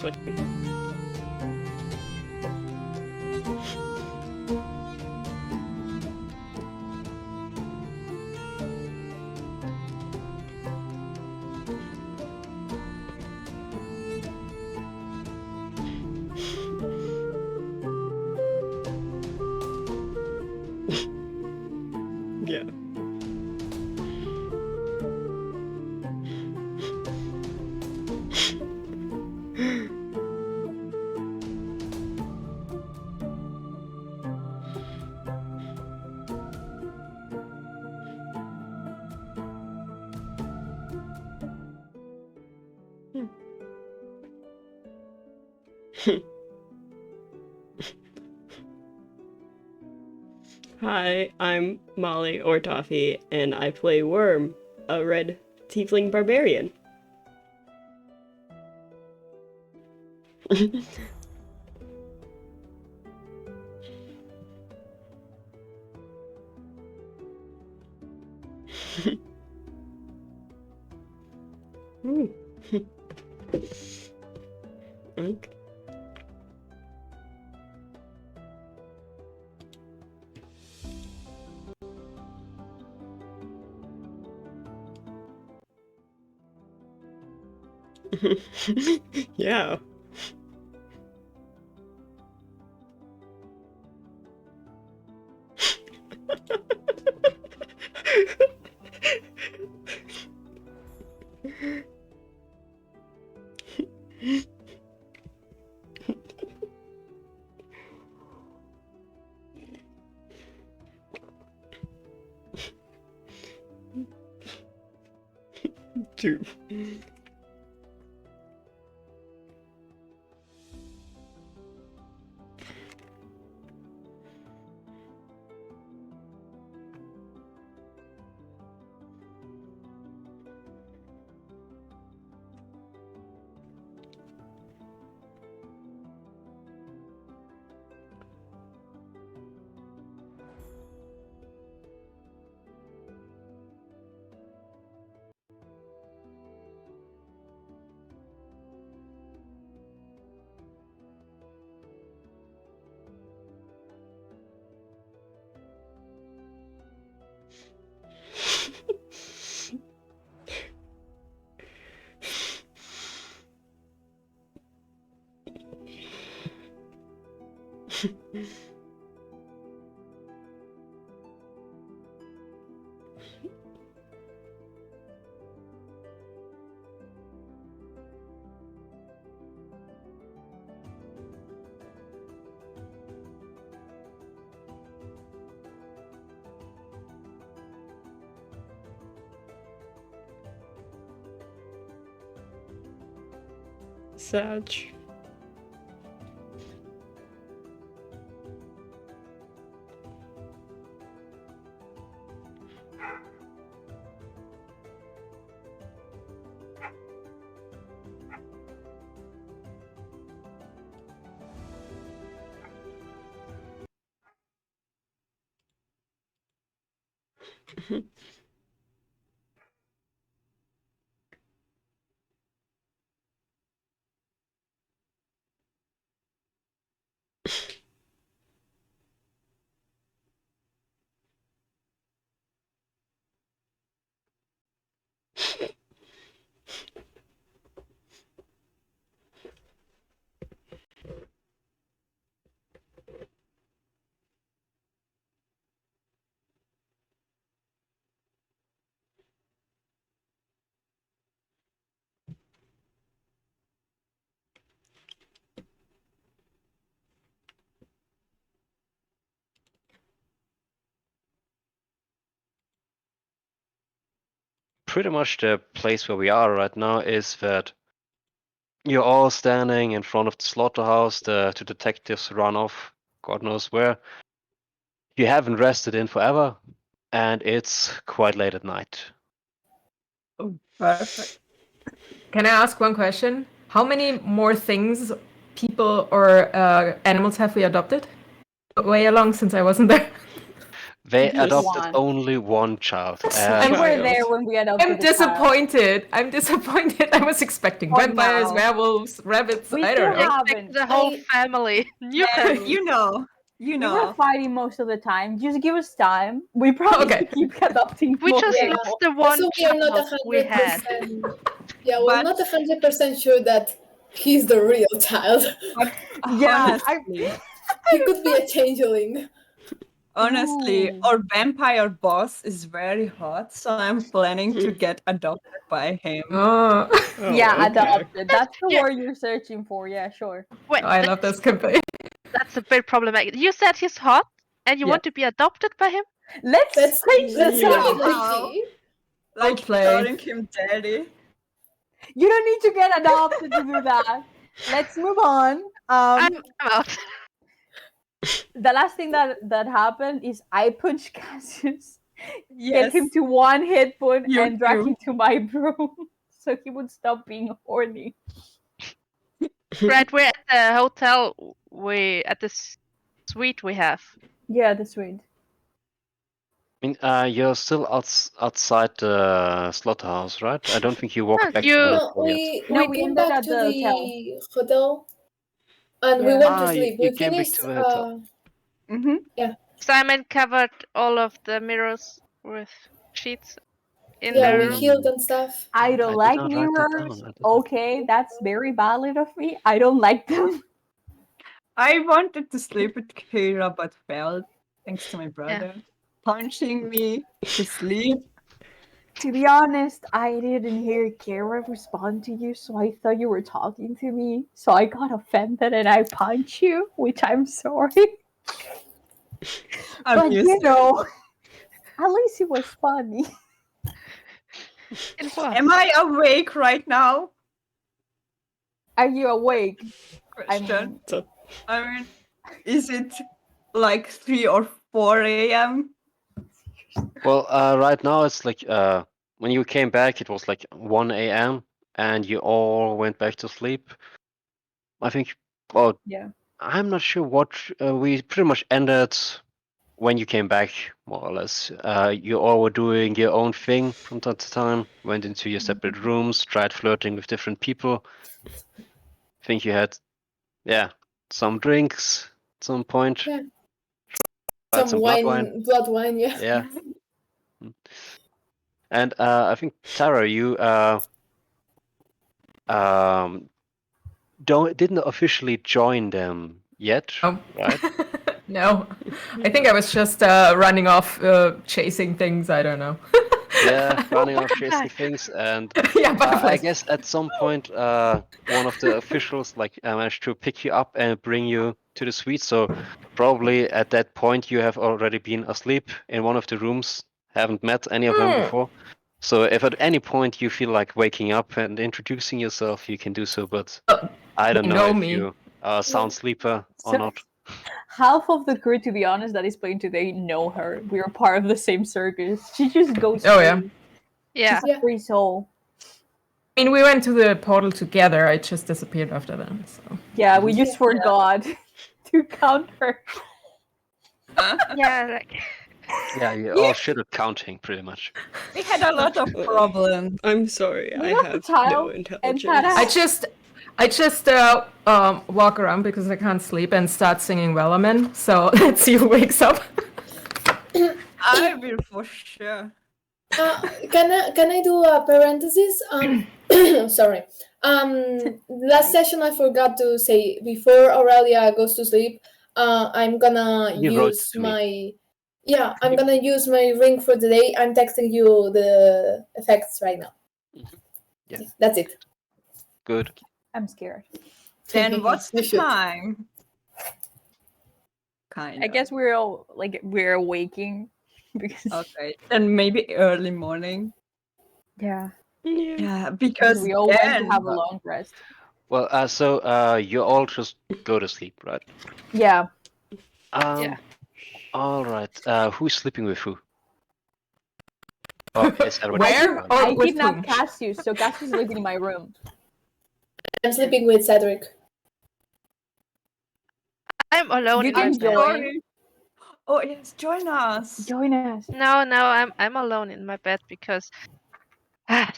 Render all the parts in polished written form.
switching. Yeah. Hi, I'm Molly or Toffee, and I play Worm, a red tiefling barbarian. Okay. Yeah. True. Sag. Pretty much the place where we are right now is that you're all standing in front of the slaughterhouse. The two detectives run off, God knows where. You haven't rested in forever, and it's quite late at night. Oh, perfect. Can I ask one question? How many more things, people or animals have we adopted? Way along since I wasn't there. They Just adopted one. only one child. And we're Child. there when we adopted I'm the child. disappointed. I'm disappointed. I was expecting For vampires, now. werewolves, rabbits. We I still don't know. have- Expect the whole family. New family. You know. We were fighting most of the time. Just give us time. We probably Okay. keep adopting We more. just Yeah. lost the one Also, we are not child we had. 100%. Yeah, we're But- not 100% sure that he's the real child. Yeah, Honestly, He could be a changeling. honestly, Ooh. our vampire boss is very hot, so I'm planning to get adopted by him. Oh, Oh, yeah, okay. adopted. That's the Yeah. word you're searching for. Yeah, sure. Wait, I love this campaign. that's a bit problematic. You said he's hot, and you Yeah. want to be adopted by him? Let's Let's change the let's Yeah. make it subject. tricky. Like play. calling him daddy. You don't need to get adopted to do that. Let's move on. I'm out. The last thing that happened is I punched Cassius, Yes. get him to 1 hit point, You and drag do. him to my room so he would stop being horny. Brad, we're at the hotel. We at the suite we have. Yeah, that's right. I mean, you're still outside the slaughterhouse, right? I don't think you walked No, back you- to the No, hotel yet. No, we we came ended back at to the the hotel, and we Yeah. went to Ah, sleep. you We came back finished. to the hotel. Mm-hmm. Simon covered all of the mirrors with sheets in Yeah, their we room. healed and stuff. I I don't did like not write that mirrors. down. I did not. Okay, that's very valid of me. I don't like them. I wanted to sleep with Kira, but failed thanks to my brother punching me to sleep. To be honest, I didn't hear Kara respond to you, so I thought you were talking to me. So I got offended and I punched you, which I'm sorry. I'm But used you to know, at least it was funny. It it. was. Am I awake right now? Are you awake? I Question. mean, I mean, is it like 3 or 4 a.m.? Well, right now it's like when you came back, it was like 1 a.m. and you all went back to sleep. I think. Well, yeah. I'm not sure what we pretty much ended when you came back, more or less. You all were doing your own thing from time to time. Went into your separate rooms, tried flirting with different people. Think you had, some drinks at some point. Yeah. Tried Some blood wine, blood wine. Yeah. Yeah. And I think Tara, you didn't officially join them yet, Oh. right? No, I think I was just running off, chasing things. I don't know. Yeah, running off chasing things, and Yeah, I butterflies. guess at some point one of the officials managed to pick you up and bring you to the suite. So probably at that point you have already been asleep in one of the rooms, haven't met any of them before. So if at any point you feel like waking up and introducing yourself, you can do so. But I don't they know know if me. you are a sound sleeper or So- not. Half of the crew, to be honest, that is playing today know her. We are part of the same circus. She just goes Oh, yeah. free. Yeah. She's a free soul. I mean, we went to the portal together. I just disappeared after that. So. Yeah, we just forgot to count her. Yeah, like Yeah, you're all shit at counting, pretty much. We had a lot of problems. I'm sorry, I Little have child no and intelligence. I just walk around because I can't sleep and start singing Wellerman. So let's see who wakes up. I will for sure. Can I do a parenthesis? Sorry. Last session I forgot to say before Aurelia goes to sleep. I'm gonna You wrote use to me. my. Yeah, I'm gonna use my ring for the day. I'm texting you the effects right now. Yeah. That's it. Good. I'm scared. Then what's You the should. time? Kind I of. guess we're all we're waking because Okay. Then maybe early morning. yeah, Yeah. Yeah, because we all went to then have a long rest. Well, so you all just go to sleep, right? Yeah, Yeah. All right. Who's sleeping with who? Oh, it's everybody. Where? Or I with kidnapped whom? Cassius, so Cassius is living in my room. I'm sleeping with Cedric. I'm alone You in can my bed. join. Sorry. Oh yes, join us. Join us. No, I'm alone in my bed because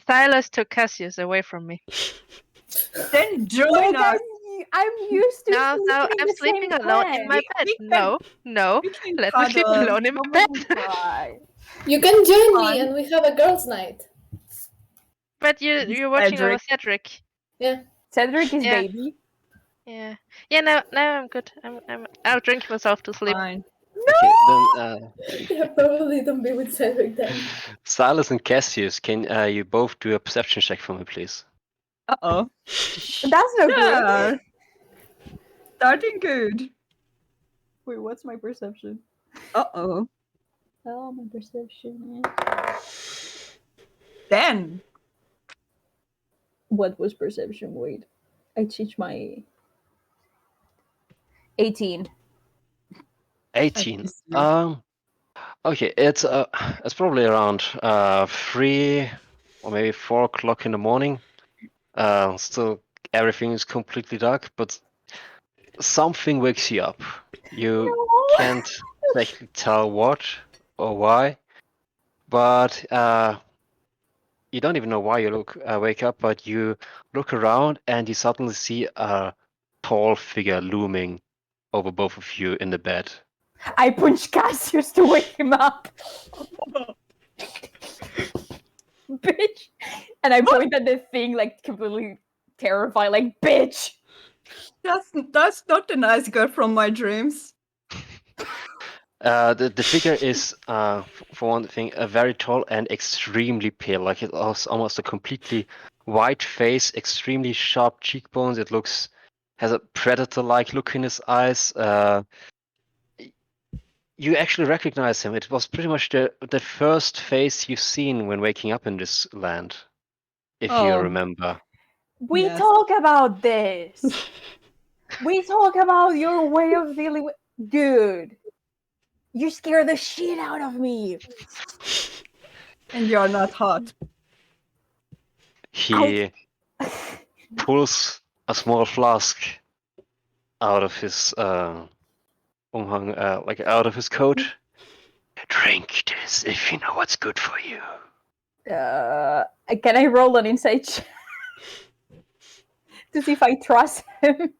Silas took Cassius away from me. Then join Oh, guys, us. I'm used to No, sleeping in I'm the sleeping same alone in my We- bed. we can- No, We can let me sleep cuddle. alone in my Oh bed. my god. You can join me Fun. and we have a girls' night. But you're watching over Cedric. Cedric is Yeah. baby. Yeah. Yeah. No, I'm good. I'll drink myself to sleep. Fine. Okay, then Yeah, probably don't be with Cedric then. Silas and Cassius, can you both do a perception check for me, please? Uh-oh. That's no good. Yeah. Starting good. Wait, what's my perception? Uh-oh. Oh, my perception. 10. What was perception? Wait. I teach my 18. 18. That's easy. Okay, it's probably around 3 or maybe 4 o'clock in the morning. Still everything is completely dark, but something wakes you up. You No. can't exactly tell what or why, but you don't even know why you wake up, but you look around and you suddenly see a tall figure looming over both of you in the bed. I punched Cassius to wake him up. Bitch. And I point at the thing like completely terrified, like, bitch. That's not the nice girl from my dreams. The figure is, for one thing, very tall and extremely pale. Like it has almost a completely white face, extremely sharp cheekbones. It has a predator-like look in his eyes. You actually recognize him. It was pretty much the first face you've seen when waking up in this land, if you Oh. remember. We Yes. talk about this. We talk about your way of dealing with. Dude, you scare the shit out of me. And you're not hot. He pulls a small flask out of his umhang, like out of his coat. Drink this if you know what's good for you. Can I roll an insight check to see if I trust him?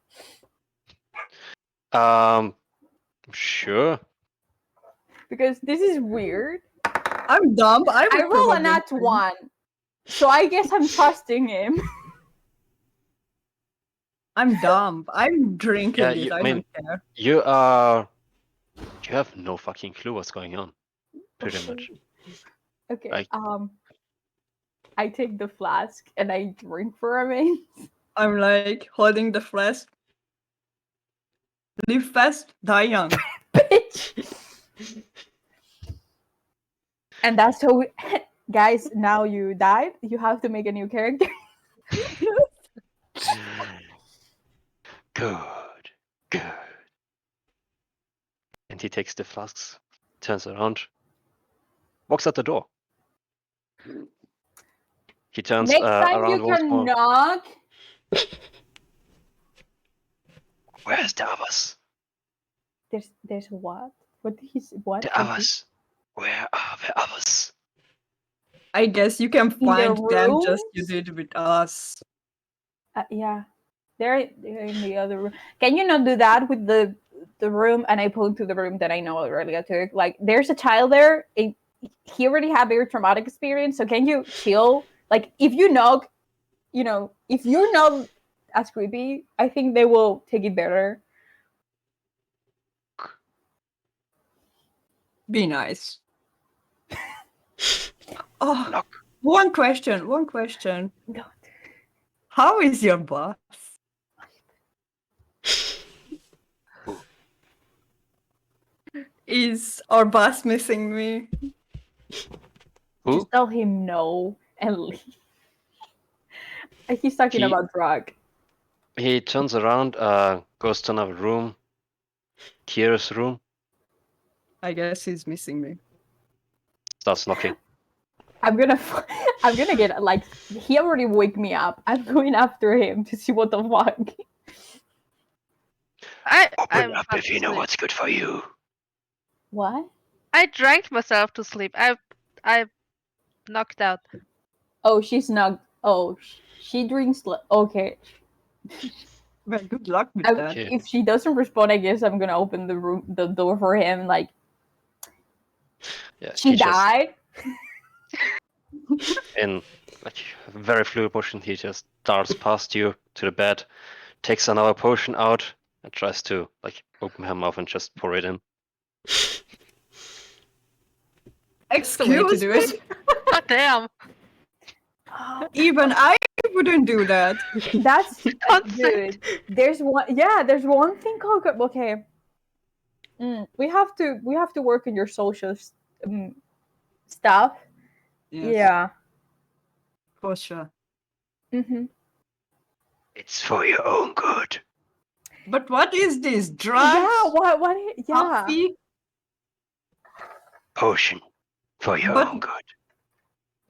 Sure. Because this is weird. I'm dumb. I I would roll a probably nat drink. 1, so I guess I'm trusting him. I'm dumb. I'm drinking Yeah, it. I don't care. You have no fucking clue what's going on. Pretty much. Okay. Like- I take the flask and I drink for a minute. I'm like holding the flask. Live fast, die young. Bitch. And that's how we, guys, now you died. You have to make a new character. Good. And he takes the flasks, turns around, walks out the door. He turns Next time around you once can more. knock. Where's the others? There's what? What? The others. Where are the others? I guess you can the find them just you rooms? did with us. Yeah. They're in the other room. Can you not do that with the room? And I point to the room that I know already. I took. Like, there's a child there. He already had very traumatic experience. So can you chill? Like, if you knock, if you're not as creepy, I think they will take it better. Be nice. Oh, Knock. one question. God. How is your boss? Is our boss missing me? Who? Just tell him no and leave. He's talking He- about drug. He turns around, goes to another room. Kira's room. I guess he's missing me. Starts knocking. I'm gonna get, like, he already wake me up. I'm going after him to see what the fuck. I'm Open up fast if you know asleep. what's good for you. What? I drank myself to sleep. I knocked out. Oh, she's not. Oh, she drinks. Okay. Well, good luck with I, that. Okay. if she doesn't respond, I guess I'm gonna open the door for him. Like Yeah, she he just died. in like a very fluid motion. He just darts past you to the bed, takes another potion out, and tries to like open her mouth and just pour it in. That's the way to Excuse do me? it. God damn. Even I wouldn't do that. That's Consent. good. There's one. Yeah, there's one thing called. Okay. We have to work on your social stuff. Yes, Yeah. for sure. Mm-hmm. It's for your own good. But what is this? Drugs? Yeah. What? Yeah. Coffee? Potion for your But- own good.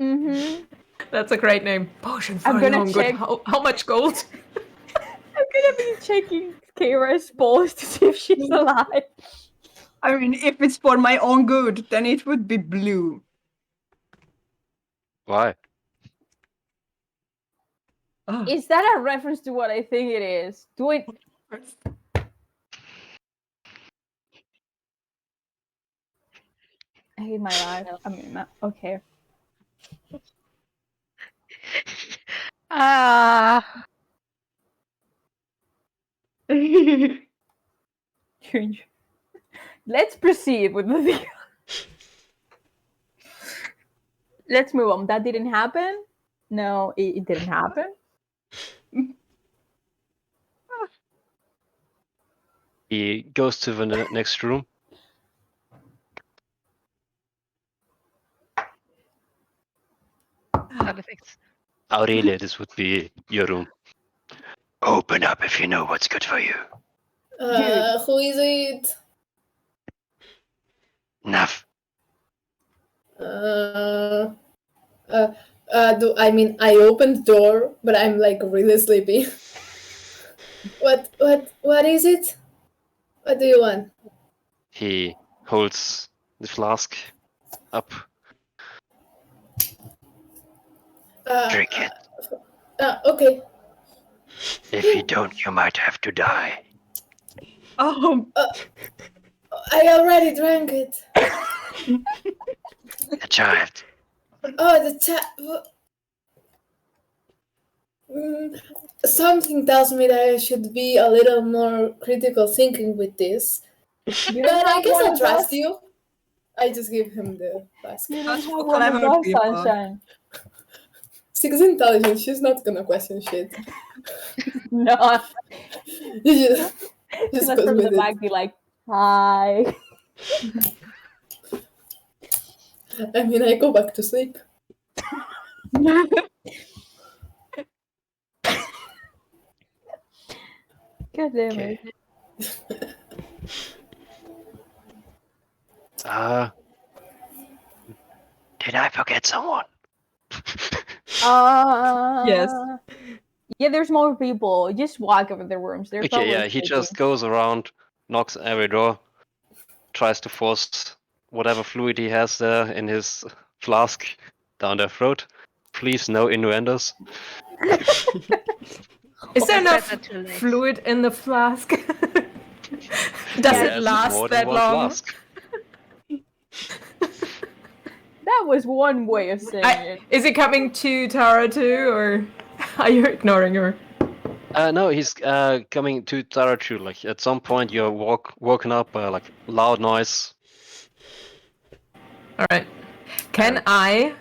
Mm-hmm. That's a great name. Potion for I'm your gonna own good. check- How much gold? I'm gonna be checking Kira's pulse to see if she's alive. I mean, if it's for my own good, then it would be blue. Why? Oh, Is that a reference to what I think it is? Do it. I hate my life. I mean, okay. Ah. Let's proceed with the video. Let's move on. That didn't happen. No, it didn't happen. He goes to the next room. Sound effects. Aurelia, this would be your room. Open up if you know what's good for you. Who is it? Enough. I opened the door, but I'm like really sleepy. What is it? What do you want? He holds the flask up. Drink it. Okay. If you don't, you might have to die. oh, I already drank it. A child. Oh, the chat. Something tells me that I should be a little more critical thinking with this. You But don't I have guess one I of trust those? you. I just give him the flask. You don't That's have for one of clever those, people. Sunshine. 6 intelligence. She's not gonna question shit. No. You just She's not from goes the with back be like, hi. it. I mean, I go back to sleep. God damn Okay. it. Did I forget someone? Yes. Yeah, there's more people. Just walk over the rooms. They're Okay, probably yeah, he sleeping. just goes around, knocks on every door, tries to force whatever fluid he has there in his flask down their throat. Please, no innuendos. Is there I enough said that too late. fluid in the flask? Does Yes, it last more than that one long? flask. That was one way of saying it. Is it coming to Tara too, or are you ignoring her? No, he's coming to Tarachu. Like at some point, you're woken up by like loud noise. All right. Can I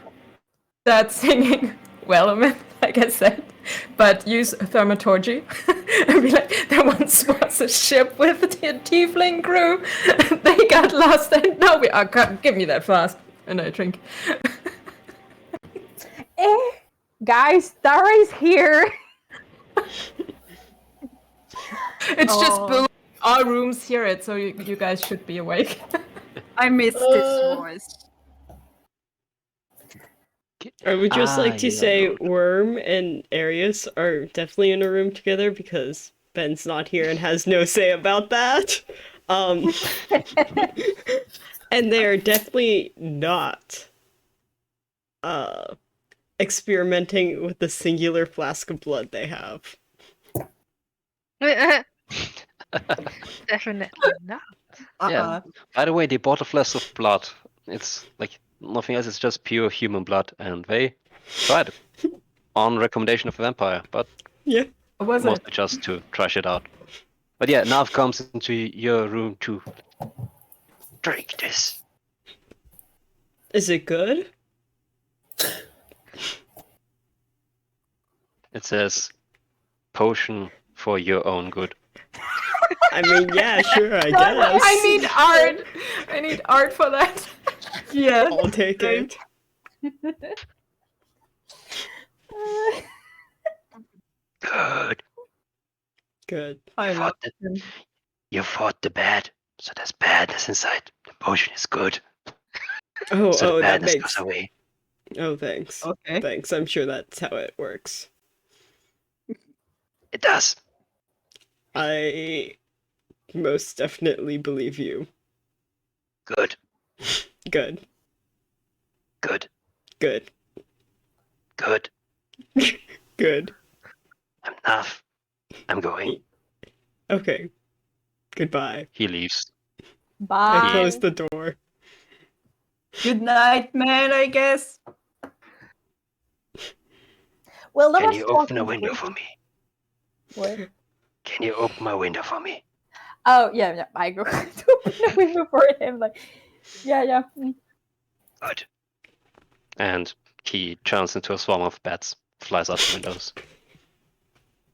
start singing Wellerman, like I said, but use thaumaturgy and be like, there once was a ship with a tiefling crew. They got lost, and now we are. Give me that fast, and I drink. Guys, Tara is here. It's just Oh. boom. All rooms hear it, so you guys should be awake. I miss this voice. I would just like to you say don't know. Worm and Arius are definitely in a room together because Ben's not here and has no say about that. And they're definitely not experimenting with the singular flask of blood they have. Definitely not. Yeah. By the way, they bought a flask of blood. It's like nothing else. It's just pure human blood, and they tried it on recommendation of a vampire, but Yeah. What was it? mostly just to trash it out. But yeah, Nav comes into your room to drink this. Is it good? It says potion for your own good. I mean, yeah, sure, I guess. I need art. I need art for that. Yeah. I'll take it. Good. Good. I love Fought him. You fought the bad, so there's badness inside. The potion is good, Oh, so the that badness makes. goes away. Oh, thanks. Okay. Thanks. I'm sure that's how it works. It does. I most definitely believe you. Good. Good. Good. Good. Good. Good. I'm Nav. I'm going. Okay. Goodbye. He leaves. I Bye. close the door. Good night, man, I guess. Well, that Can was you open a fucking window quick. for me? What? Can you open my window for me? Oh yeah, I go to open the window for him. Like, yeah. Good. And he turns into a swarm of bats, flies out the windows.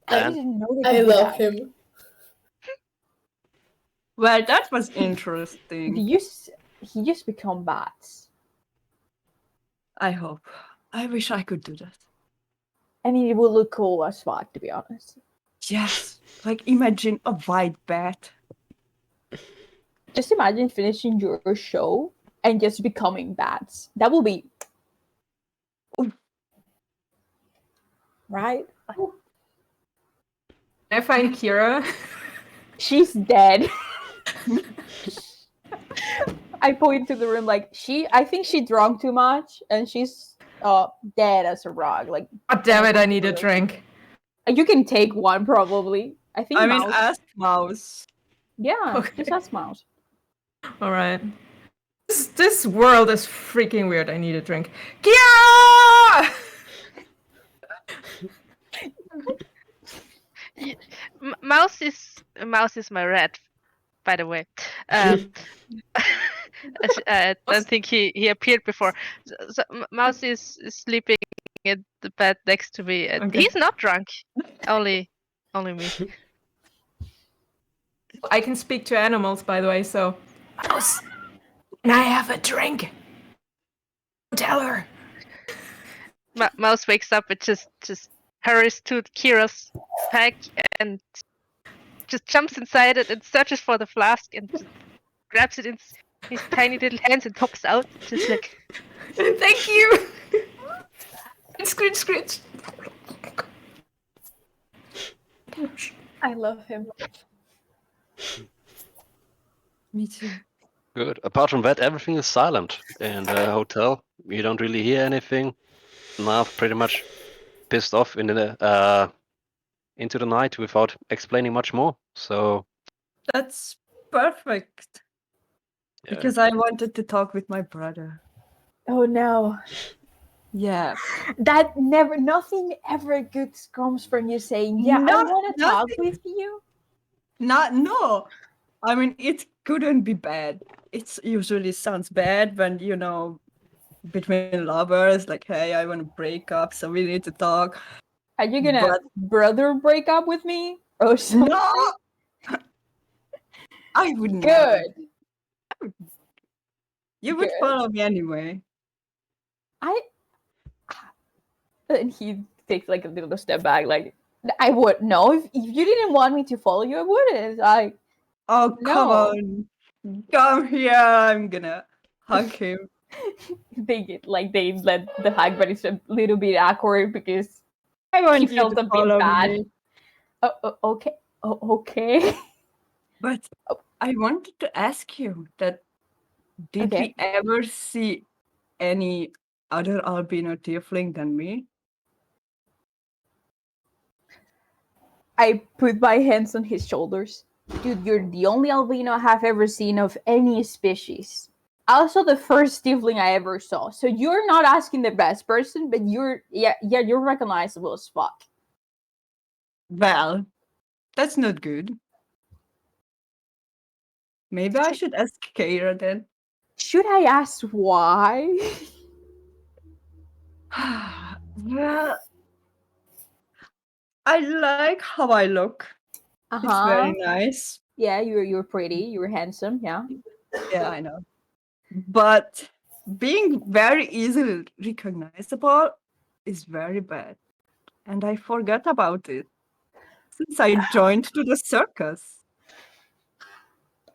I And didn't know they I could do love that. him. Well, that was interesting. He just become bats. I hope. I wish I could do that. I mean, it would look cool as fuck, to be honest. Yes. Like, imagine a white bat. Just imagine finishing your show and just becoming bats. That will be. Ooh. Right? Can I find Kira? She's dead. I point to the room like I think she drank too much and she's dead as a rock. Like, God damn it, I need a drink. you can take one probably. I think I mean, Mouse. ask Mouse. Yeah, Okay. just ask Mouse. Alright. This world is freaking weird. I need a drink. Kira! Mouse is my rat, by the way. I don't think he appeared before. So Mouse is sleeping in the bed next to me, and Okay. he's not drunk. Only me. I can speak to animals, by the way, so. Mouse, can I have a drink? Tell her. Mouse wakes up and just hurries to Kira's pack and just jumps inside it and searches for the flask and just grabs it in his tiny little hands and pops out, just like. Thank you. Scritch, scritch. I love him. Me too. good. Apart from that, everything is silent in the hotel. You don't really hear anything. Nav pretty much pissed off into the night without explaining much more. So That's perfect. yeah. Because I wanted to talk with my brother. Oh no. Yeah. Nothing ever good comes from you saying, yeah, I want to talk with you. No. I mean, it couldn't be bad. It usually sounds bad when, between lovers, like, hey, I want to break up, so we need to talk. Are you gonna brother break up with me? Or something? No! I would not. Good. You would Good. follow me anyway. And he takes like a little step back, like, I would no. If you didn't want me to follow you, I wouldn't. Oh, come No. on. Come here. I'm gonna hug him. They let the hug, but it's a little bit awkward because I want he you felt to a bit follow bad. me. Okay. Oh, okay. But I wanted to ask you that Did Okay. we ever see any other albino tiefling than me? I put my hands on his shoulders. Dude, you're the only albino I have ever seen of any species. Also, the first tiefling I ever saw. So you're not asking the best person, but you're you're recognizable as fuck. Well, that's not good. Maybe I should ask Kara then. Should I ask why? Well, I like how I look. It's very nice. Yeah, you're pretty. You're handsome. Yeah. Yeah, I know. But being very easily recognizable is very bad. And I forgot about it since I joined to the circus.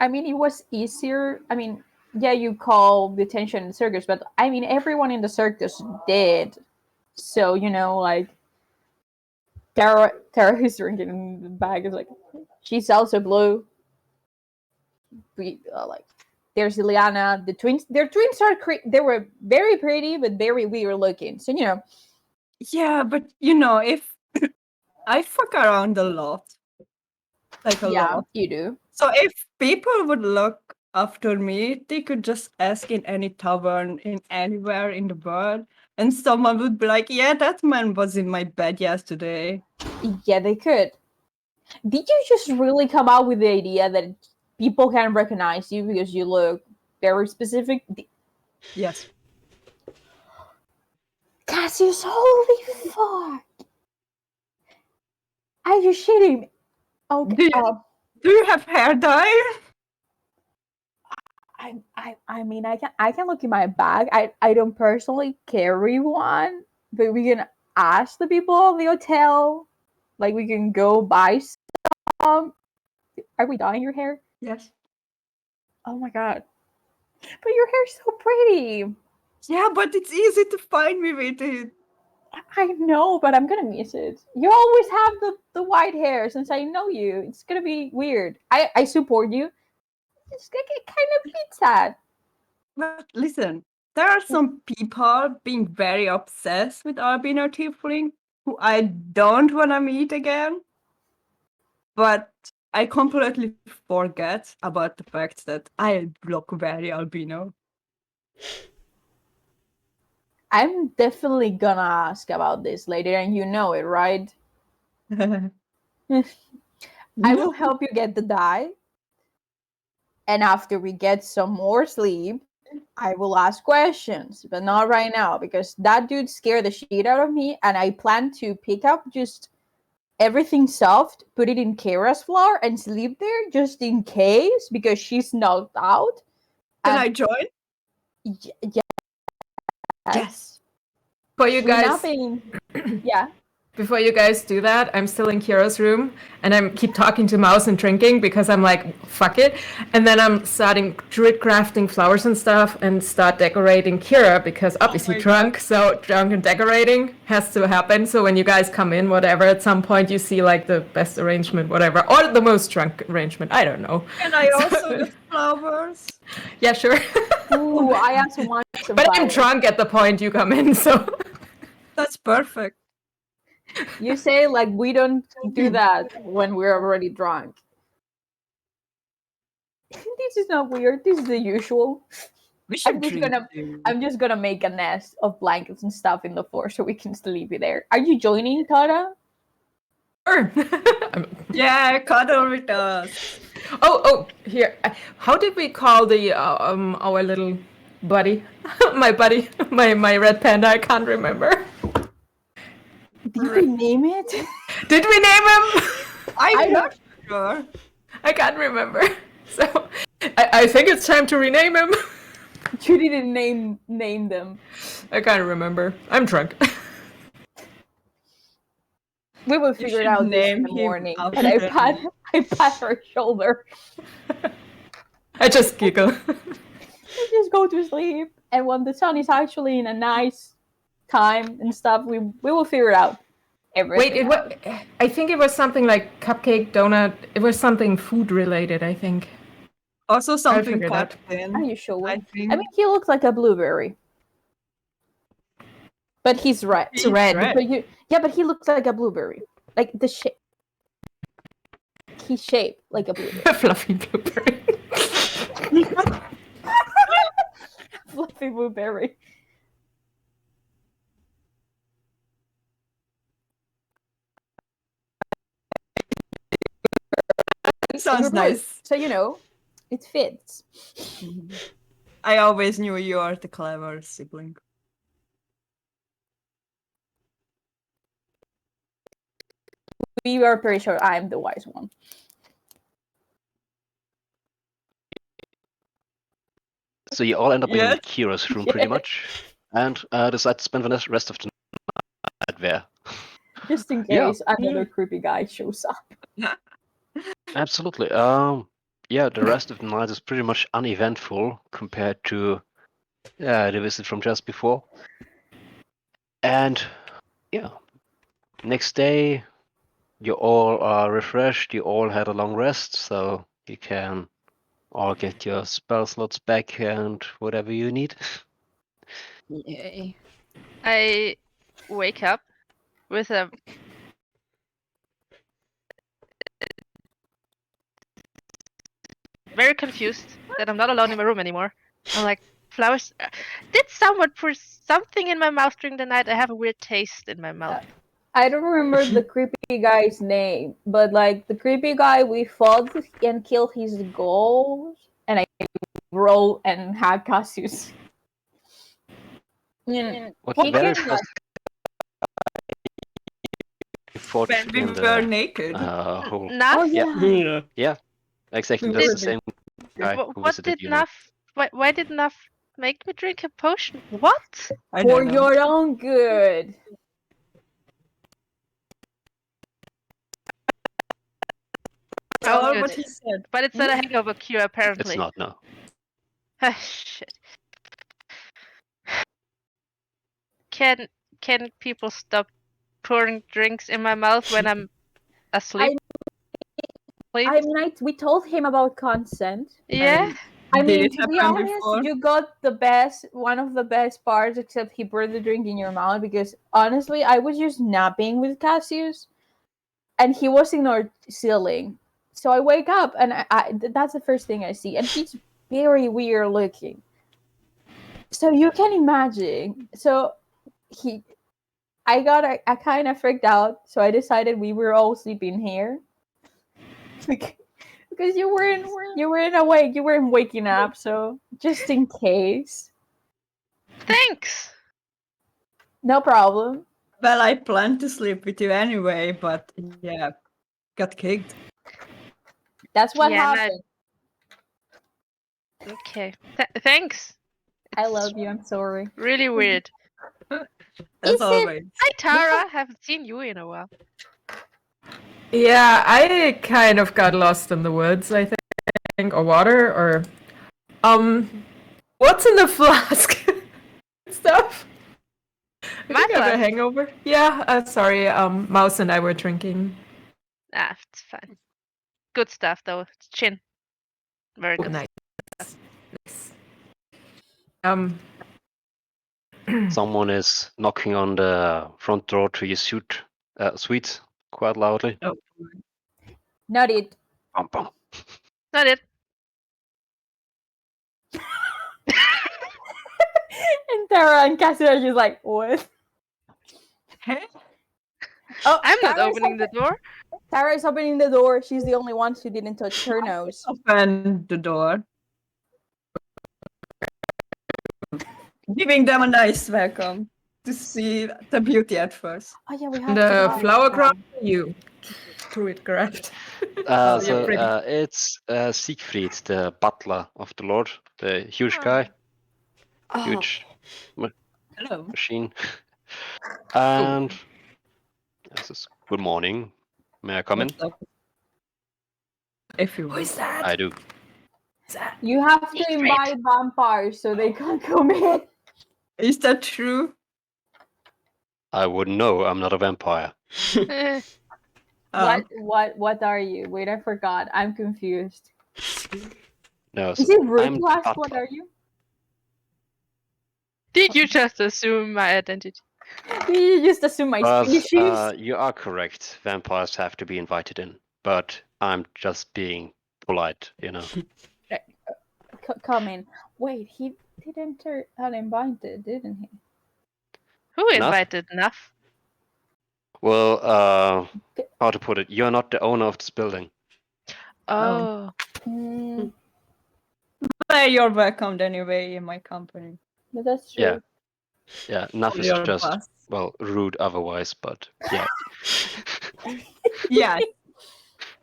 I mean, it was easier. I mean, yeah, you call the attention in the circus, but I mean, everyone in the circus did. So like Tara who's drinking in the bag is like, she's also blue. Like, there's Ileana. The twins. Their twins are they were very pretty, but very weird looking. So Yeah, but if I fuck around a lot, like a lot. you do. So if people would look after me, they could just ask in any tavern, in anywhere in the world, and someone would be like, "Yeah, that man was in my bed yesterday." Yeah, they could. Did you just really come out with the idea that people can recognize you because you look very specific? Yes. Cassius, holy fuck! Are you shitting me? Okay. Do you have hair dye? I mean, I can look in my bag. I don't personally carry one, but we can ask the people of the hotel. Like, we can go buy some. Are we dyeing your hair? Yes. Oh my god! But your hair's so pretty. Yeah, but it's easy to find me with it. I know, but I'm gonna miss it. You always have the white hair since I know you. It's gonna be weird. I support you. It's gonna get kind of bit sad. But listen, there are some people being very obsessed with albino tiefling who I don't want to meet again. But I completely forget about the fact that I look very albino. I'm definitely gonna ask about this later, and you know it, right? I will help you get the dye. And after we get some more sleep, I will ask questions, but not right now because that dude scared the shit out of me, and I plan to pick up just everything soft, put it in Kara's floor, and sleep there just in case because she's knocked out. Can I join? Yes. For you guys, Yeah. before you guys do that, I'm still in Kira's room and I keep talking to Mouse and drinking because I'm like, fuck it. And then I'm starting druid crafting flowers and stuff and start decorating Kira because obviously drunk. So drunk and decorating has to happen. So when you guys come in, whatever, at some point you see like the best arrangement, whatever, or the most drunk arrangement. I don't know. Can I also get flowers? Yeah, sure. Ooh, I also want some But I'm flowers. drunk at the point you come in, so. That's perfect. You say like we don't do that when we're already drunk. This is not weird. This is the usual. We should I'm just gonna make a nest of blankets and stuff in the floor so we can sleep there. Are you joining, Tara? Sure. Yeah, cuddle with us. Oh, here. How did we call the our little buddy? my buddy, my red panda. I can't remember. Did we name it? Did we name him? I'm not sure. I can't remember. So I think it's time to rename him. You didn't name them. I can't remember. I'm drunk. We will figure it out this in the morning. And I pat her shoulder. I just giggle. We just go to sleep, and when the sun is actually in a nice time and stuff, we will figure it out. Everything. Wait, I think it was something like cupcake, donut. It was something food related, I think. Also something figure that. captain. Are you sure? I I think mean, he looks like a blueberry, but he's red. It's red. But he looks like a blueberry, like the shape. He's shaped like a blueberry. Fluffy blueberry. Fluffy blueberry. sounds You're blue, nice. so you know, it fits. I always knew you are the clever sibling. We are pretty sure I'm the wise one. So you all end up Yes. in Kira's room pretty much, and decide to spend the rest of the night there. Just in Yeah. case another creepy guy shows up. Absolutely. Yeah, the rest of the night is pretty much uneventful compared to the visit from just before. And yeah, next day you all are refreshed. You all had a long rest, so you can all get your spell slots back and whatever you need. Yay. I wake up with a very confused that I'm not alone in my room anymore. I'm like, flowers. Did someone put something in my mouth during the night? I have a weird taste in my mouth. I don't remember the creepy guy's name, but like the creepy guy, we fought and killed his goals, and I rolled and had Cassius. What He the very can, first fought When we in were the naked. whole. Naf? Oh Yeah. Yeah, exactly. We That's were the same guy who What visited did you. Naf? Why did Naf make me drink a potion? What? I for don't know. your own good. That's all good. what he said. But it's not a hangover cure, apparently. It's not, no. Ah, shit. Can people stop pouring drinks in my mouth when I'm asleep? Please? I mean, we told him about consent. Yeah. I Did mean, it to be happen honest, before? you got one of the best parts, except he poured the drink in your mouth, because honestly, I was just napping with Cassius, and he was in our ceiling. So I wake up, and that's the first thing I see, and he's very weird looking. So you can imagine. So I got I kind of freaked out, so I decided we were all sleeping here. Because you weren't awake, you weren't waking up, so just in case. Thanks. No problem. Well, I planned to sleep with you anyway, but yeah, got kicked. That's what Yeah, happened. Okay. Thanks. I It's love you. I'm sorry. really weird. As Is it- always. Hi, Tara. Haven't seen you in a while. Yeah, I kind of got lost in the woods, I think, or water, or what's in the flask? Stuff. I My think I have a flask? hangover. Yeah, sorry. Mouse and I were drinking. Ah, it's fine. Good stuff, though. It's gin. Very Oh, good. nice. Nice. Someone is knocking on the front door to your suite quite loudly. Oh. Not it. Bum, bum. Not it. And Tara and Cassie are just like, what? Oh, I'm not Tara's opening the door. Tara is opening the door. She's the only one who didn't touch her nose. Open the door. Giving them a nice welcome to see the beauty at first. Oh yeah, we have The to flower crown, you druid graft. Uh, yeah, so pretty. it's Siegfried, the butler of the Lord, the huge guy, huge Hello. machine. And this is good morning. May I come in? What's up? If you Who want. is that? I do. Is that? You have to Secret. invite vampires so they can come in. Is that true? I wouldn't know. I'm not a vampire. Eh, Oh, What are you? Wait, I forgot. I'm confused. No, Is so it rude I'm to the ask what butler. are you? Did you just assume my identity? You just assume my But species. you are correct. Vampires have to be invited in, but I'm just being polite, you know. Come in. Wait, he did enter uninvited, didn't he? Who Enough? invited Nuff? Well, how to put it? You're not the owner of this building. Oh. Mm, But you're welcomed anyway in my company. but that's Yeah. true. Yeah, enough is Your just boss. well rude otherwise, but yeah. Yeah.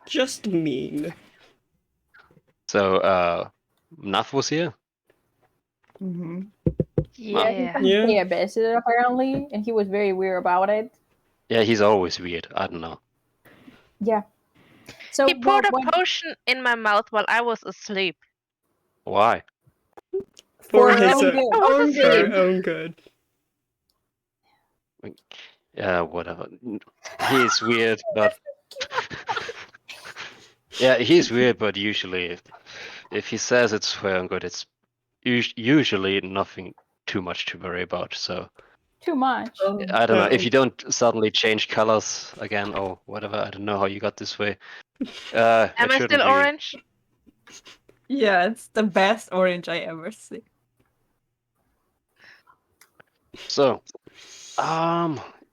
Just mean. So Naf was here. Mm-hmm. Yeah, he's Yeah. gonna Yeah. pay a visit apparently, and he was very weird about it. Yeah, he's always weird. I don't know. Yeah. So He poured a what potion in my mouth while I was asleep. Why? For her his own good. I was for asleep. her own good. Yeah, whatever. He's weird, but yeah, he's weird. But usually, if he says it's for your own good, it's usually nothing too much to worry about. So Too much. I don't know if Oh. you don't suddenly change colors again or whatever. I don't know how you got this way. Am It I shouldn't still be. orange? Yeah, it's the best orange I ever see. So,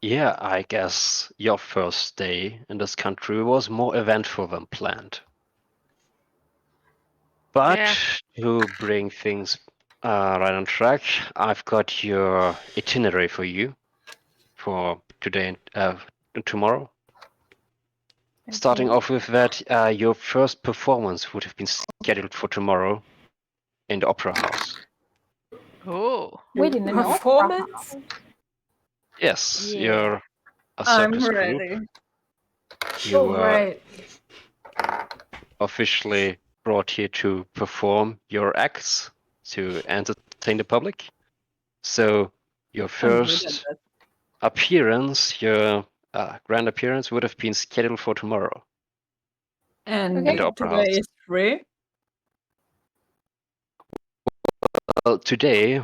yeah, I guess your first day in this country was more eventful than planned. But Yeah. to bring things right on track, I've got your itinerary for you for today and tomorrow. Starting off with that, your first performance would have been scheduled for tomorrow in the Opera House. Oh. Wait, in an opera Performance? house? Yes, Yeah. you're a I'm circus troupe. ready. You Oh, were right. officially brought here to perform your acts to entertain the public. So your I'm good at first that. appearance, your grand appearance, would have been scheduled for tomorrow. And Okay. In the Opera today House. is free. Well, today,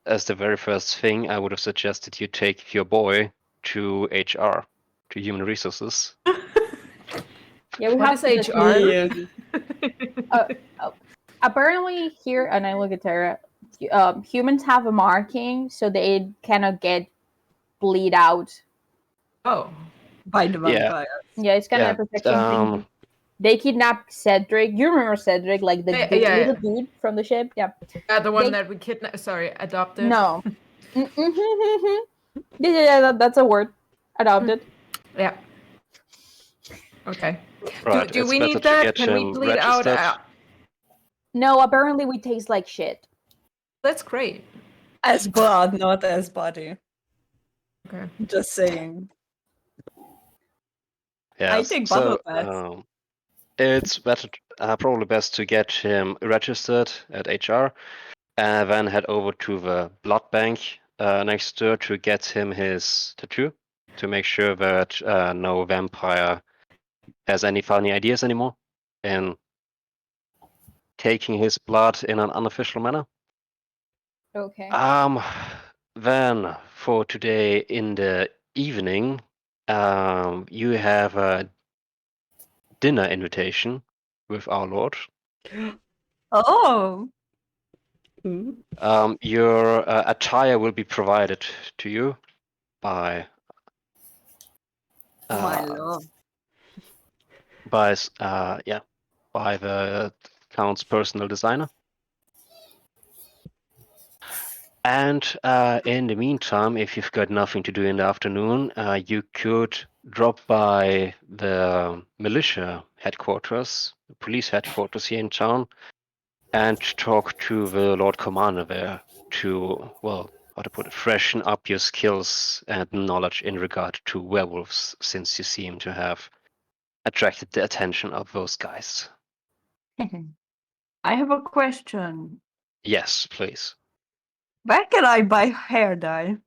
as the very first thing, I would have suggested you take your boy to HR, to Human Resources. Yeah, we What have is the HR? Yeah. Apparently here, and I look at Tara, humans have a marking so they cannot get bleed out. Oh. By the Yeah. vampire. Yeah, it's kind of a protection thing. They kidnapped Cedric. You remember Cedric, like the Yeah, little yeah. dude from the ship? Yeah. The one They- that we kidnapped. Sorry, adopted. No. Yeah, that's a word. Adopted. Yeah. Okay. Right, Do it's we better need to that? get Can we him bleed out? registered. No, apparently we taste like shit. That's great. As blood, not as body. Okay. Just saying. Yeah, I take so bubble baths. it's better, probably best to get him registered at HR, and then head over to the blood bank next door to get him his tattoo, to make sure that no vampire has any funny ideas anymore in taking his blood in an unofficial manner. Okay. Then for today in the evening, you have a dinner invitation with our Lord. Oh, Ooh. Your attire will be provided to you by my lord. by the count's personal designer. And in the meantime, if you've got nothing to do in the afternoon, you could drop by the militia headquarters, the police headquarters here in town, and talk to the Lord Commander there to, well, how to put it, freshen up your skills and knowledge in regard to werewolves, since you seem to have attracted the attention of those guys. I have a question. Yes, please. Where can I buy hair dye?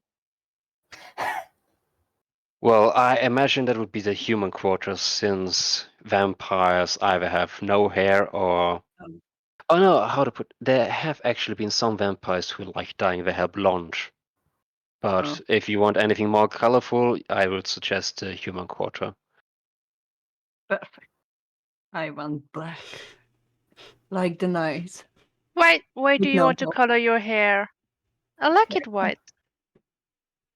Well, I imagine that would be the human quarters, since vampires either have no hair or Oh no, how to put? There have actually been some vampires who like dyeing their hair blonde. But Oh. if you want anything more colorful, I would suggest human quarter. Perfect. I want black. Like the night. Why do With you no want to top. color your hair? I like it white.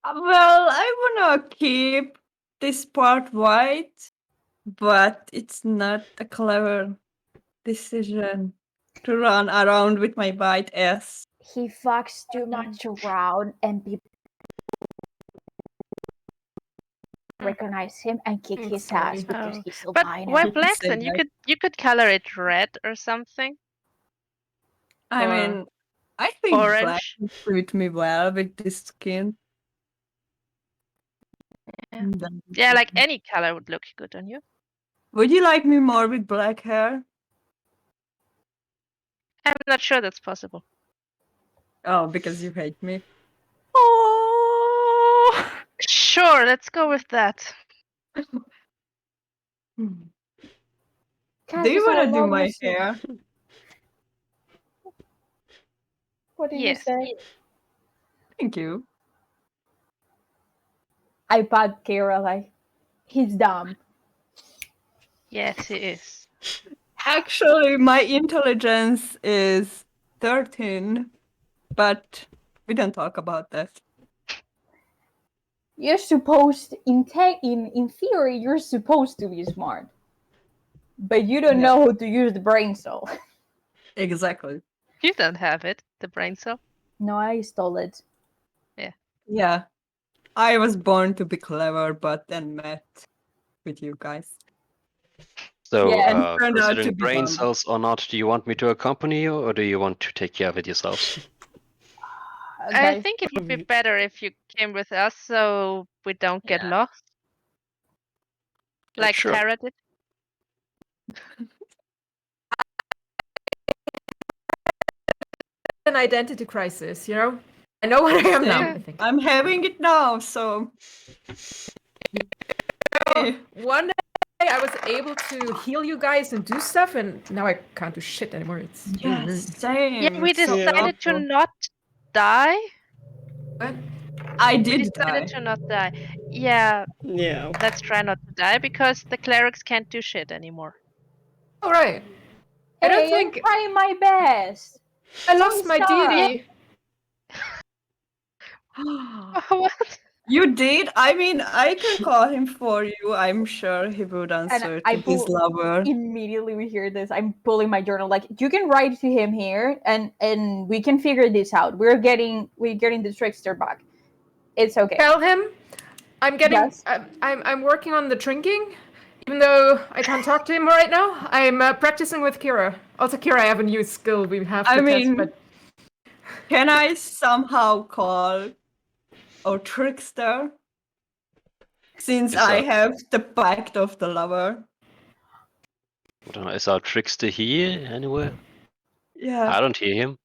Well, I wanna keep this part white, but it's not a clever decision to run around with my white ass. He fucks too much around, and people recognize him and kick I'm his sorry. ass because Oh. he's so But binary. why black Say then? You that. could color it red or something. I Or mean, I think black orange. would suit me well with this skin. Yeah. And then- Yeah, like any color would look good on you. Would you like me more with black hair? I'm not sure that's possible. Oh, because you hate me. Oh, Sure, let's go with that. Do Cassius, you I want to do love my you so- hair? What did you Yes. say? Thank you. I pat Kira like he's dumb. Yes, it is. Actually, my intelligence is 13, but we don't talk about that. You're supposed in theory you're supposed to be smart, but you don't Yeah. know how to use the brain cell. Exactly. You don't have it, the brain cell. No, I stole it. Yeah. I was born to be clever, but then met with you guys. So, Yeah, and turned out to considering be brain dumb. cells or not, do you want me to accompany you, or do you want to take care of it yourselves? I Guys, think it would be better if you came with us so we don't get Yeah. lost. Like Sure. Tara did. an identity crisis, you know? I know what I am now, I Same. think. I'm having it now, so. Eh, One day I was able to heal you guys and do stuff, and now I can't do shit anymore. It's really yeah, rude. same. Yeah, we It's so decided to awful. not die. What? I We did decided die. to not die. Yeah, Yeah. let's try not to die because the clerics can't do shit anymore. All right. I don't think I'm trying my best. I lost my Stop. deity. What? You did? I mean, I can call him for you. I'm sure he would answer I to his pull- lover. Immediately we hear this, I'm pulling my journal. Like you can write to him here, and we can figure this out. We're getting the trickster back. It's okay. Tell him I'm getting. Yes. I'm working on the drinking, even though I can't talk to him right now. I'm practicing with Kira. Also, Kira, I have a new skill we have to I test, mean, but can I somehow call a trickster? Since Is I that- have the pact of the lover. I don't know, is our trickster here anywhere? Yeah. I don't hear him.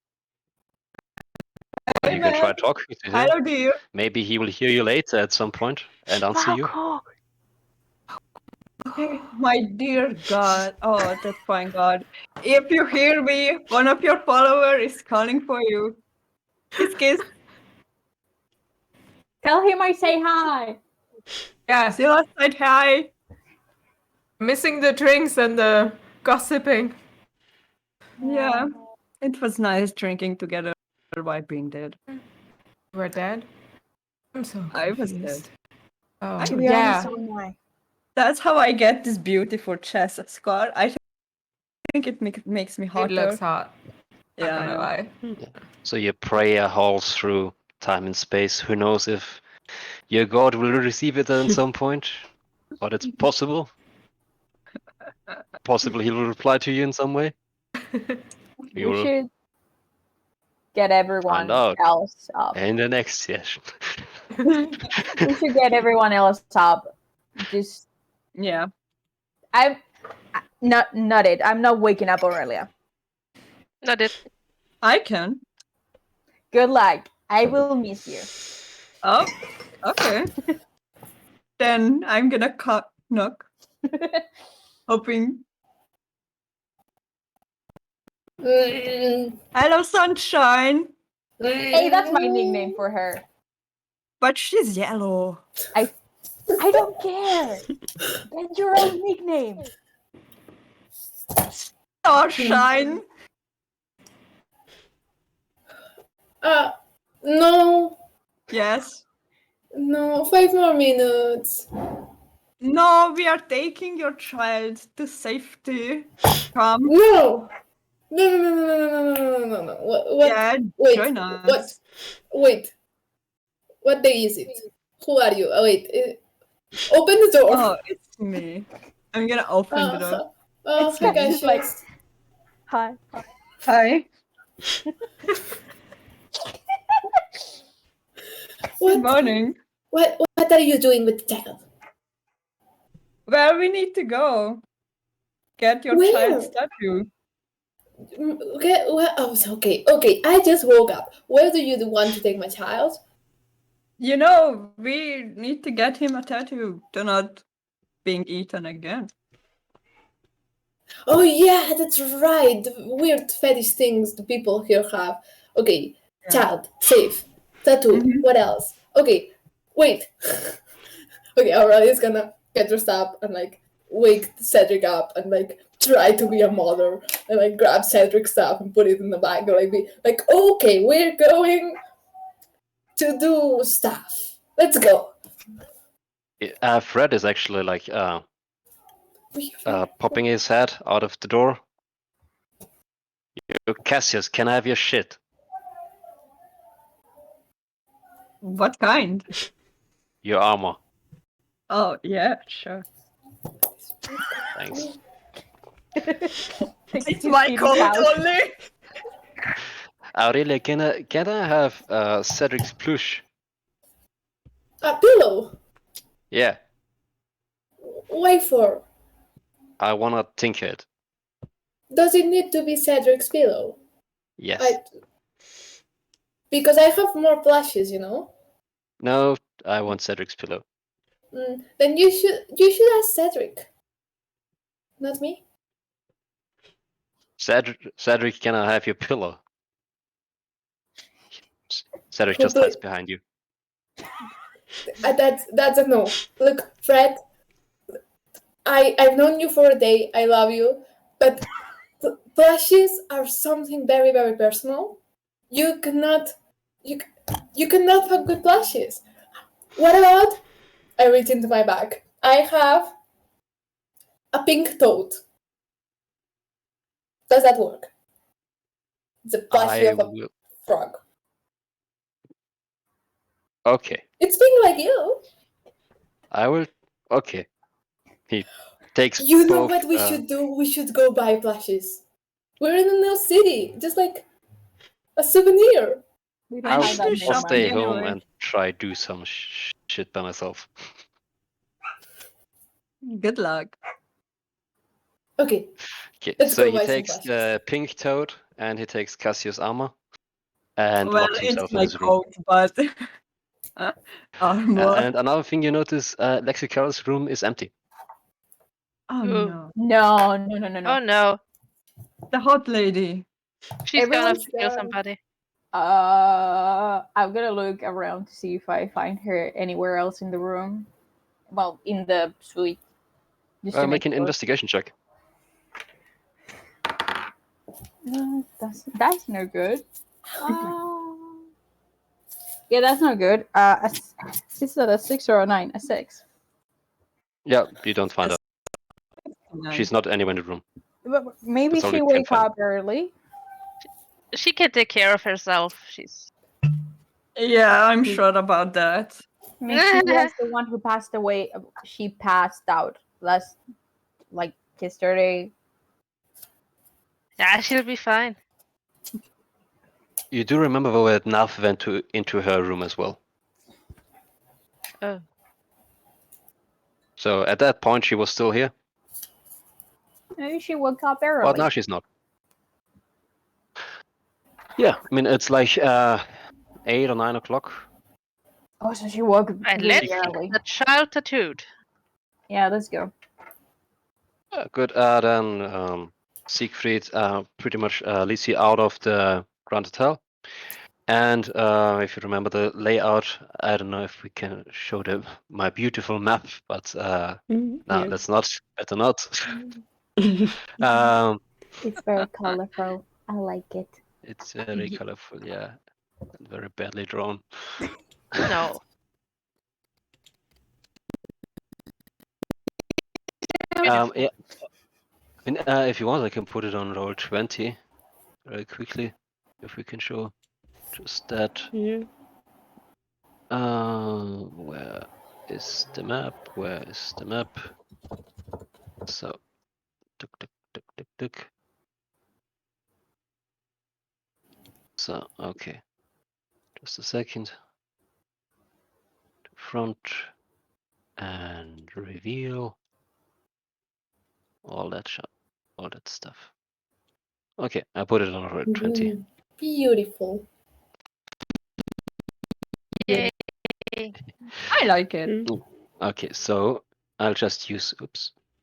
Hey, You can try man. talking to him. Hello, dear. Maybe he will hear you later at some point and answer you. Okay, my dear God. Oh, that's fine, God. If you hear me, one of your followers is calling for you. Kiss, kiss. Tell him I say hi. yeah, See you outside. Hi. missing the drinks and the gossiping. Yeah. It was nice drinking together while being dead. You are dead. I'm so confused. I was dead. Oh, To be yeah. honest, so am I. That's how I get this beautiful chest scar. I think it makes me It hotter. looks hot. Not Yeah. gonna lie. So your prayer halls through time and space. Who knows if your god will receive it at some point? But it's possible. Possible he will reply to you in some way. We You will should get everyone find out else up. in the next session. We should get everyone else up. Just Yeah. I'm not it. I'm not waking up Aurelia. Not it. I can. Good luck. I will miss you. Oh, okay. Then I'm gonna knock, hoping. Mm, Hello, Sunshine. Hey, that's my nickname for her. But she's yellow. I don't care. Get your own nickname. Starshine. No, Yes. no, 5 more minutes. No, we are taking your child to safety. Come. No, no, no, no, no, no, no, no, no, no, no. What? Yeah, Wait, join what? us. Wait, what day is it? Who are you? Oh, wait, open the door. Oh, it's me. I'm gonna open the door. It's Hi, just like- Cassius. Hi. Hi. Good What? morning. What are you doing with the child? Where we need to go? Get your Where? child's tattoo. Okay, well, oh, it's okay. Okay, I just woke up. Where do you want to take my child? You know, we need to get him a tattoo to not being eaten again. Oh yeah, that's right. The weird fetish things the people here have. Okay, Yeah. child, safe, tattoo. Mhm. What else? Okay, wait. Okay, Aurelia's gonna get dressed up and like wake Cedric up and like try to be a mother and like grab Cedric's stuff and put it in the bag and like be like, okay, we're going to do stuff. Let's go. Fred is actually like popping his head out of the door. Cassius, can I have your shit? What kind? Your armor. Oh, yeah, sure. Thanks. It's my coat only. Aurelia, can I have Cedric's plush? A pillow. Yeah, Wait for. I wanna tinker it. Does it need to be Cedric's pillow? Yes. Because I have more plushes, you know. No, I want Cedric's pillow. Then you should ask Cedric, not me. Cedric, can I have your pillow? Cedric Who just put- hides behind you. That's a no. Look, Fred, I've known you for a day. I love you, but plushes are something very very personal. You cannot have good plushes. What about? I reach into my bag. I have a pink toad. Does that work? It's a plushie I of a will. frog. Okay, It's pink like you. I will. Okay. He takes You know both. what we should do? We should go buy plushes. We're in a new city, just like a souvenir. We I don't I'll, have that need much to I'll shop money. stay home anyway. and try do some shit by myself. Good luck. Okay, Okay, Let's so go he buy some takes plushes. the pink toad and he takes Cassius' armor and Well, locks it's himself in my his room. coat, but armor. And another thing you notice, Lexi Carroll's room is empty. Oh Ooh. no, No. Oh no, the hot lady. she's gonna have Everyone's to kill gone. somebody. I'm gonna look around to see if I find her anywhere else in the room. Well, in the suite. Just to Make an sure. investigation check. No, that's no good. Yeah, that's not good. Is that a 6 or a 9? A 6. Yeah, you don't find her. Nice. She's not anywhere in the room. But maybe That's all she you can wake find. up early. She can take care of herself. She's Yeah, I'm sure about that. I mean, she was the one who passed away. She passed out last, like, yesterday. yeah, she'll be fine. You do remember though that Nav went into her room as well. Oh. So at that point she was still here, Maybe she woke up early. but now she's not. Yeah, I mean it's like 8 or 9 o'clock. Oh, so she woke Right, really let's early. get the child tattooed. Yeah, let's go. Good. Then Siegfried pretty much leads you out of the Grand Hotel. And if you remember the layout, I don't know if we can show my beautiful map, but no, yeah. let's not. Better not. It's very colorful. I like it. It's very colorful, yeah, and very badly drawn. No. Yeah. I mean, if you want, I can put it on roll 20 very quickly, if we can show just that. Yeah. Where is the map? Where is the map? So, tuk, tuk, tuk, tuk, tuk. So, okay, just a second. To front and reveal all that all that stuff. Okay, I put it on roll 20. Beautiful. Yay. I like it. Mm. Okay, so I'll just use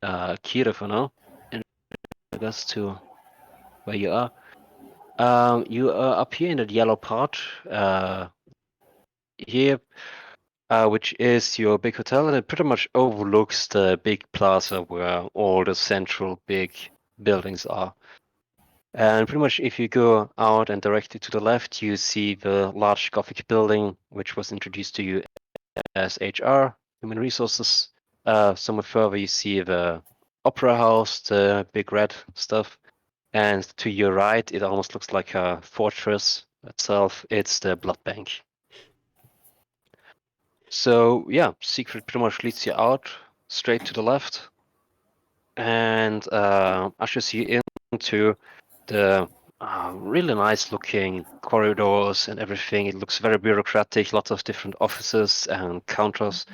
Kira for now in regards to where you are. You are up here in the yellow part here, which is your big hotel, and it pretty much overlooks the big plaza where all the central big buildings are. And pretty much if you go out and directly to the left, you see the large Gothic building, which was introduced to you as HR, Human Resources. Somewhat further, you see the Opera House, the big red stuff. And to your right, it almost looks like a fortress itself. It's the blood bank. So yeah, Secret pretty much leads you out straight to the left and ushers you into the really nice looking corridors and everything. It looks very bureaucratic, lots of different offices and counters.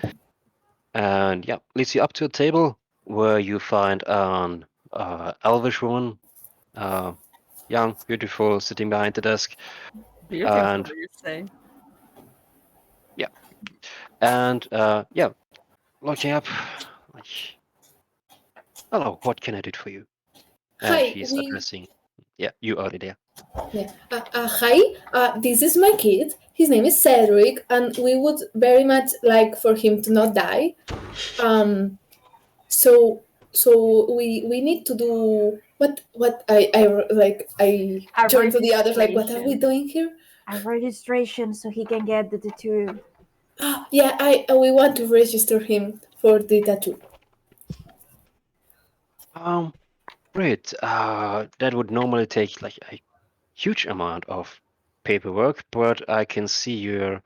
And yeah, leads you up to a table where you find an elvish woman, young, beautiful, sitting behind the desk. Beautiful, And you say. And yeah, looking up, like, hello, what can I do for you? And Hi, she's addressing, yeah, you already there. Yeah. Hi, this is my kid. His name is Cedric, and we would very much like for him to not die. So we need to do what I Our turn to the others like, what are we registration. doing here? A registration so he can get the tattoo. Yeah, we want to register him for the tattoo. Great. That would normally take like a huge amount of paperwork, but I can see you're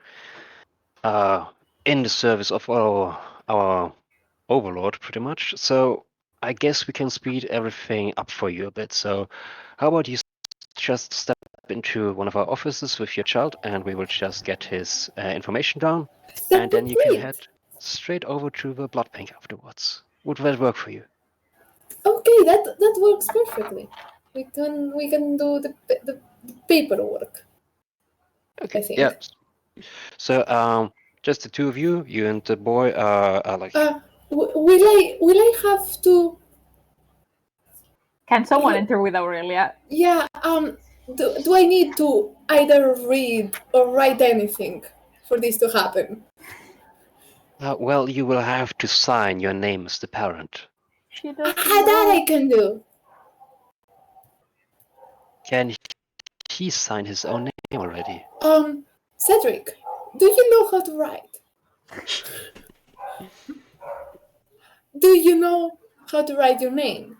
in the service of our overlord pretty much. So I guess we can speed everything up for you a bit. So how about you just step into one of our offices with your child, and we will just get his information down, That and then would you be can great. head straight over to the blood bank afterwards. Would that work for you? Okay, that works perfectly. We can do the paperwork. Okay. I think. Yeah. So just the two of you, you and the boy, are like. Will I have to? Can someone enter with Aurelia? Yeah. Do I need to either read or write anything for this to happen? Well, you will have to sign your name as the parent. She doesn't That I can do. Can he sign his own name already? Cedric, do you know how to write? Do you know how to write your name?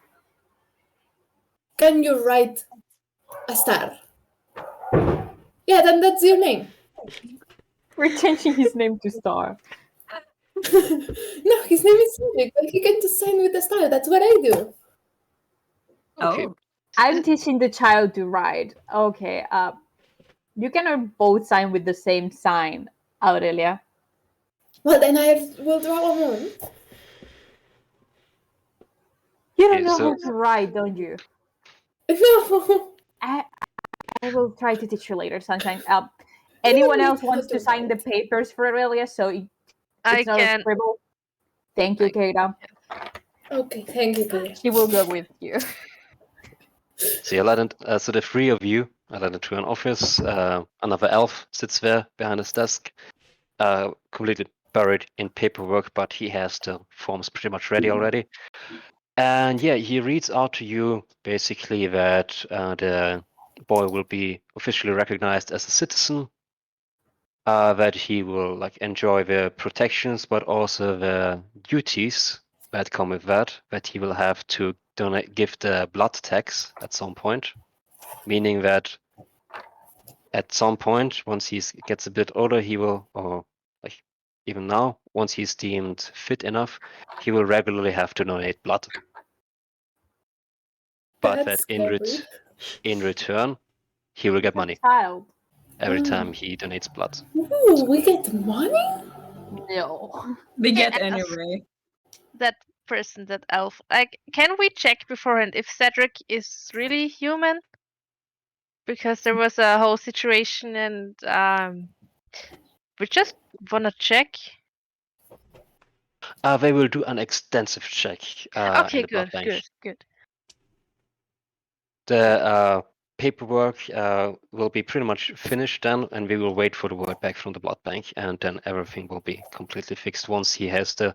Can you write a star? Yeah, then that's your name. We're changing his name to Star. No, his name is Cedric, but he can just sign with a star. That's what I do. Okay. Oh, I'm teaching the child to write. Okay. You cannot both sign with the same sign, Aurelia. Well, then I will draw a moon. You don't Okay, know so- how to write, don't you? No. I will try to teach you later, Sunshine. Anyone need else how wants to to sign the write. papers for Aurelia, so it's I not can. a scribble? Thank you, I- Keita. Okay, thank you, Kira. She will go with you. So you so the three of you are led into an office. Another elf sits there behind his desk, completely buried in paperwork, but he has the forms pretty much ready already. And yeah, he reads out to you basically that the boy will be officially recognized as a citizen, that he will like enjoy the protections, but also the duties that come with that. That he will have to give the blood tax at some point, meaning that at some point, once he gets a bit older, he will, or like even now, once he's deemed fit enough, he will regularly have to donate blood. But That's that scary. in return, he will get money Child. every Oh. time he donates blood. Ooh, we get money? No. We get Yes. anyway. That person, that elf. Like, can we check beforehand if Cedric is really human? Because there was a whole situation, and we just wanna check. They will do an extensive check Okay, in the blood good, bank. good. The paperwork will be pretty much finished then, and we will wait for the word back from the blood bank, and then everything will be completely fixed once he has the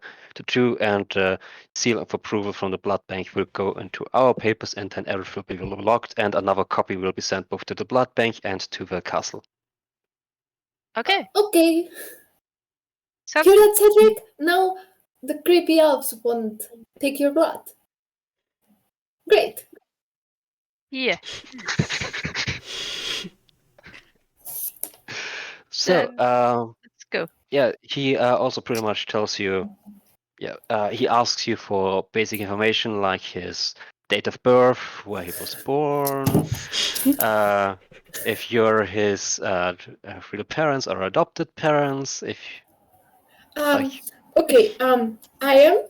two, and seal of approval from the blood bank will go into our papers, and then everything will be locked, and another copy will be sent both to the blood bank and to the castle. Okay, Okay. sounds Hear good. that, Cedric? Now the creepy elves won't take your blood. Great. Yeah. So, Then let's go. yeah, he also pretty much tells you, he asks you for basic information like his date of birth, where he was born, if you're his real parents or adopted parents, if like, Okay, I am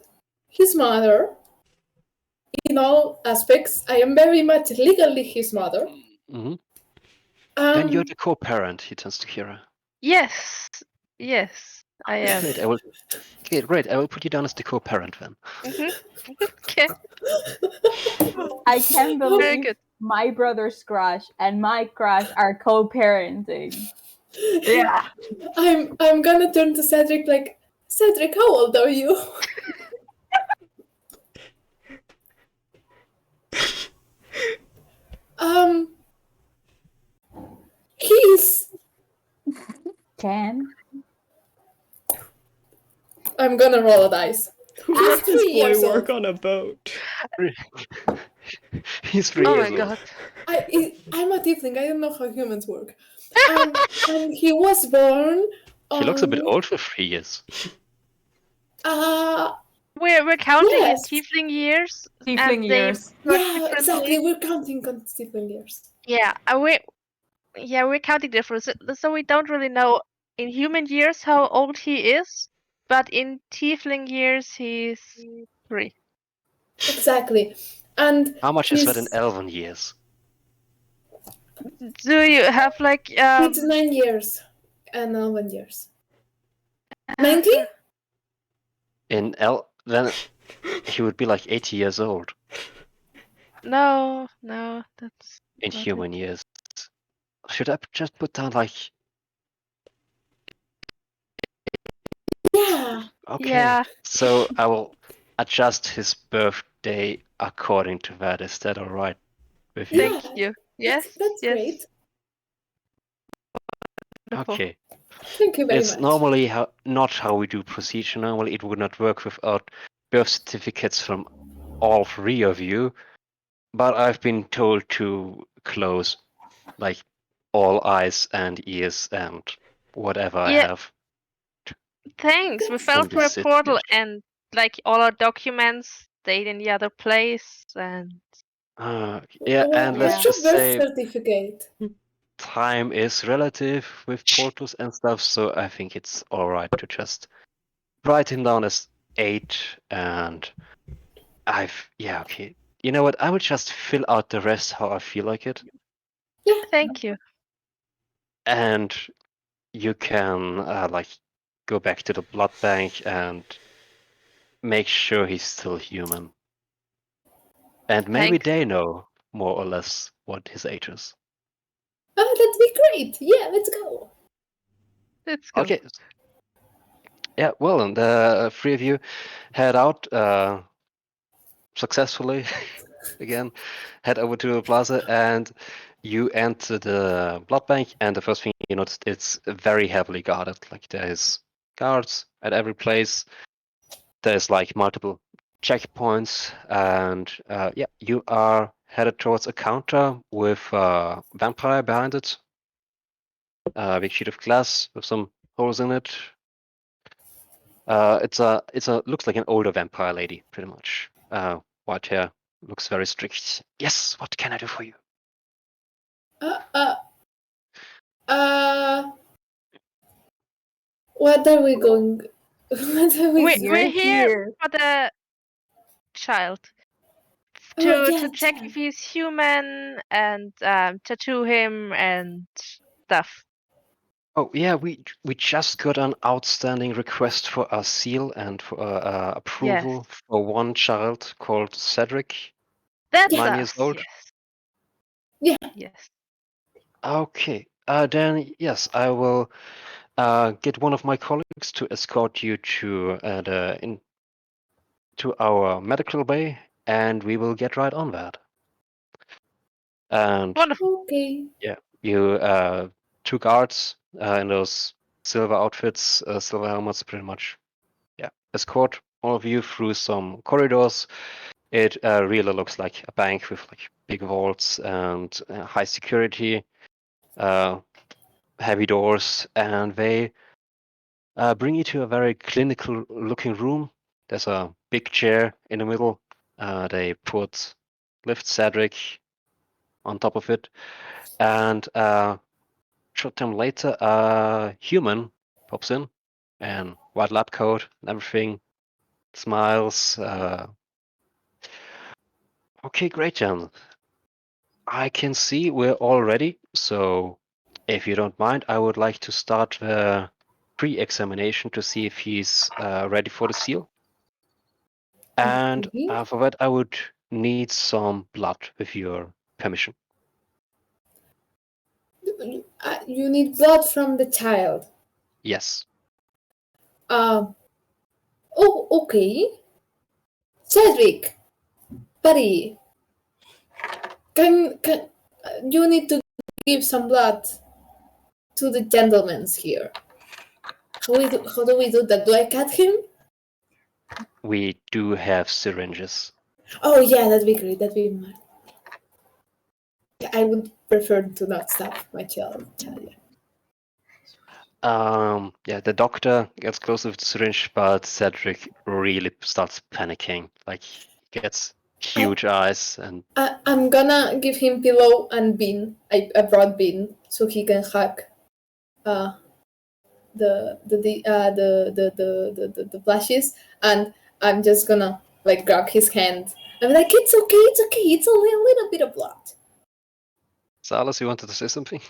his mother. In all aspects, I am very much legally his mother. then you're Um, the co-parent. He turns to Kira. Yes, I am. Great, great. I will put you down as the co-parent then. Okay, I can't very believe good. my brother's crush and my crush are co-parenting. Yeah. I'm gonna turn to Cedric like, Cedric, how old are you? He's. Can? I'm gonna roll a dice. Who He's let this 3 boy years work old. on a boat? He's 3 Oh years my old. god. I'm a tiefling. I don't know how humans work. And he was born. He looks a bit on- old for 3 years. We're counting Yes. in tiefling years. Tiefling and they years. work Yeah, exactly. differently. We're counting on tiefling years. Yeah, we're counting different. So we don't really know in human years how old he is, but in tiefling years he's 3. Exactly. And How much is that in he's elven years? Do you have like it's 9 years and 11 years. 90? Then he would be like 80 years old No, that's in not it. human years. Should I just put down like, Yeah. okay, Yeah. so I will adjust his birthday according to that. Is that all right with you? Yeah. Thank you. Yes, That's yes. great. Wonderful. Okay. Thank you very It's much. normally not how we do procedure. Normally, it would not work without birth certificates from all 3 of you. But I've been told to close like all eyes and ears and whatever I Yeah. have. Thanks. We That's fell in through a this portal situation. and like all our documents stayed in the other place and Yeah, and let's What's your just birth say certificate? time is relative with portals and stuff, so I think it's alright to just write him down as 8 and okay. You know what? I will just fill out the rest how I feel like it. thank you. And you can like go back to the blood bank and make sure he's still human. And maybe Thanks. they know more or less what his age is. Oh, that'd be great. Yeah, let's go. Let's go. Okay. Yeah, well, and the three of you head out successfully again, head over to the plaza, and you enter the blood bank. And the first thing you notice, it's very heavily guarded. Like there's guards at every place. There's like multiple checkpoints, and yeah, you are headed towards a counter with a vampire behind it. A big sheet of glass with some holes in it. It's a looks like an older vampire lady, pretty much. White hair, looks very strict. Yes, what can I do for you? Uh, uh, what are we going? What are we? We're here for the child Oh, to yeah, check child. if he's human and tattoo him and stuff. Oh yeah, we just got an outstanding request for a seal and for approval for one child called Cedric. That's 9 years us. old. Yes. Yeah. Yes. Okay. Then yes, I will get one of my colleagues to escort you to to our medical bay, and we will get right on that. And Wonderful. Okay. yeah, you two guards in those silver outfits, silver helmets, pretty much. Yeah, escort all of you through some corridors. It really looks like a bank with like big vaults and high security, heavy doors, and they bring you to a very clinical-looking room. There's a big chair in the middle. They lift Cedric on top of it, and short time later, a human pops in, and white lab coat and everything, smiles. Okay, great, Jan. I can see we're all ready, so if you don't mind, I would like to start the pre-examination to see if he's ready for the seal. And Okay. for that, I would need some blood with your permission. You need blood from the child. Yes. Oh, okay. Cedric, buddy, can you need to give some blood to the gentleman's here? How do we do that? Do I cut him? We do have syringes. Oh yeah, that'd be great. That'd be my. I would prefer to not stop my child. Yeah, the doctor gets close with the syringe, but Cedric really starts panicking. Like, he gets huge eyes, and I'm gonna give him pillow and bean. I brought bean so he can hug the flashes, and I'm just gonna like grab his hand. I'm like, it's okay, it's only a little bit of blood. Salas, you wanted to say something?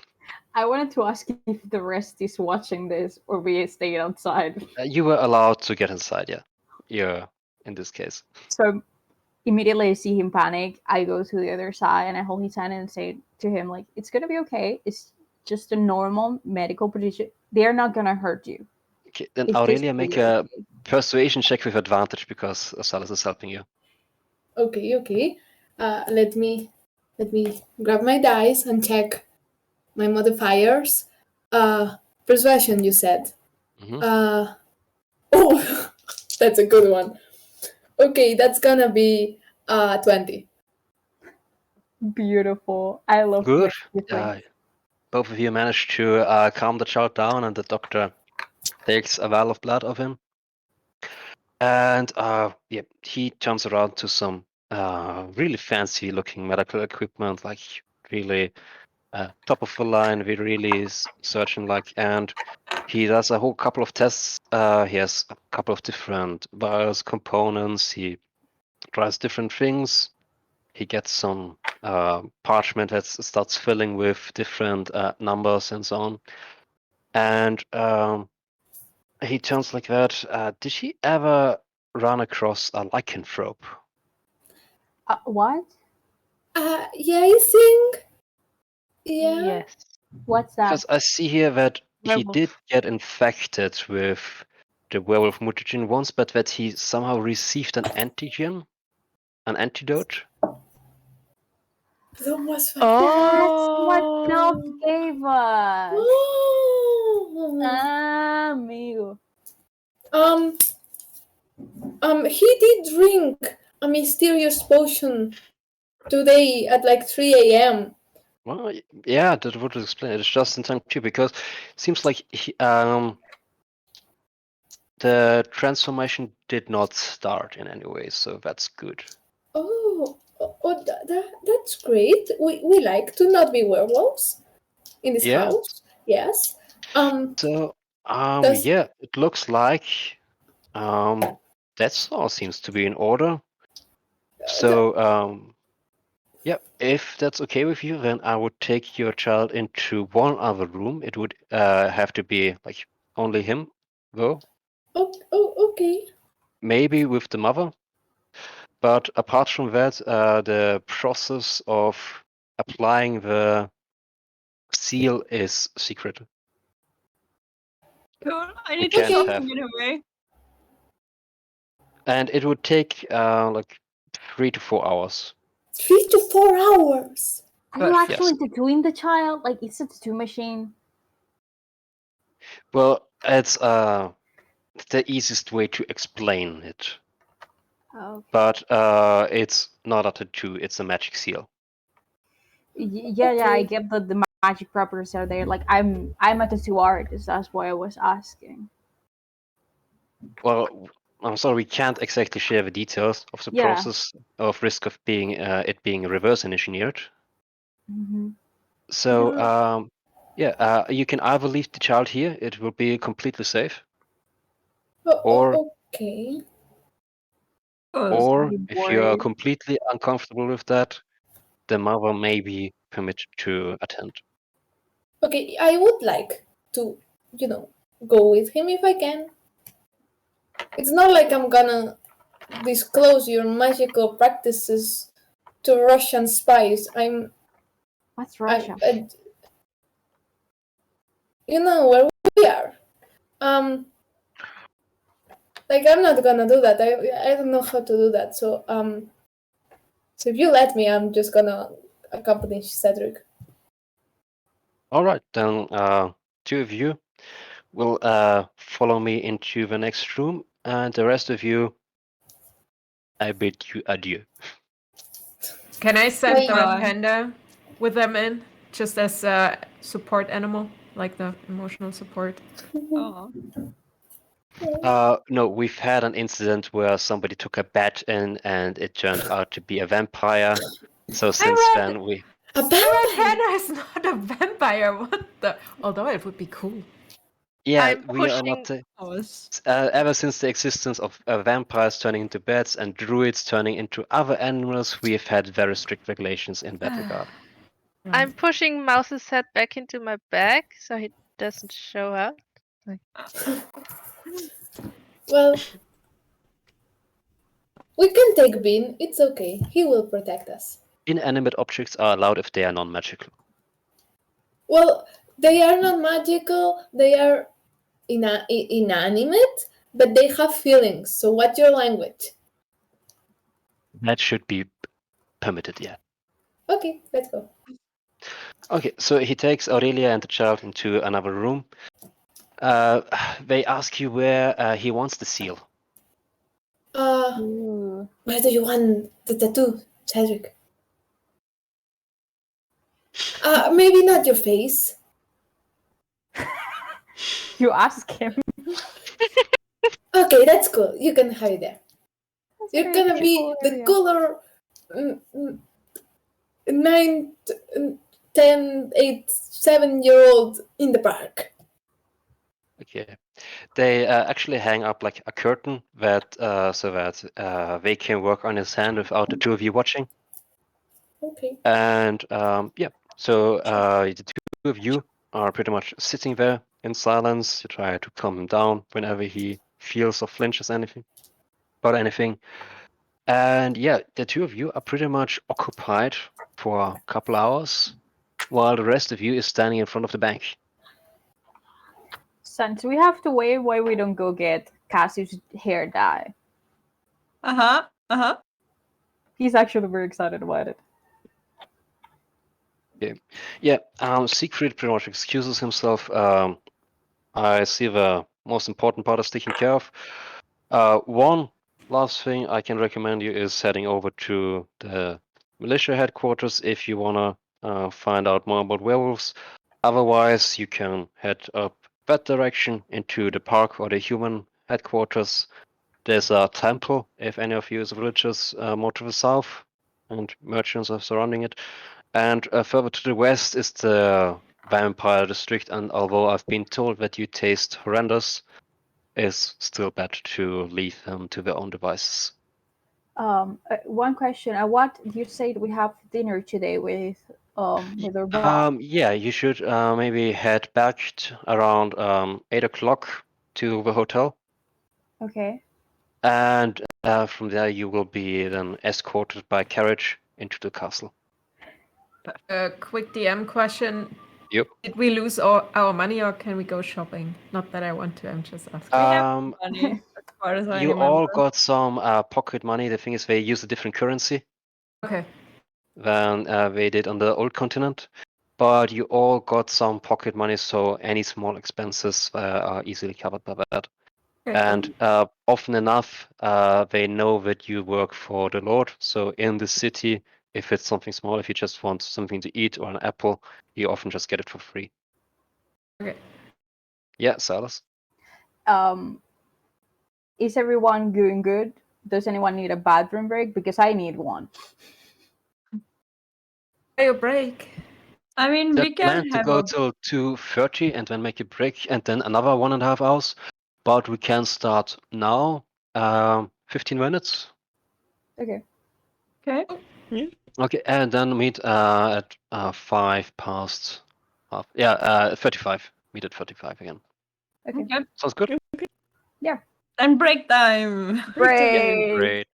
I wanted to ask if the rest is watching this or we stayed outside. You were allowed to get inside, yeah. Yeah, in this case. So immediately I see him panic. I go to the other side and I hold his hand and say to him, like, it's gonna be okay. It's just a normal medical procedure. They're not gonna hurt you. Okay, then It's just Aurelia, make a weird. persuasion check with advantage because Salas is helping you. Okay. Let me grab my dice and check my modifiers. Persuasion, you said. Mhm. Oh, that's a good one. Okay, that's gonna be 20. Beautiful. I love Good. tieflings. Both of you managed to calm the child down, and the doctor takes a vial of blood of him. And yeah, he turns around to some really fancy-looking medical equipment, like really top of the line, really surgeon like, and he does a whole couple of tests. He has a couple of different vials, components. He tries different things. He gets some parchment that starts filling with different numbers and so on. And he turns like that. Did he ever run across a lycanthrope? What? Yeah, I think. Yeah. Yes. What's that? Because I see here that he Werewolf. did get infected with the werewolf mutagen once, but that he somehow received an antigen, an antidote. That was fun. That's what Milk Oh. gave us. Oh. Amigo. He did drink a mysterious potion today at like 3 a.m. Well, yeah, that would explain it. It's just in time too, because it seems like the transformation did not start in any way, so that's good. That's great. We like to not be werewolves in this Yeah. house. Yes. So, Does yeah, it looks like that's all seems to be in order. So, yeah, if that's okay with you, then I would take your child into one other room. It would have to be like only him, though. okay. Maybe with the mother. But apart from that, the process of applying the seal is secret. Cool. I We need to can't show have, him in a way. and it would take like 3 to 4 hours. 3 to 4 hours. Are But you yes. actually tattooing the child? Like, it's a tattoo machine. Well, it's the easiest way to explain it, Okay. but it's not a tattoo; it's a magic seal. Yeah, I Okay. get the magic properties are there. Like, I'm a tattoo artist. That's why I was asking. Well, I'm sorry, we can't exactly share the details of the Yeah. process of risk of being it being reverse engineered. Mm-hmm. So, Yeah. yeah, you can either leave the child here; it will be completely safe, Oh, or okay. or I'm if you are worried. completely uncomfortable with that, the mother may be permitted to attend. Okay, I would like to, go with him if I can. It's not like I'm gonna disclose your magical practices to Russian spies. What's Russia? You know where we are. Like I'm not gonna do that. I don't know how to do that. So so if you let me, I'm just gonna accompany Cedric. All right, then two of you will follow me into the next room, and the rest of you, I bid you adieu. Can I send the red Bye. panda with them in, just as a support animal, like the emotional support? Oh. No, we've had an incident where somebody took a bat in, and it turned out to be a vampire. So since then, we A The red vampire. panda is not a vampire. What the? Although it would be cool. I'm we are not. pushing. Ever since the existence of vampires turning into bats and druids turning into other animals, we have had very strict regulations in that regard. I'm pushing Mouse's head back into my bag so he doesn't show up. Well, we can take Bean. It's okay. He will protect us. Inanimate objects are allowed if they are non-magical. Well, they are not magical. They are inanimate, but they have feelings. So what's your language? That should be permitted, yeah. Okay, let's go. Okay, so he takes Aurelia and the child into another room. They ask you where he wants the seal. Ooh. Where do you want the tattoo, Cedric? Maybe not your face. You ask him. Okay, that's cool. You can have it there. That's You're very gonna be cool the area. color 9, 10, 8, 7-year-old in the park. Okay. They actually hang up like a curtain that so that they can work on his hand without the two of you watching. Okay. And yeah, so the two of you are pretty much sitting there in silence. You try to calm him down whenever he feels or flinches anything about anything. And yeah, the two of you are pretty much occupied for a couple hours, while the rest of you is standing in front of the bank. Since we have to wait, why we don't go get Cassie's hair dye? He's actually very excited about it. Yeah, Siegfried pretty much excuses himself. I see the most important part is taken care of. One last thing I can recommend you is heading over to the militia headquarters if you wanna find out more about werewolves. Otherwise, you can head up that direction into the park or the human headquarters. There's a temple if any of you is religious, more to the south, and merchants are surrounding it. And further to the west is the vampire district. And although I've been told that you taste horrendous, it's still better to leave them to their own devices. One question. What you said we have dinner today with our boss? Yeah, you should maybe head back around 8 o'clock to the hotel. Okay. And from there you will be then escorted by carriage into the castle. A quick DM question. Yep. Did we lose our money or can we go shopping? Not that I want to, I'm just asking. Money, as far as I You remember. all got some pocket money. The thing is they use a different currency Okay. than they did on the old continent. But you all got some pocket money, so any small expenses are easily covered by that. Okay. And often enough, they know that you work for the Lord. So in the city, if it's something small, if you just want something to eat or an apple, you often just get it for free. Okay. Yeah, Silas. Is everyone doing good? Does anyone need a bathroom break? Because I need one. A break. I mean, They we plan can to have go a till 2:30 and then make a break and then another 1.5 hours. But we can start now. 15 minutes. Okay. okay. Okay, and then meet at 5 past half. Yeah, 35. Meet at 35 again. Okay. Okay. Sounds good. And break time. Break. Great.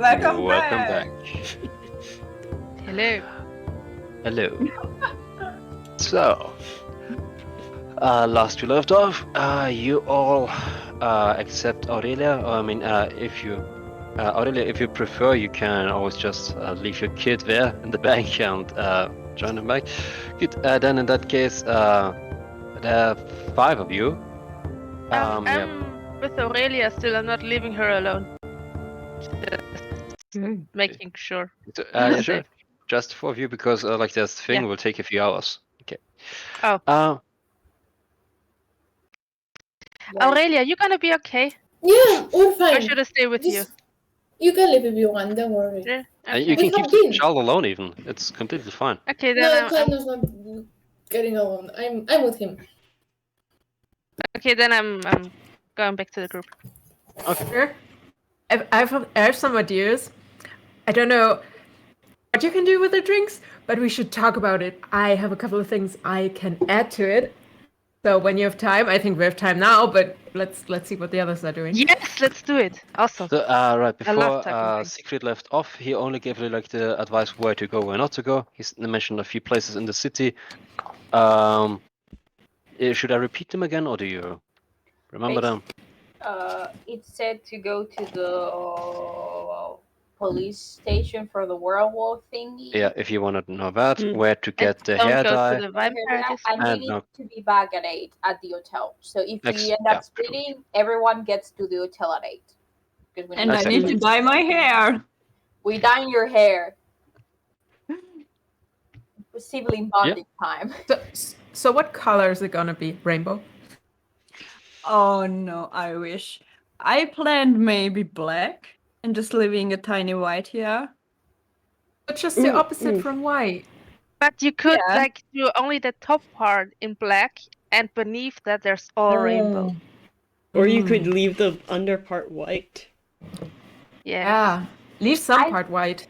Welcome Welcome back. back. Hello. Hello. So, last we left off, you all, except Aurelia. I mean, if you, Aurelia, if you prefer, you can always just leave your kid there in the bank and join them back. Good. Then in that case, there are 5 of you. I'm Yeah. with Aurelia still. I'm not leaving her alone. Just making sure. Yeah, sure. Just 4 of you because like this thing Yeah. will take a few hours. Okay. Oh. Aurelia, you gonna be okay? Yeah, we're Or fine. should I stay with you? Just, you can live if you want, don't worry. Yeah. And you Okay. can We keep have the been. child alone even. It's completely fine. Okay, No, then Connor's not getting alone. I'm with him. I'm going back to the group. Sure. I have some ideas. I don't know what you can do with the drinks, but we should talk about it. I have a couple of things I can add to it. So when you have time, I think we have time now, but let's see what the others are doing. Yes, let's do it. Awesome. So, right I love before talking drinks. Siegfried left off, he only gave you like the advice where to go, where not to go. He mentioned a few places in the city. Should I repeat them again, or do you remember them? It said to go to the police station for the werewolf thingy. Yeah, if you want to know that, Hmm. where to get the Don't hair go dye. to the vampire district. And And we need no. to be back at 8 at the hotel. So if we end Yeah, up splitting, everyone gets to the hotel at 8. Because we And I Exactly. need to dye my hair. We dye your hair. Sibling bonding time. So what color is it gonna be? Rainbow? Oh no, I wish. I planned maybe black and just leaving a tiny white here. But just the Ooh, opposite ooh. from white. But you could Yeah. like do only the top part in black, and beneath that there's all rainbow. Or you could leave the under part white. Yeah. Yeah. Leave some I- part white.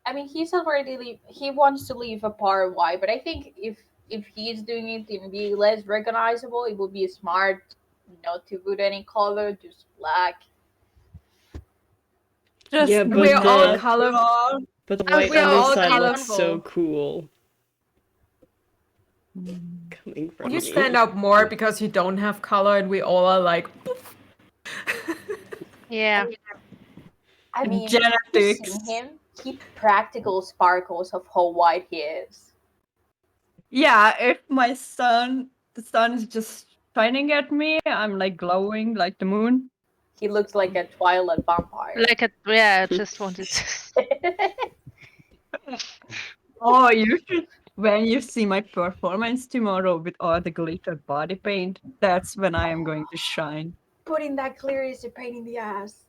I mean, he wants to leave a part white, but I think if he's doing it to be less recognizable, it would be smart not to put any color, just black. Just Yeah, but We're all the- colorful. But the Oh, white we are all underside looks so colorful. cool. Coming from You me. stand out more because you don't have color, and we all are like. Poof. Yeah. I mean, have you genetics. seen him? He practical sparkles of how white he is. Yeah, if the sun is just shining at me, I'm like glowing like the moon. He looks like a Twilight vampire. Like I just wanted to. Oh, you should. When you see my performance tomorrow with all the glitter body paint, that's when I am going to shine. Putting that clear is a pain in the ass.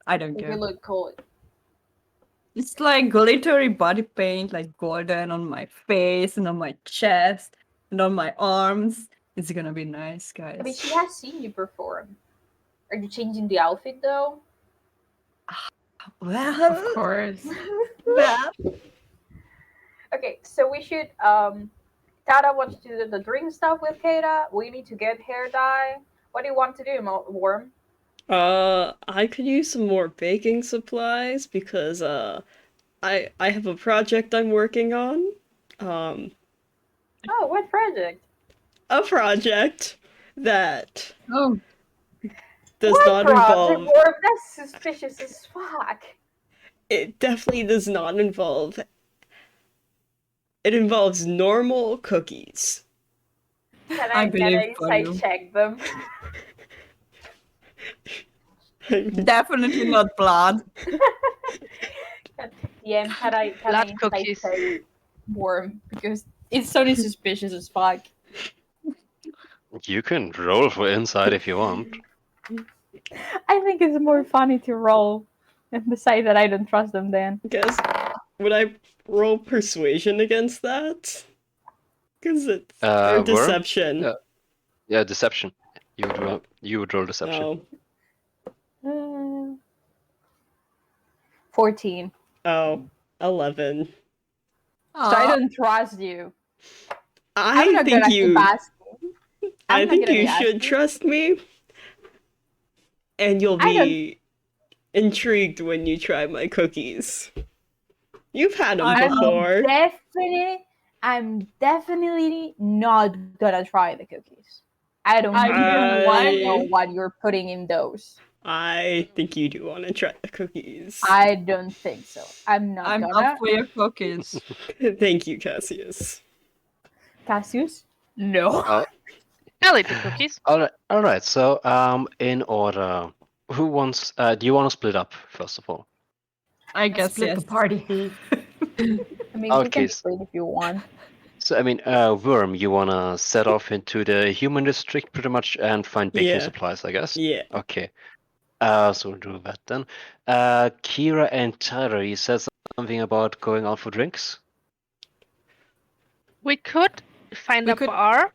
I don't If you care. look cool. It's like glittery body paint, like golden on my face and on my chest and on my arms. It's gonna be nice, guys. I mean, she has seen you perform. Are you changing the outfit though? Well, Of course. well, Okay, so we should. Tada wants to do the drink stuff with Kata. We need to get hair dye. What do you want to do, Worm? I could use some more baking supplies because I have a project I'm working on. Oh, what project? A project that oh, does what not project, involve. Worm? That's suspicious as fuck. It definitely does not involve. It involves normal cookies. Can I I believe for insight you. check them? definitely not blood. Yeah, can I Blood insight cookies. check Worm? Because it's so suspicious as fuck. You can roll for insight if you want. I think it's more funny to roll and decide that I don't trust them then. Guess would I roll persuasion against that? Because it's or Worm? deception. Yeah, deception. You would roll deception. Oh, 14. oh, 11. So I don't trust you. I'm I not think gonna you. keep asking. I'm I not think gonna you be should asking. trust me, and you'll I don't- be intrigued when you try my cookies. You've had them I'm before. I'm definitely not gonna try the cookies. I don't I'm even want to know I- what you're putting in those. I think you do want to try the cookies. I don't think so. I'm not I'm gonna. up for your cookies. Thank you, Cassius. Cassius? No. I'll eat the cookies. All right. So, in order, who wants? Do you want to split up first of all? I guess Split yes. the party. I mean, we Okay. can split if you want. So, I mean, Worm, you wanna set off into the human district pretty much and find baking Yeah. supplies, I guess. Yeah. Okay. So we'll do that then. Kira and Tyra, you said something about going out for drinks. We could find We a could- bar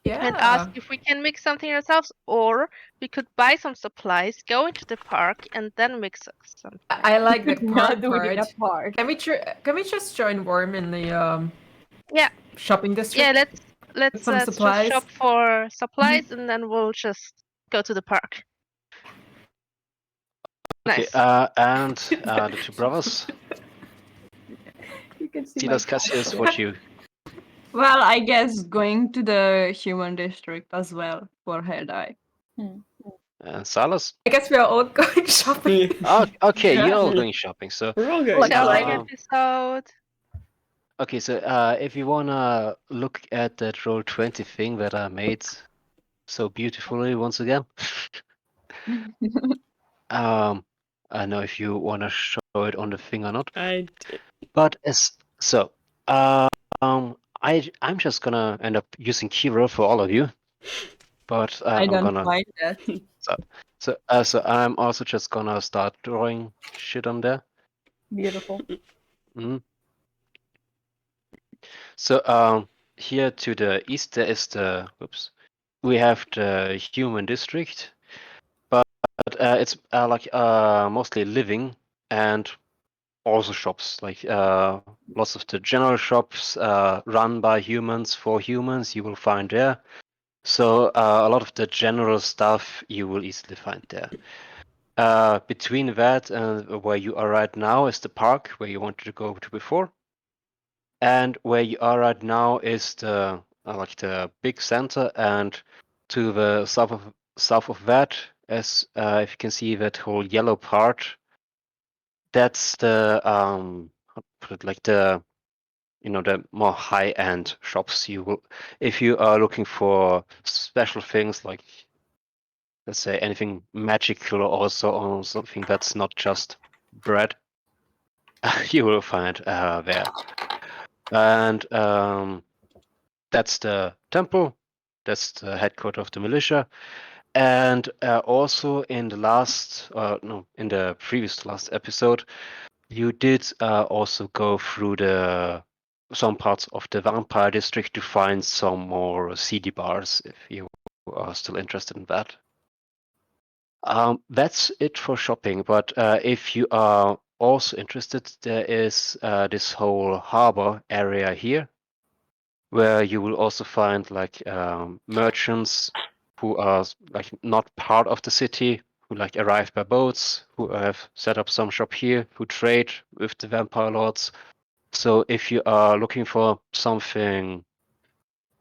Yeah. and ask if we can make something ourselves, or we could buy some supplies, go into the park, and then mix some. I like the Not park do it in a part. park. Can we just join Worm in the Yeah. shopping district? Yeah, let's some just supplies. shop for supplies, and then we'll just go to the park. Okay. Nice. And the two brothers, You can see my Silas, Cassius, cat. what you? Well, I guess going to the human district as well for hair dye. Silas? I guess we are all going shopping. Oh, okay, Yeah. you're all going shopping. So, We're all going Like, Shopping like- episode. okay, so if you wanna look at that Roll20 thing that I made so beautifully once again, I don't know if you wanna show it on the thing or not. But as so, I'm just gonna end up using Kira for all of you, but I I'm don't gonna like that. so I'm also just gonna start drawing shit on there. Beautiful. Mhm. So here to the east there is the we have the human district, but it's like mostly living and also shops, like lots of the general shops run by humans for humans you will find there. So a lot of the general stuff you will easily find there. Between that and where you are right now is the park where you wanted to go to before. And where you are right now is the like the big center, and to the south of that, as if you can see that whole yellow part, that's the how to put it, like the the more high-end shops you will, if you are looking for special things like, let's say, anything magical also, or something that's not just bread, you will find there. And that's the temple, that's the headquarters of the militia. And also in the in the previous last episode, you did also go through some parts of the vampire district to find some more seedy bars, if you are still interested in that. That's it for shopping, but if you are also interested, there is this whole harbor area here, where you will also find like merchants who are like not part of the city, who like arrive by boats, who have set up some shop here, who trade with the vampire lords. So if you are looking for something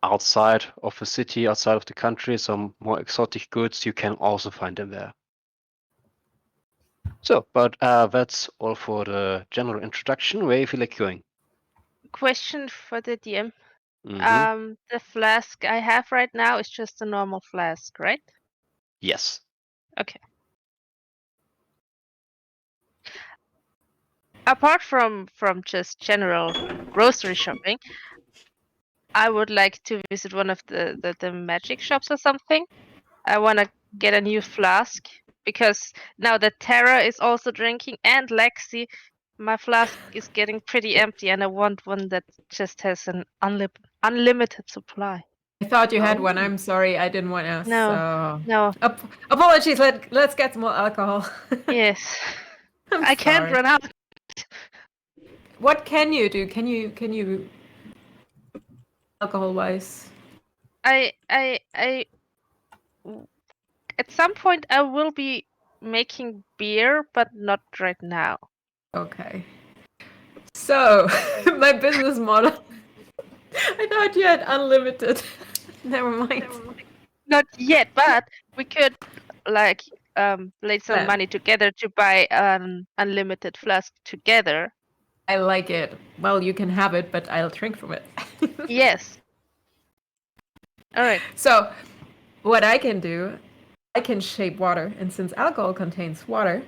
outside of the city, outside of the country, some more exotic goods, you can also find them there. So, but that's all for the general introduction. Where you feel like going? Question for the DM. Mhm. The flask I have right now is just a normal flask, right? Yes. Okay. Apart from just general grocery shopping, I would like to visit one of the magic shops or something. I want to get a new flask because now that Tara is also drinking and Lexi, my flask is getting pretty empty, and I want one that just has an unlimited supply. I thought you had one. I'm sorry, I didn't want to. No, So. no. Apologies. Let's get some more alcohol. Yes, I'm I can't sorry. run out. What can you do? Can you alcohol wise? I at some point I will be making beer, but not right now. Okay. So, my business model. I thought you had unlimited. Never mind. Not yet, but we could like lay some Plan. money together to buy an unlimited flask together. I like it. Well, you can have it, but I'll drink from it. Yes. All right. So, what I can do, I can shape water, and since alcohol contains water,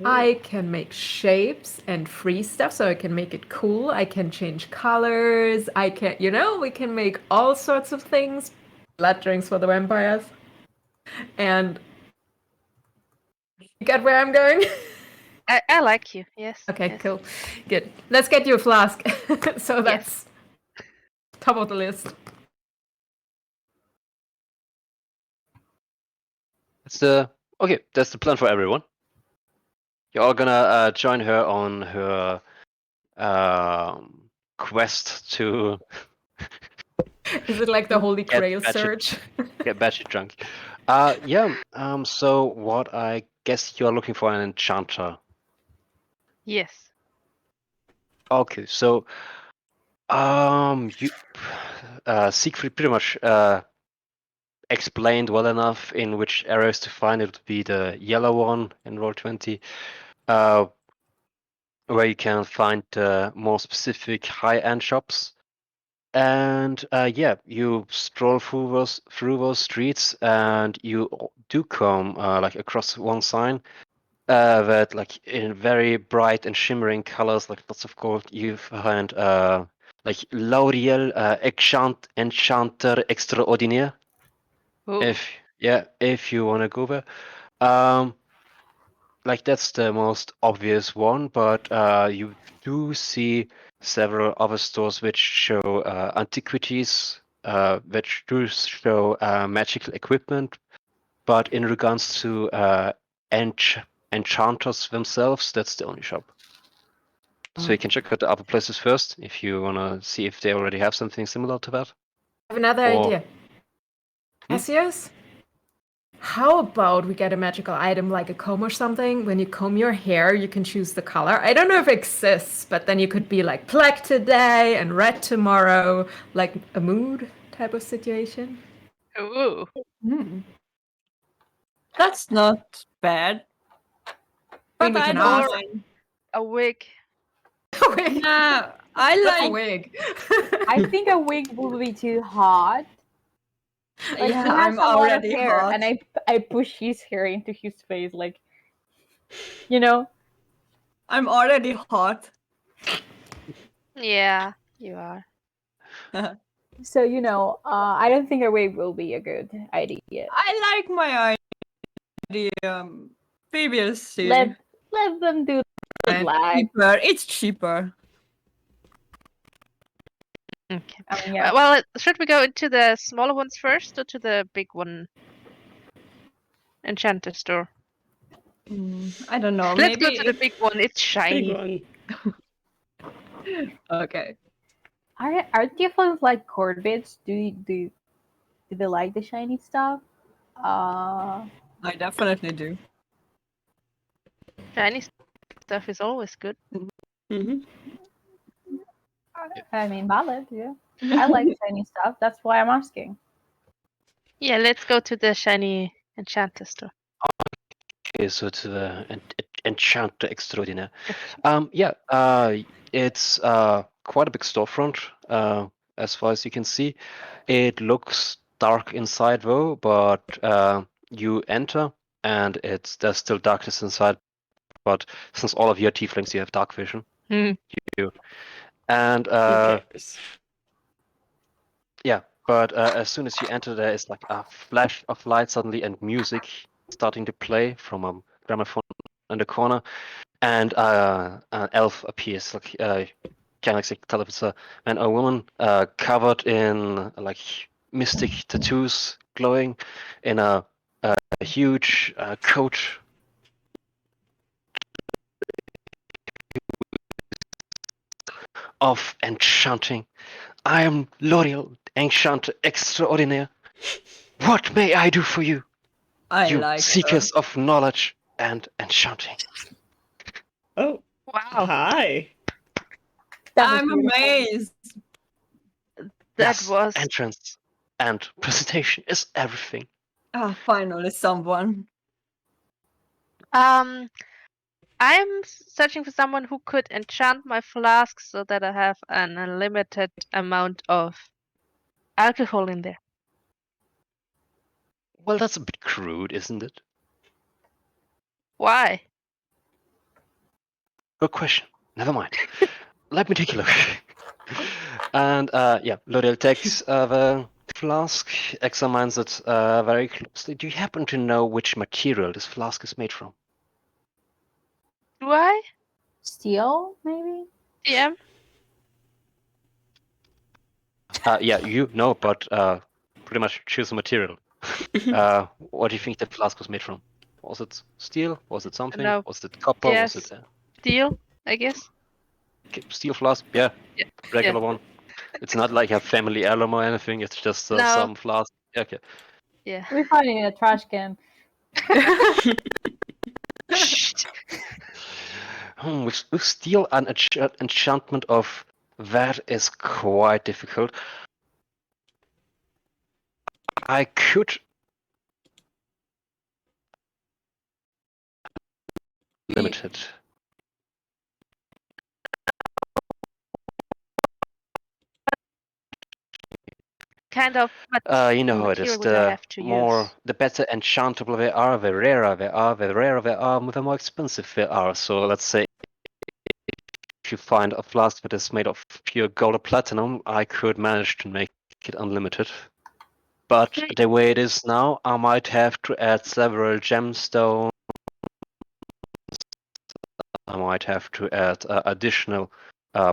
I can make shapes and freeze stuff, so I can make it cool. I can change colors. I can, we can make all sorts of things. Blood drinks for the vampires. And you get where I'm going? I like you. Yes. Okay, yes. cool. Good. Let's get you a flask. So that's top of the list. That's the plan for everyone. You're all gonna join her on her quest to Is it like the Holy Get Grail batshit. search? get batshit drunk. So what I guess you're looking for an enchanter. Yes. Okay, so you Siegfried pretty much explained well enough in which areas to find. It would be the yellow one in Roll20, where you can find more specific high-end shops. And you stroll through those streets, and you do come like across one sign that, like, in very bright and shimmering colors, like lots of gold, you find like L'Oreal Enchanter Extraordinaire. Ooh. If you want to go there. Like, that's the most obvious one, but you do see several other stores which show antiquities, which do show magical equipment. But in regards to enchanters themselves, that's the only shop. So you can check out the other places first if you want to see if they already have something similar to that. I have another Or- idea. Cassius? How about we get a magical item like a comb or something? When you comb your hair, you can choose the color. I don't know if it exists, but then you could be like black today and red tomorrow, like a mood type of situation. Ooh. That's not bad. I mean, But we I can don't ask. mind. A wig. Wig. Nah, I What's a like. wig? I think a wig would be too hot. Like, Yeah, he has I'm a lot of already hair, hot. and I push his hair into his face, like, you know. I'm already hot. Yeah, you are. So I don't think a wig will be a good idea. I like my idea. Previously, Let them do the Fine. black. cheaper. It's cheaper. Okay. I mean, yeah. Well, should we go into the smaller ones first or to the big one? Enchanter store. I don't know. Let's Maybe go to the big one. It's Big shiny. one. Okay. Are tieflings like corvids? Do they like the shiny stuff? I definitely do. Shiny stuff is always good. Hmm. I mean, valid. Yeah, I like shiny stuff. That's why I'm asking. Yeah, let's go to the shiny enchanter store. Okay, so to the Enchanter Extraordinaire. It's quite a big storefront, as far as you can see. It looks dark inside though, but you enter and there's still darkness inside. But since all of you are tieflings, you have dark vision. Hmm. And Who cares? but as soon as you enter, there is like a flash of light suddenly and music starting to play from a gramophone in the corner, and an elf appears, like kind of like tell if it's a man or woman, covered in like mystic tattoos, glowing in a huge coat. Of enchanting. I am L'Oreal Enchanter Extraordinaire. What may I do for you, I you like her. seekers of knowledge? and enchanting. Oh, Wow, hi. That was I'm beautiful. amazed. that Yes, was entrance and presentation is everything. Ah, finally someone. I'm searching for someone who could enchant my flask so that I have an unlimited amount of alcohol in there. Well, that's a bit crude, isn't it? Why? Good question. Never mind. Let me take a look. And yeah, Lodel takes the flask, examines it very closely. Do you happen to know which material this flask is made from? Do I? Steel, maybe? DM? Yeah, you know, but pretty much choose a material. What do you think the flask was made from? Was it steel? Was it something? No. Was it copper? Was it Yes. Steel, I guess. steel flask? Yeah, Yeah. regular one. It's not like a family heirloom or anything. It's just No. some flask. Okay. Yeah. We find it in a trash can. Shh. With steel and enchantment of that is quite difficult. I could limited. Kind of You know how it is. material would I have to use? The better enchantable they are, the rarer they are. The rarer they are, the more expensive they are. So let's say if you find a flask that is made of pure gold or platinum, I could manage to make it unlimited. But the way it is now, I might have to add several gemstones. I might have to add additional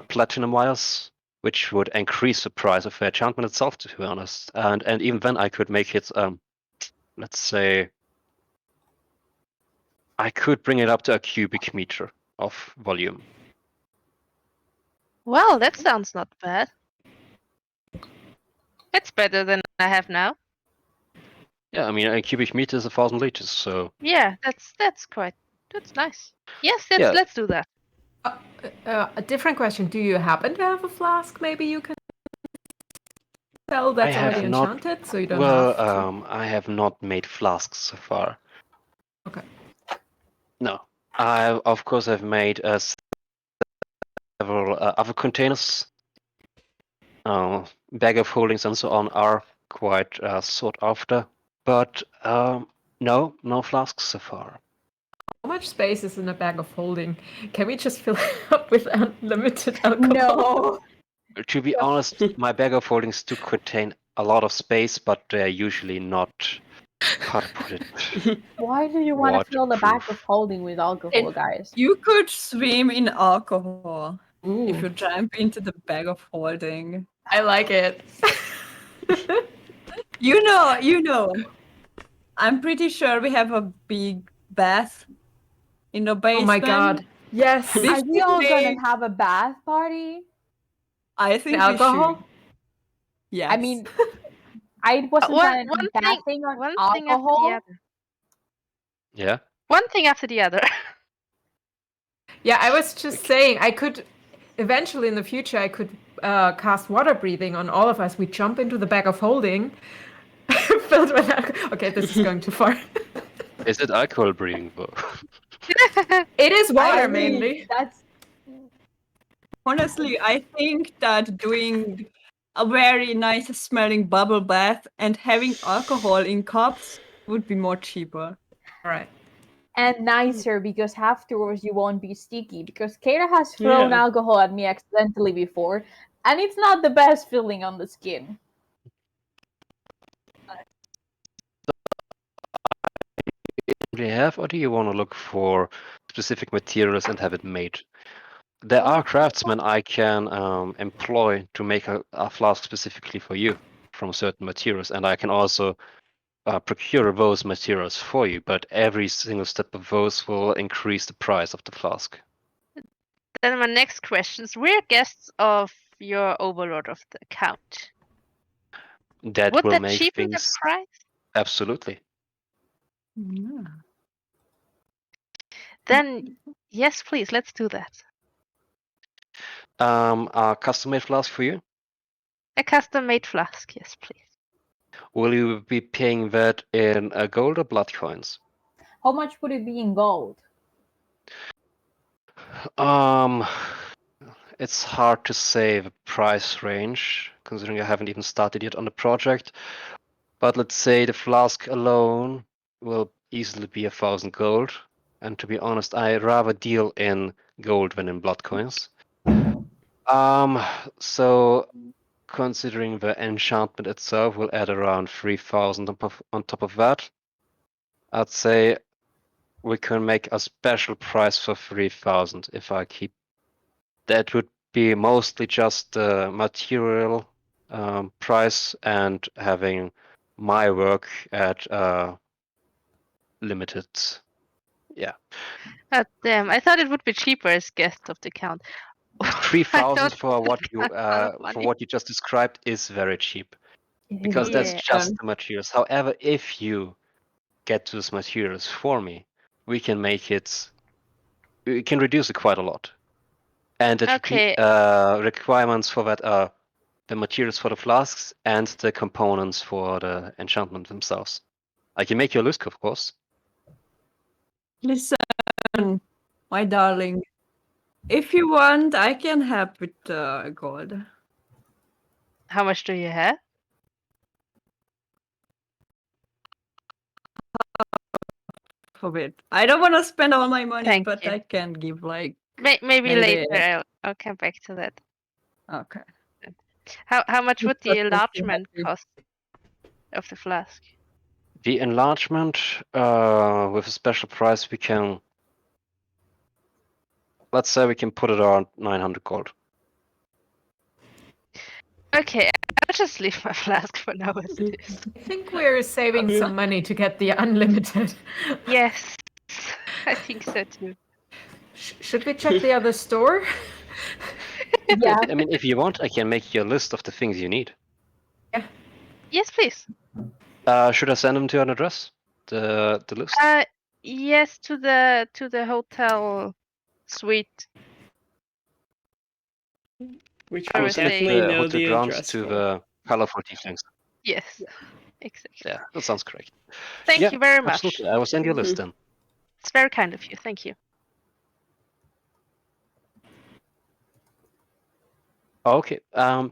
platinum wires, which would increase the price of the enchantment itself, to be honest. And even then, I could make it, let's say, I could bring it up to a cubic meter of volume. Well, that sounds not bad. It's better than I have now. Yeah, I mean, a cubic meter is 1,000 liters, so Yeah, that's nice. Yes, yeah. let's do that. A different question. Do you happen to have a flask maybe you can sell I that's have already not. enchanted so you don't Well, have to? I have not made flasks so far. Okay. No, I of course have made several other containers. Bag of holdings and so on are quite sought after, but no flasks so far. How much space is in a bag of holding? Can we just fill it up with unlimited alcohol? No. To be honest, my bag of holdings do contain a lot of space, but they're usually not, how to put it, Why do you want to fill the bag of waterproof. holding with alcohol, guys? You could swim in alcohol if Ooh, you jump into the bag of holding. I like it. You know. I'm pretty sure we have a big bath in the basement. Oh my god. Yes. We Are should we all gonna make- have a bath party? I think alcohol? we should. Yes. I mean, I wasn't planning on bathing on one thing after the alcohol. other. Yeah. One thing after the other. Yeah, I was just saying I could eventually in the future I could cast water breathing on all of us. We jump into the bag of holding filled with alcohol. Okay, this is going too far. Is it alcohol breathing though? It is water I mean, mainly. That's honestly, I think that doing a very nice smelling bubble bath and having alcohol in cups would be more cheaper. All right. and nicer because afterwards you won't be sticky. Because Kata has thrown Yeah. alcohol at me accidentally before, and it's not the best feeling on the skin. Do you have, or do you want to look for specific materials and have it made? There are craftsmen I can employ to make a flask specifically for you from certain materials, and I can also procure those materials for you, but every single step of those will increase the price of the flask. Then my next question is: we're guests of your overlord of the account. That Would will that make cheapen the things price? absolutely. Yeah. Then yes, please, let's do that. A custom-made flask for you. A custom-made flask, yes, please. Will you be paying that in gold or blood coins? How much would it be in gold? It's hard to say the price range, considering I haven't even started yet on the project. But let's say the flask alone will easily be 1,000 gold. And to be honest, I rather deal in gold than in blood coins. So considering the enchantment itself will add around 3,000 on top of that, I'd say we can make a special price for 3,000 if I keep. That would be mostly just the material price and having my work at limited. Yeah. Damn, I thought it would be cheaper as guest of the count. 3,000 for what you for what you just described is very cheap, because that's Yeah. just the materials. However, if you get those materials for me, we can make it. We can reduce it quite a lot. And the Okay. requirements for that are the materials for the flasks and the components for the enchantment themselves. I can make you a list, of course. Listen, my darling. If you want, I can help with gold. How much do you have? For it. I don't want to spend all my money, Thank but you. I can give like. Maybe Maybe. later I'll come back to that. Okay. How much would the Just enlargement happy. cost of the flask? The enlargement with a special price, we can. Let's say we can put it around 900 gold. Okay, I'll just leave my flask for now as it is. I think we're saving some money to get the unlimited. Yes, I think so too. Should we check the other store? Yeah. I mean, if you want, I can make you a list of the things you need. Yes, please. Should I send them to an address? The list? Yes, to the hotel suite. Which I we would say- definitely the know hotel the grounds address to for. the colorful tieflings. Yes, exactly. Yeah, that sounds correct. Thank Yeah, you very much. Absolutely, I will send you a list then. It's very kind of you. Thank you. Okay,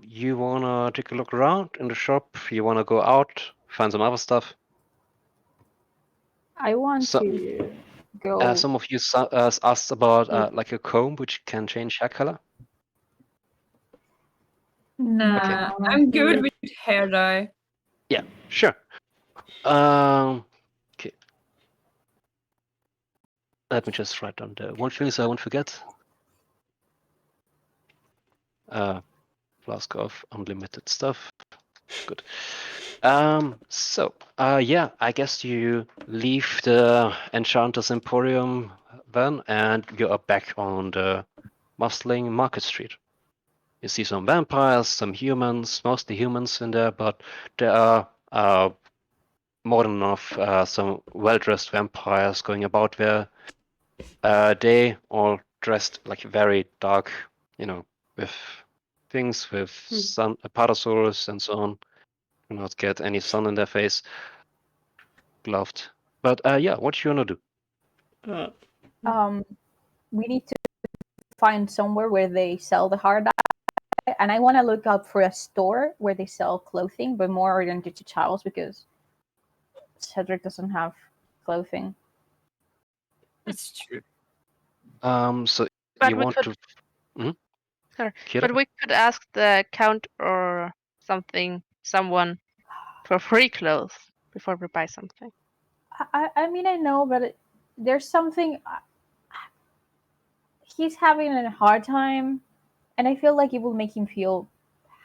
you wanna take a look around in the shop? You wanna go out, find some other stuff? I want So- to go. Some of you asked about like a comb which can change hair color. Nah, I'm good with hair dye. Yeah, sure. Okay. Let me just write down the one thing so I won't forget. Flask of unlimited stuff. Good. Yeah, I guess you leave the Enchanter's Emporium then, and you are back on the bustling Market Street. You see some vampires, some humans, mostly humans in there, but there are more than enough some well-dressed vampires going about there. They all dressed like very dark, with things with sun parasols and so on. Do not get any sun in their face. Gloved. But yeah, what you wanna do? We need to find somewhere where they sell the hard dye, and I want to look up for a store where they sell clothing, but more oriented to childs because Cedric doesn't have clothing. It's true. So But you we want could- to? Mhm. Sorry, Kira? but we could ask the count or someone for free clothes before we buy something. I mean, I know, but there's something. He's having a hard time, and I feel like it will make him feel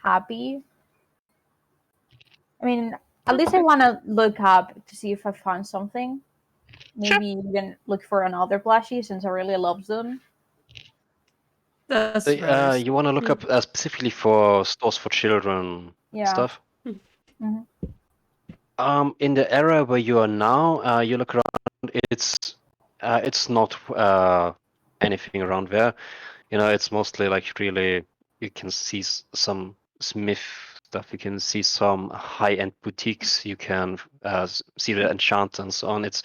happy. I mean, at least I want to look up to see if I found something. Maybe even look for another plushie since I really love them. That's right. You want to look up specifically for stores for children Yeah. stuff? Mhm. In the area where you are now, you look around. It's it's not anything around there. It's mostly like really you can see some Smith stuff. You can see some high-end boutiques. You can see the enchant and so on. It's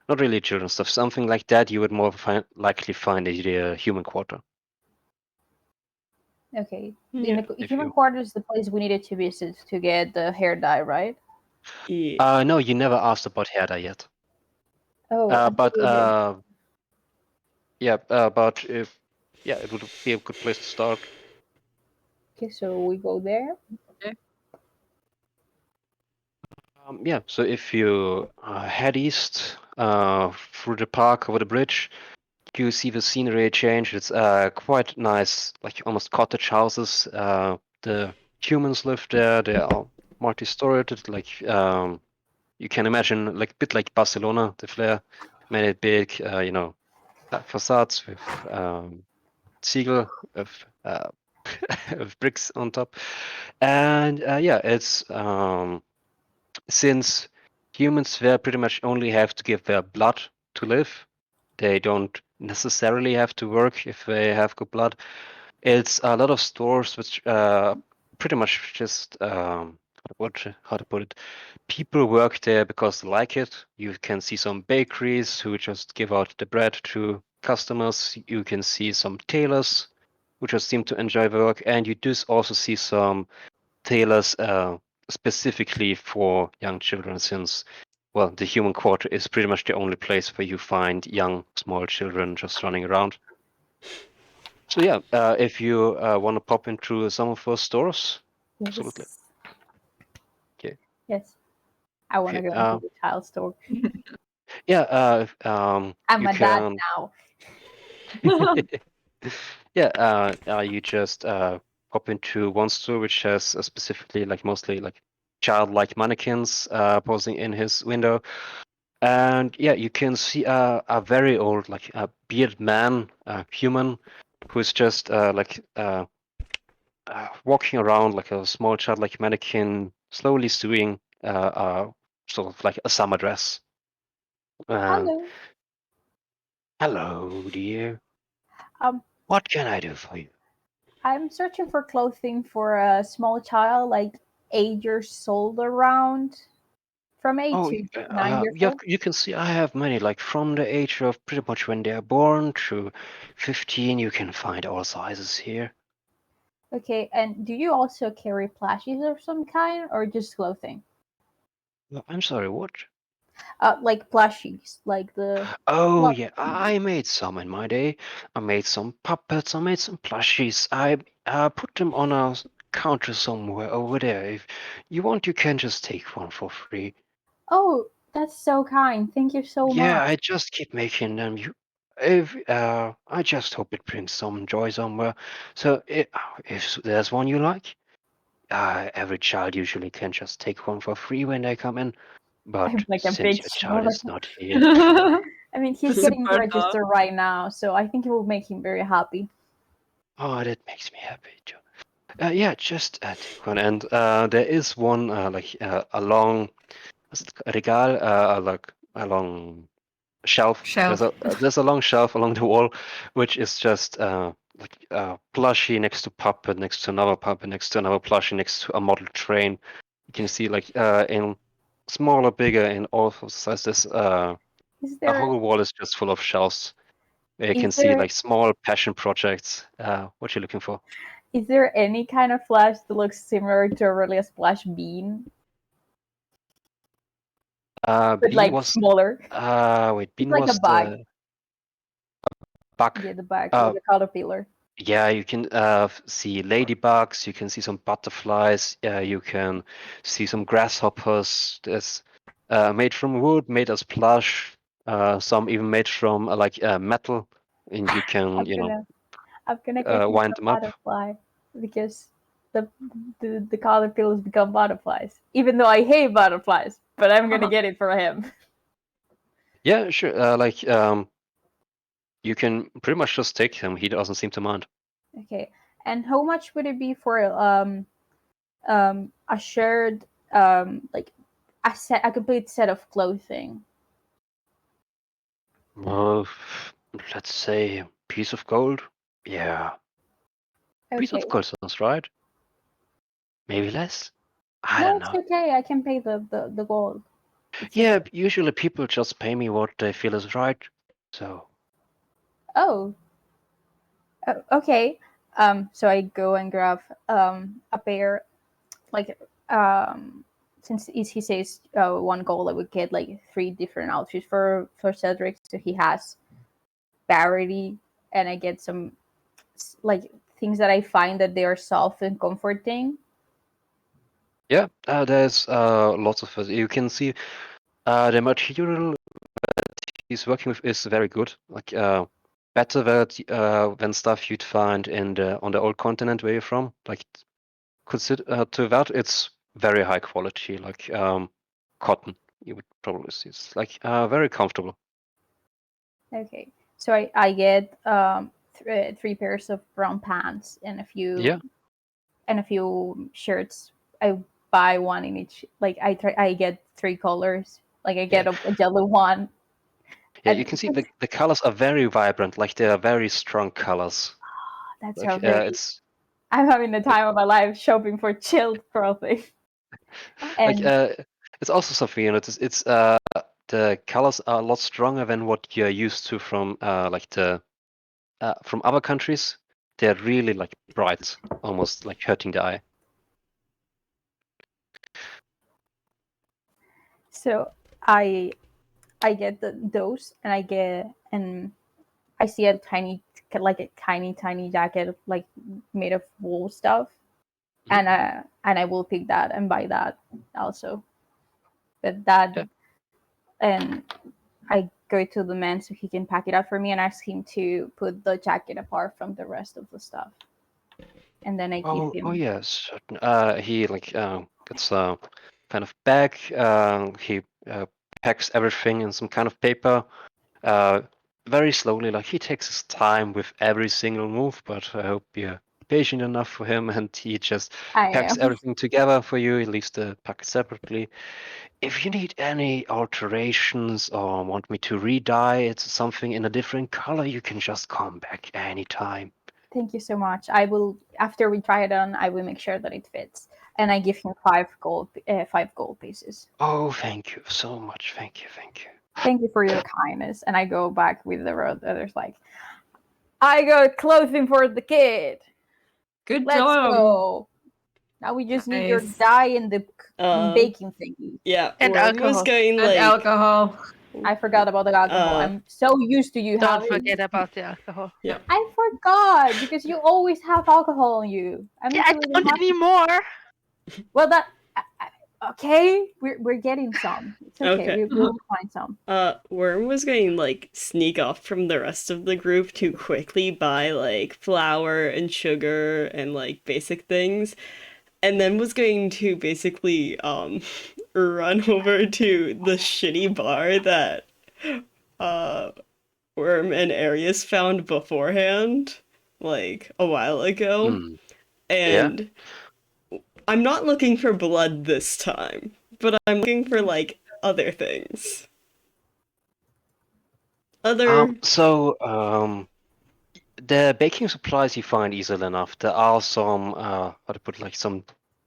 not really children's stuff. Something like that you would more likely find in the human quarter. Okay. Yeah. The If human you- quarter is the place we needed to visit to get the hair dye, right? Yeah. No, you never asked about Herda yet. Oh, I thought But we did. yeah, but yeah, it would be a good place to start. Okay, so we go there. Yeah, so if you head east through the park over the bridge, you see the scenery change. It's quite nice, like almost cottage houses. The humans live there. They are multi-storied. Like you can imagine, like a bit like Barcelona, the flair, made it big. Facades with Ziegel of of bricks on top, and yeah, it's since humans there pretty much only have to give their blood to live. They don't necessarily have to work if they have good blood. It's a lot of stores which pretty much just how to put it. People work there because they like it. You can see some bakeries who just give out the bread to customers. You can see some tailors who just seem to enjoy the work, and you do also see some tailors specifically for young children, since well, the human quarter is pretty much the only place where you find young, small children just running around. So yeah, if you want to pop into some of those stores, absolutely. Yes. Okay. Yes. I want to Okay. go into the child store. Yeah. I'm You a dad can. now. Yeah. You just pop into one store which has specifically like mostly like childlike mannequins posing in his window. And yeah, you can see a very old, like a bearded man, human, who's just walking around like a small child, like mannequin, slowly sewing sort of like a summer dress. And Hello. hello, dear. Um, What can I do for you? I'm searching for clothing for a small child, like 8 years old around, from eight Oh, to 9 years yeah, old. you can see I have many, like from the age of pretty much when they are born to 15. You can find all sizes here. Okay, and do you also carry plushies of some kind, or just clothing? I'm sorry, what? Like plushies, like the. Oh Well, yeah, I made some in my day. I made some puppets. I made some plushies. I put them on a counter somewhere over there. If you want, you can just take one for free. oh, that's so kind. Thank you so Yeah, much. I just keep making them. If I just hope it brings some joy somewhere. So if there's one you like, every child usually can just take one for free when they come in. I'm But like a since big your child shopper. is not here. I mean, he's Just a getting bird dog. registered right now, so I think it will make him very happy. Oh, that makes me happy too. Yeah, just take one. And there is one a long regal, like a long shelf. Shelf. There's a long shelf along the wall, which is just like plushie next to puppet, next to another puppet, next to another plushie, next to a model train. You can see like in smaller, bigger, in all sizes. Is A there whole wall is just full of shelves. Where you can is see there like small passion projects. What you looking for? is there any kind of flash that looks similar to a really splash bean, but Bean like was smaller? wait, It's Bean like a was bug. the bug. Yeah, the bug, Uh, like a caterpillar. yeah, you can see ladybugs. You can see some butterflies. You can see some grasshoppers. There's made from wood, made as plush. Some even made from metal, and you can I'm gonna I'm gonna get him wind a them up. butterfly because the the caterpillars become butterflies. Even though I hate butterflies, but I'm gonna get it for him. Yeah, sure. You can pretty much just take him. He doesn't seem to mind. Okay. And how much would it be for a shared like a complete set of clothing? Well, let's say a piece of gold. Yeah, piece Okay. of gold sounds right. Maybe less. I No, don't it's know. okay. I can pay the gold. It's Yeah, okay. usually people just pay me what they feel is right. So Oh, okay. So I go and grab a pair, like since he says one goal, I would get like 3 different outfits for Cedric, so he has variety, and I get some like things that I find that they are soft and comforting. yeah, there's lots of it. You can see the material he's working with is very good. Like better than stuff you'd find in on the old continent where you're from. Like consider to that it's very high quality, like cotton. You would probably see it's like very comfortable. Okay, so I get 3 pairs of brown pants Yeah, and a few shirts. I buy one in each. Like I get 3 colors. Like I yeah, get a yellow one, yeah. You and can see the colors are very vibrant. Like they are very strong colors. that's Like so great. it's I'm having the like time of my life shopping for chilled clothing. like And it's also something you notice. It's the colors are a lot stronger than what you're used to from like the from other countries. They're really like bright, almost like hurting the eye. so I get those, and I see a tiny jacket like made of wool stuff, Mhm. and I will pick that and buy that also. But that Yeah. and I go to the man so he can pack it up for me and ask him to put the jacket apart from the rest of the stuff. And then I give Oh him. yes. Certain. He like gets a kind of bag. He packs everything in some kind of paper. Uh, very slowly. Like he takes his time with every single move. But I hope you're patient enough for him, and he just I packs am. everything together for you. He leaves the packet separately. If you need any alterations or want me to re-dye it something in a different color, you can just come back anytime. Thank you so much. I will, after we try it on, I will make sure that it fits. And I give him 5 gold pieces. Oh, thank you so much. Thank you, thank you. Thank you for your kindness. And I go back with the others like, I got clothing for the kid. Good Let's job. go. Now we just need your Nice. dye and the Um, baking thingy. yeah, And Worm was alcohol. going And like, alcohol. I forgot about the alcohol. uh, I'm so used to you Don't having. forget about the alcohol. yeah. I forgot because you always have alcohol on you. I'm Yeah, I usually don't happy. anymore. Well, okay. We're getting some. It's okay. Okay. We'll find some. Worm was going like sneak off from the rest of the group to quickly buy like flour and sugar and like basic things, and then was going to basically run over to the shitty bar that uh Worm and Arius found beforehand, like a while ago. Mm, yeah. And I'm not looking for blood this time, but I'm looking for like other things. Other The baking supplies you find easily enough. There are some how to put like some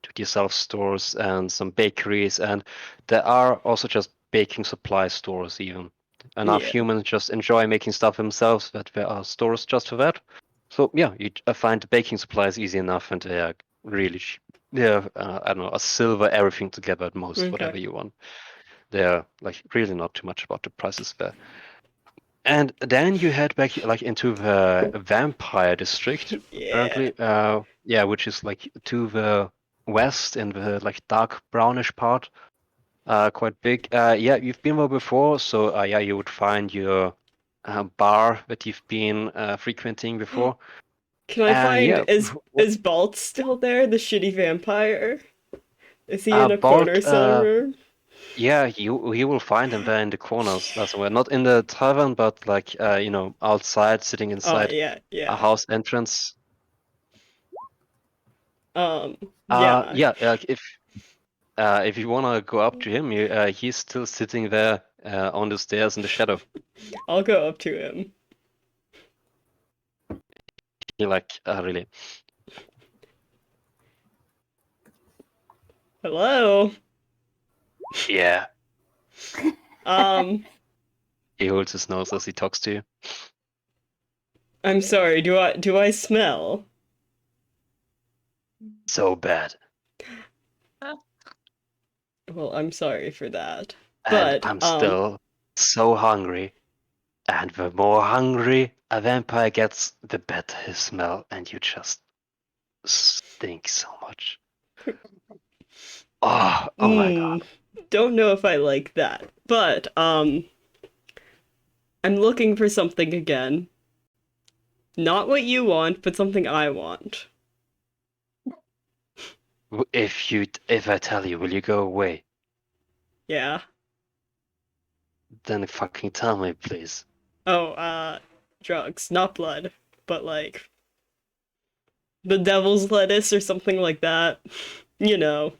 do-it-yourself stores and some bakeries, and there are also just baking supply stores even. Enough yeah. humans just enjoy making stuff themselves that there are stores just for that. So yeah, you find the baking supplies easy enough, and they are really cheap. Yeah, I don't know, a silver everything together at most, Okay. whatever you want. They're like really not too much about the prices there. And then you head back like into the vampire district, Yeah. apparently. Yeah, which is like to the west in the like dark brownish part. Quite big. Yeah, you've been there before, so yeah, you would find your bar that you've been frequenting before. Can I find Yeah, is Balt still there, the shitty vampire? Is he in a corner Balt. somewhere? Yeah, you will find him there in the corners somewhere. Not in the tavern, but like you know, outside, sitting Oh inside yeah, a yeah. house entrance. Yeah. Yeah, like if you wanna go up to him, he's still sitting there on the stairs in the shadow. I'll go up to him. He like really. Hello. Yeah. Um, He holds his nose as he talks to you. I'm sorry. Do I smell? So bad. Well, I'm sorry for that. And But I'm still so hungry. And the more hungry a vampire gets, the better his smell, and you just stink so much. Oh my god. Don't know if I like that. But I'm looking for something again. Not what you want, but something I want. If I tell you, will you go away? Yeah. Then fucking tell me, please. Oh, drugs, not blood, but like the devil's lettuce or something like that. You know.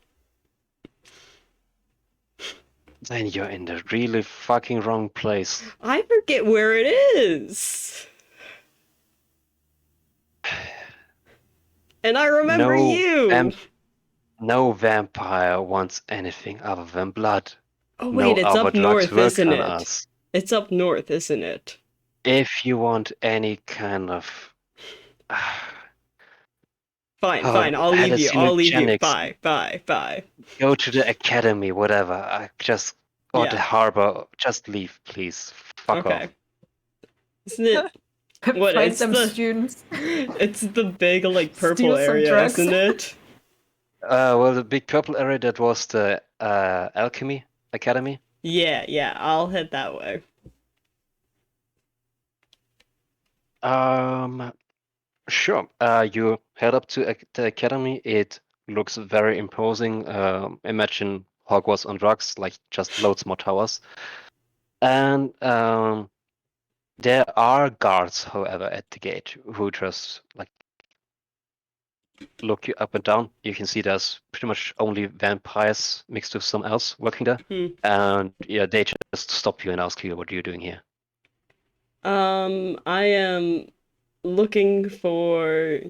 Then you're in the really fucking wrong place. I forget where it is. And I remember you. No vampire wants anything other than blood. Oh No wait, it's other up drugs north, work isn't on it? us. It's up north, isn't it? If you want any kind of Fine, fine. I'll leave you. I'll leave you. hallucinogenics, Bye, bye, bye. go to the academy, whatever. Or the Yeah. harbor. Just leave, please. Fuck Okay. off. Isn't it? What? Find It's some the students. it's the big like purple Steal some area, drugs. isn't it? Well, the big purple area, that was the alchemy academy. Yeah, yeah. I'll head that way. Sure. You head up to the academy. It looks very imposing. Imagine Hogwarts on drugs, like just loads more towers. And there are guards, however, at the gate who just like look you up and down. You can see there's pretty much only vampires mixed with some else working there. And yeah, they just stop you and ask you what you're doing here. I am looking for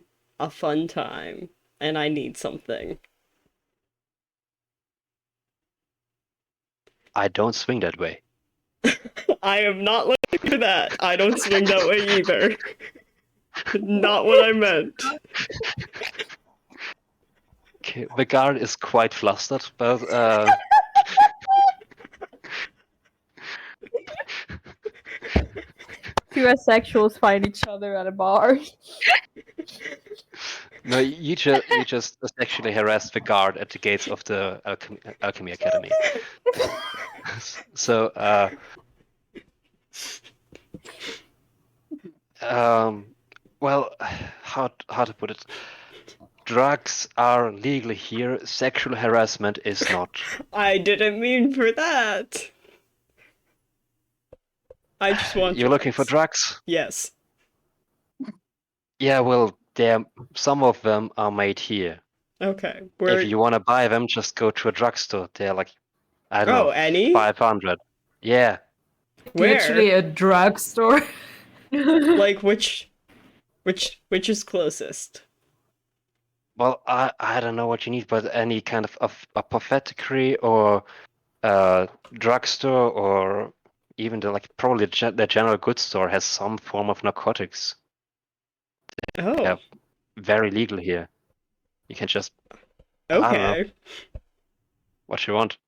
a fun time, and I need something. I don't swing that way. I am not looking for that. I don't swing that way either. Not what I meant. Okay, the guard is quite flustered, but Two asexuals find each other at a bar. no, you just sexually harassed the guard at the gates of the alchemy academy. So, well, how to put it? Drugs are legal here. Sexual harassment is not. I didn't mean for that. I just want You're looking for drugs. drugs? Yes. Yeah, well, some of them are made here. Okay. If you want to buy them, just go to a drugstore. They're like, I don't know, any? 500. Yeah. Where? Literally a drugstore. Like which is closest? Well, I don't know what you need, but any kind of apothecary or drugstore or even probably the general goods store has some form of narcotics. Oh. Yeah, very legal here. You can just I don't know Okay. what you want.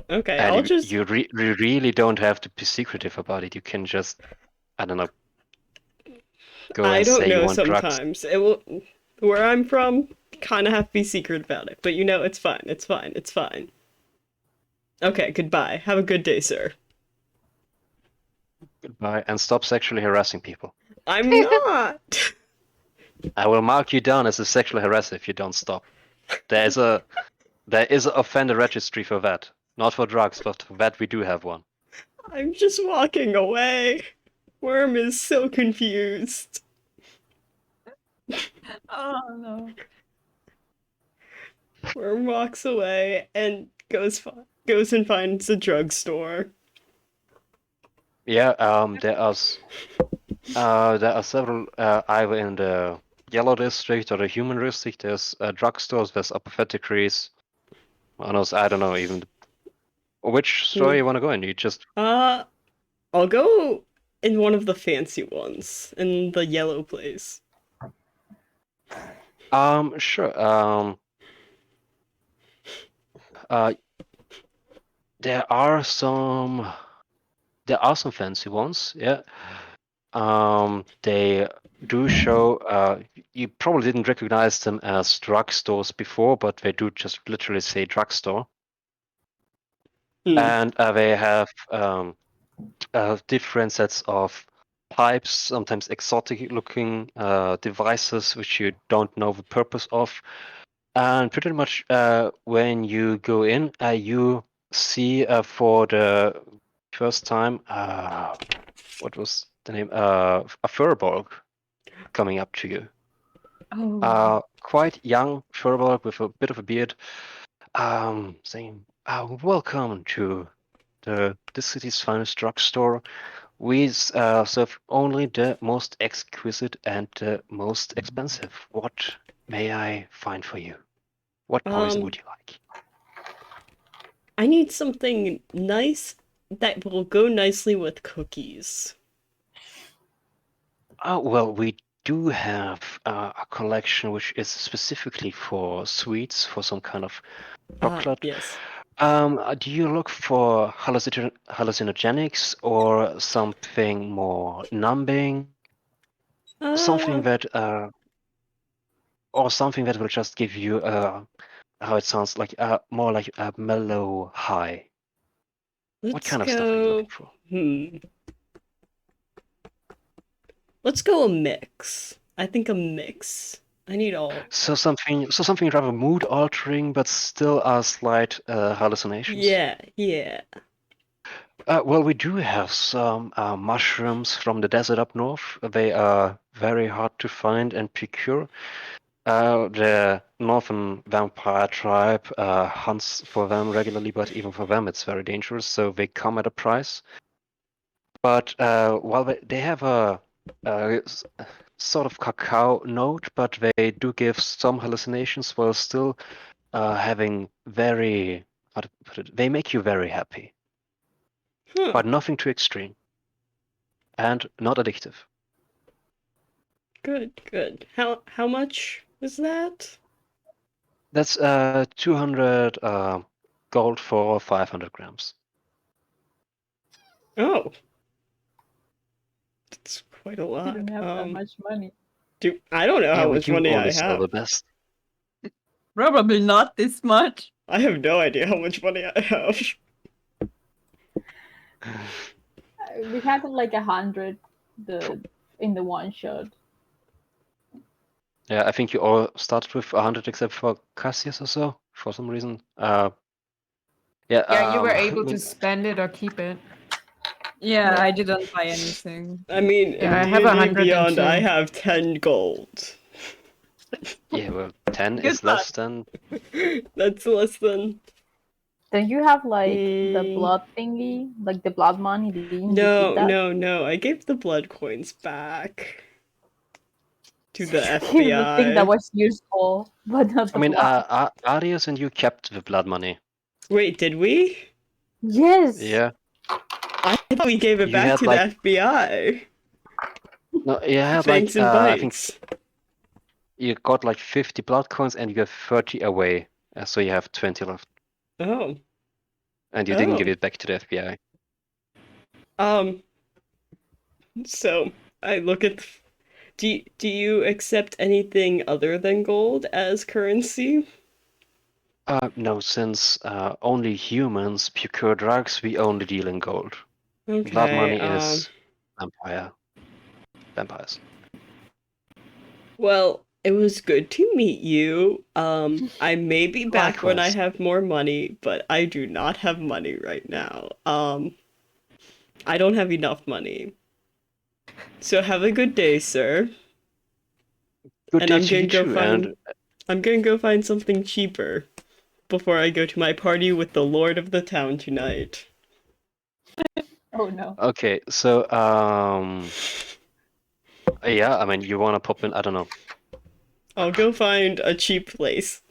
Okay, And I'll just you really don't have to be secretive about it. You can just, I don't know, go I and don't say you know want drugs. sometimes. It will where I'm from, kind of have to be secret about it. But you know, it's fine. It's fine. It's fine. Okay, goodbye. Have a good day, sir. Goodbye, and stop sexually harassing people. I'm not. I will mark you down as a sexual harasser if you don't stop. There is a offender registry for that. Not for drugs, but for that we do have one. I'm just walking away. Worm is so confused. Oh no. Worm walks away and goes fine. goes and finds a drugstore. Yeah, there are several, either in the yellow district or the human district. There's drugstores, there's apothecaries. I don't know even which store you want to go in. You just I'll go in one of the fancy ones, in the yellow place. sure. Uh, there are some fancy ones. Yeah. They do show. You probably didn't recognize them as drugstores before, but they do just literally say drugstore. And they have different sets of pipes, sometimes exotic looking devices which you don't know the purpose of. And pretty much when you go in, you see for the first time, what was the name? A furbolg coming up to you. Oh. Quite young furbolg with a bit of a beard, saying, welcome to this city's finest drugstore. We serve only the most exquisite and the most expensive. What may I find for you? What poison would you like? I need something nice that will go nicely with cookies. Well, we do have a collection which is specifically for sweets, for some kind of chocolate. Yes. Do you look for hallucinogenics or something more numbing? Something that or something that will just give you how it sounds like more like a mellow high. What kind of stuff are you looking for? Let's go a mix. I think a mix. I need all. So something rather mood altering, but still a slight hallucinations. Yeah. Well, we do have some mushrooms from the desert up north. They are very hard to find and procure. The northern vampire tribe hunts for them regularly, but even for them it's very dangerous, so they come at a price. But while they have a sort of cacao note, but they do give some hallucinations while still having very, how to put it, they make you very happy, but nothing too extreme and not addictive. Good. How much is that? That's 200 gold for 500 grams. Oh. That's quite a I lot. don't have that much money. I don't know Yeah, how we much do money I only sell have. the best. Probably not this much. I have no idea how much money I have. We had like 100 in the one shot. Yeah, I think you all started with 100 except for Cassius or so, for some reason. Yeah, you were able to spend it or keep it. Yeah, I didn't buy anything. I mean, Yeah, I in have D&D 102. Beyond, I have 10 gold. Yeah, well, 10 Good is less than... That's less than... Don't you have like the blood thingy, like the blood money? Didn't you keep that? No. I gave the blood coins back to the The FBI. thing that was useful, but not the I mean, blood. Arius and you kept the blood money. Wait, did we? Yes. Yeah. I thought we gave it You back had, to like- the FBI. No, you had Thanks like, and I think bites. you got like 50 blood coins and you gave 30 away. So you have 20 left. Oh. And you didn't give it back to the FBI. So I look at... Do you accept anything other than gold as currency? No, since only humans procure drugs, we only deal in gold. Okay, Blood money is vampires. Well, it was good to meet you. I may be back when I Likewise. have more money, but I do not have money right now. I don't have enough money. So have a good day, sir. Good And day I'm to gonna you go too, find and I'm gonna go find something cheaper. before I go to my party with the lord of the town tonight. Oh no. Okay, so yeah, I mean, you wanna pop in? I don't know. I'll go find a cheap place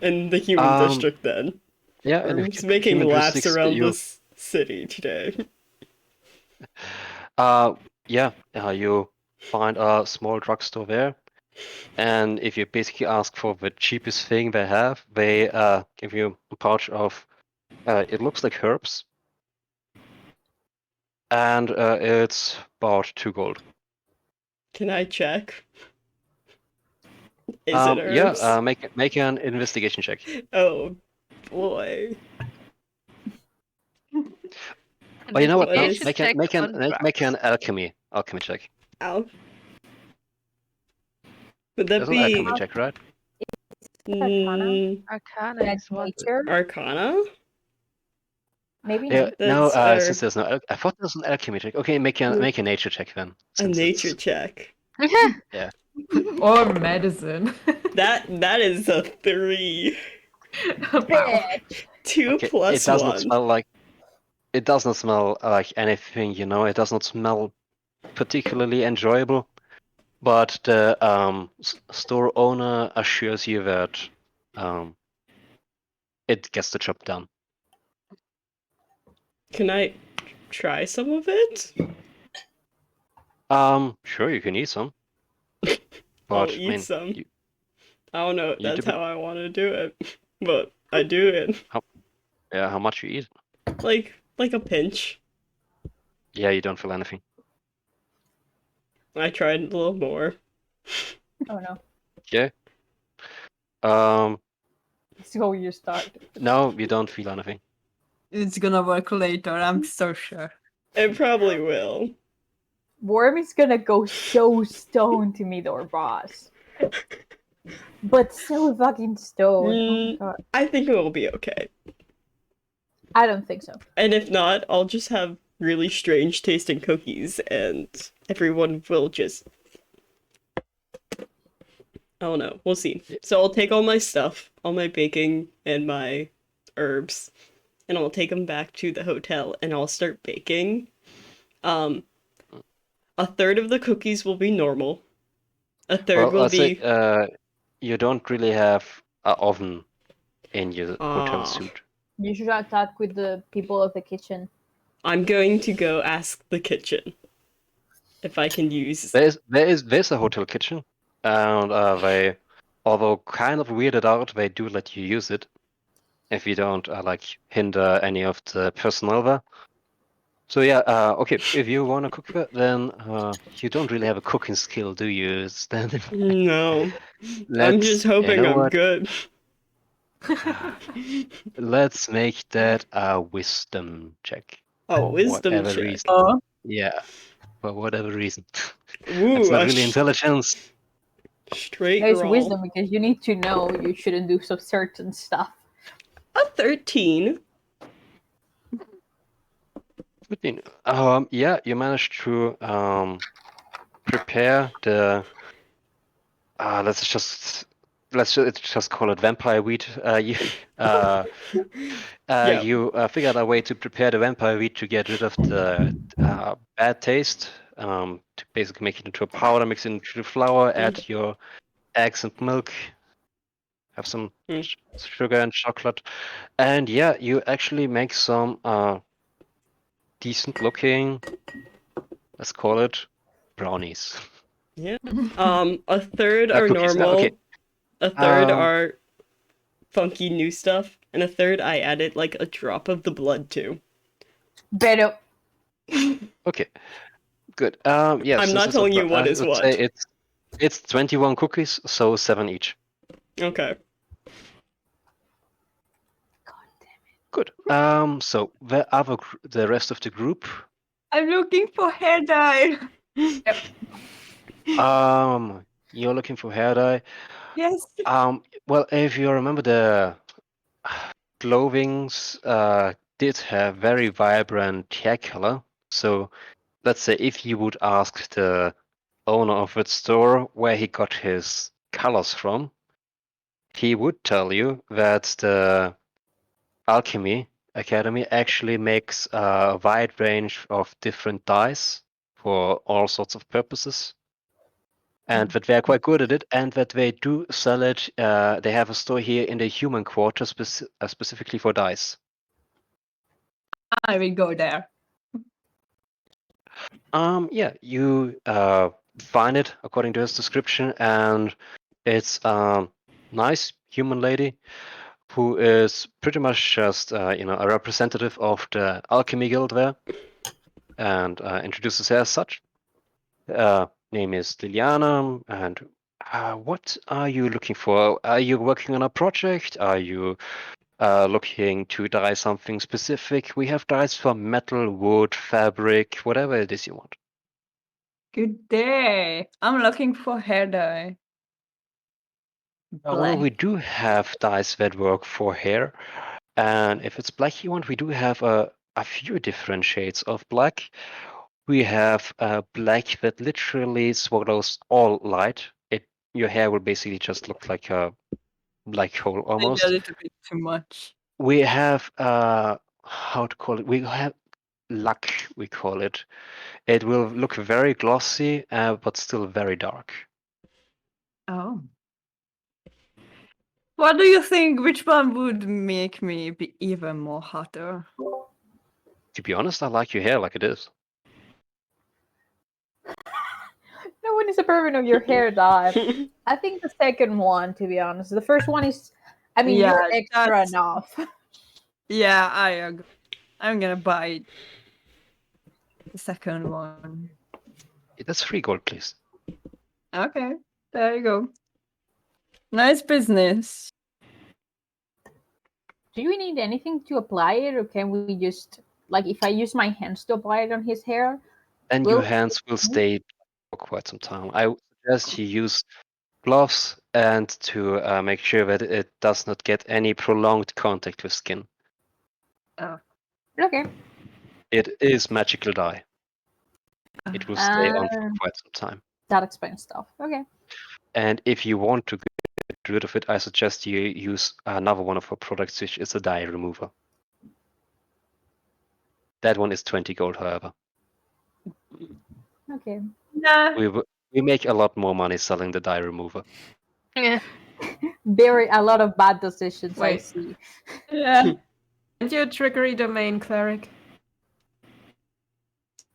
in the human Um, district then. Yeah, and I'm if just making human laps logistics, around you this city today. yeah, you find a small drugstore there, and if you basically ask for the cheapest thing they have, they give you a pouch of it looks like herbs, and it's about 2 gold. Can I check? Is it Yeah, herbs? make an investigation check. Oh boy. Oh, you know what? No, Investigation check on make drugs. an alchemy check. Ow. Would that There's an alchemy be check, right? Arcana? Arcana Like is what? nature? Arcana? Maybe Yeah, nature. no. That's Since there's no, I thought there's an alchemy check. Okay, make a nature check then, a since nature it's check. yeah. Or medicine. That is a 3. Wow. 2 Okay, plus 1. it does not smell like anything, you know. It does not smell particularly enjoyable, but the store owner assures you that it gets the job done. Can I try some of it? Sure, you can eat some, I'll but I eat mean, some. I don't know if you that's do, how I want to do it, but I do it. yeah, how much you eat? Like a pinch. Yeah, you don't feel anything. I tried a little more. Oh no. Yeah. Um, So you start. no, you don't feel anything. It's gonna work later, I'm so sure. It probably will. Worm is gonna go so stoned to meet our boss. But so fucking stoned. Oh my god. I think it will be okay. I don't think so. And if not, I'll just have really strange tasting cookies and everyone will just I don't know. We'll see. So I'll take all my stuff, all my baking and my herbs, and I'll take them back to the hotel and I'll start baking. Um, a third of the cookies will be normal. A third Well, will let's say be you don't really have an oven in your hotel ah. suite. You should talk with the people of the kitchen. I'm going to go ask the kitchen if I can use. There's a hotel kitchen, and they, although kind of weirded out, they do let you use it if you don't like hinder any of the personnel there. So yeah, okay. If you want to cook that, then you don't really have a cooking skill, do you? No, I'm Let's, just you hoping know I'm what? good. Let's make that a wisdom check A for wisdom whatever check. reason. Oh, Yeah, for whatever reason. It's Ooh, not a really intelligence. straight It's roll. wisdom because you need to know you shouldn't do some certain stuff. A 13. 15. Yeah, you managed to prepare the. Let's just call it vampire wheat. Yeah. You figured a way to prepare the vampire wheat to get rid of the bad taste. To basically make it into a powder, mix it into the flour, add your eggs and milk, have some Mm. sugar and chocolate, and yeah, you actually make some decent looking, let's call it, brownies. Yeah. A third are Cookies. No, normal, okay. a third Um, are funky new stuff, and a third I added like a drop of the blood to. Pero Okay. Good. Yeah. I'm Since not it's telling you what is let's say what. it's 21 cookies, so 7 each. Okay. Good. So the rest of the group. I'm looking for hair dye. You're looking for hair dye. Yes. Well, if you remember, the clothings did have very vibrant hair color. So let's say if you would ask the owner of that store where he got his colors from, he would tell you that the Alchemy Academy actually makes a wide range of different dyes for all sorts of purposes, and that they are quite good at it, and that they do sell it. They have a store here in the human quarter specifically for dyes. I will go there. Yeah, you find it according to his description, and it's a nice human lady who is pretty much just a representative of the alchemy guild there, and introduces her as such. Name is Liliana, and what are you looking for? Are you working on a project? Are you looking to dye something specific? We have dyes for metal, wood, fabric, whatever it is you want. Good day. I'm looking for hair dye. Well, we Black. do have dyes that work for hair, and if it's black you want, we do have a few different shades of black. We have black that literally swallows all light. Your hair will basically just look like a black hole Maybe a almost. little bit too much. We have how to call it? We have luck, we call it. It will look very glossy, but still very dark. Oh. What do you think? Which one would make me be even more hotter? To be honest, I like your hair like it is. No one is a fan of your hair dye. I think the second one, to be honest. The first one is, I mean, Yeah, you're extra that's- enough. Yeah, I agree. I'm gonna buy the second one. That's 3 gold, please. Okay, there you go. Nice business. Do you need anything to apply it, or can we just, like, if I use my hands to apply it on his hair? And Will- your hands will stay for quite some time. I would suggest you use gloves and to make sure that it does not get any prolonged contact with skin. Okay. It is magical dye. It will stay on for quite some time. That explains stuff. Okay. And if you want to get rid of it, I suggest you use another one of our products, which is a dye remover. That one is 20 gold, however. Okay. Nah. We make a lot more money selling the dye remover. Yeah. Very a lot of bad decisions I Wait. see. Yeah. And your trickery domain cleric?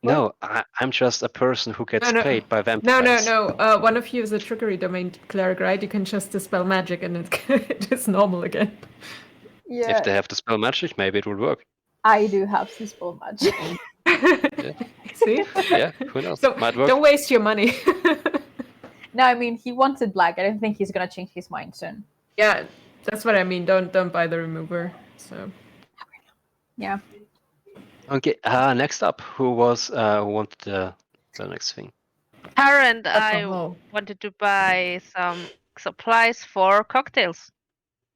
No, I'm just a person who gets No. paid by No, vampires. no. One of you is a trickery domain cleric, right? You can just dispel magic and it is normal again. Yeah, If they have to spell magic, maybe it will work. I do have Sispel magic. See? Yeah, who knows? So Might work. don't waste your money. No, I mean he wants it black. I don't think he's gonna change his mind soon. Yeah, that's what I mean. Don't buy the remover. So Yeah. Okay, next up, who wanted the next thing? Tara and I Alcohol. wanted to buy some supplies for cocktails.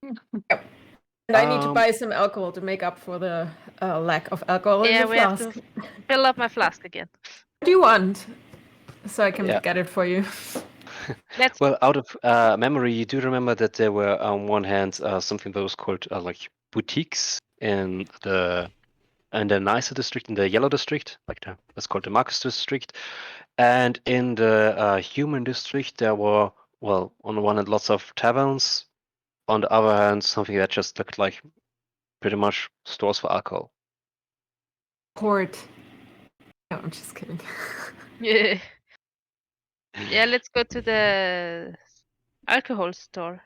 And I need to Um, buy some alcohol to make up for the lack of alcohol in Yeah, the we have flask. to fill up my flask again. What do you want? So I can Yeah. get it for you. Let's Well, out of memory, you do remember that there were on one hand something that was called like boutiques in the nicer district, in the yellow district, that's called the Marcus district, and in the human district there were, well, on the one hand lots of taverns, on the other hand something that just looked like pretty much stores for alcohol. Port. No, I'm just kidding. yeah. Yeah, let's go to the alcohol store.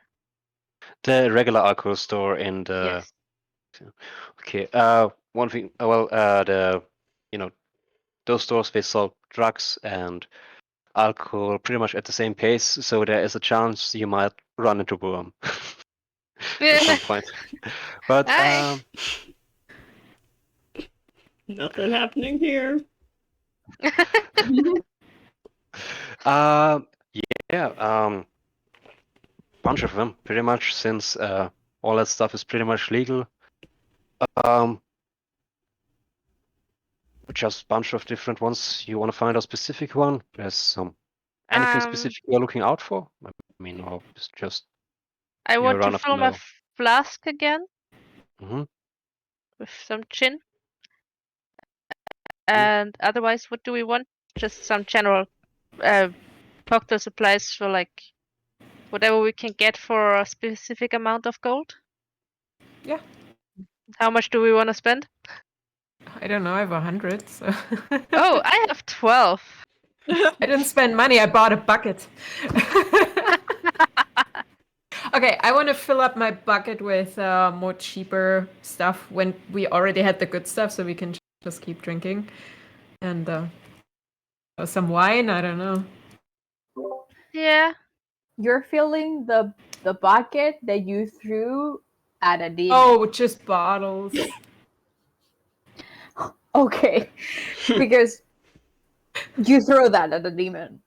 The regular alcohol store in the Yes. Okay. One thing. Well, those stores, they sell drugs and alcohol pretty much at the same pace, so there is a chance you might run into Worm at some point. But Hi. Nothing happening here. yeah, bunch of them, pretty much, since all that stuff is pretty much legal. Just bunch of different ones. You want to find a specific one? There's anything specific you're looking out for? I mean, or it's just I You want to run off fill my low. flask again Mm-hmm. with some gin. And otherwise, what do we want? Just some general cocktail supplies for like whatever we can get for a specific amount of gold. Yeah. How much do we want to spend? I don't know. I have 100. So. Oh, I have 12. I didn't spend money. I bought a bucket. Okay, I want to fill up my bucket with more cheaper stuff when we already had the good stuff, so we can just keep drinking. And some wine. I don't know. Yeah. You're filling the bucket that you threw at a demon. Oh, just bottles. Okay. Because you throw that at a demon.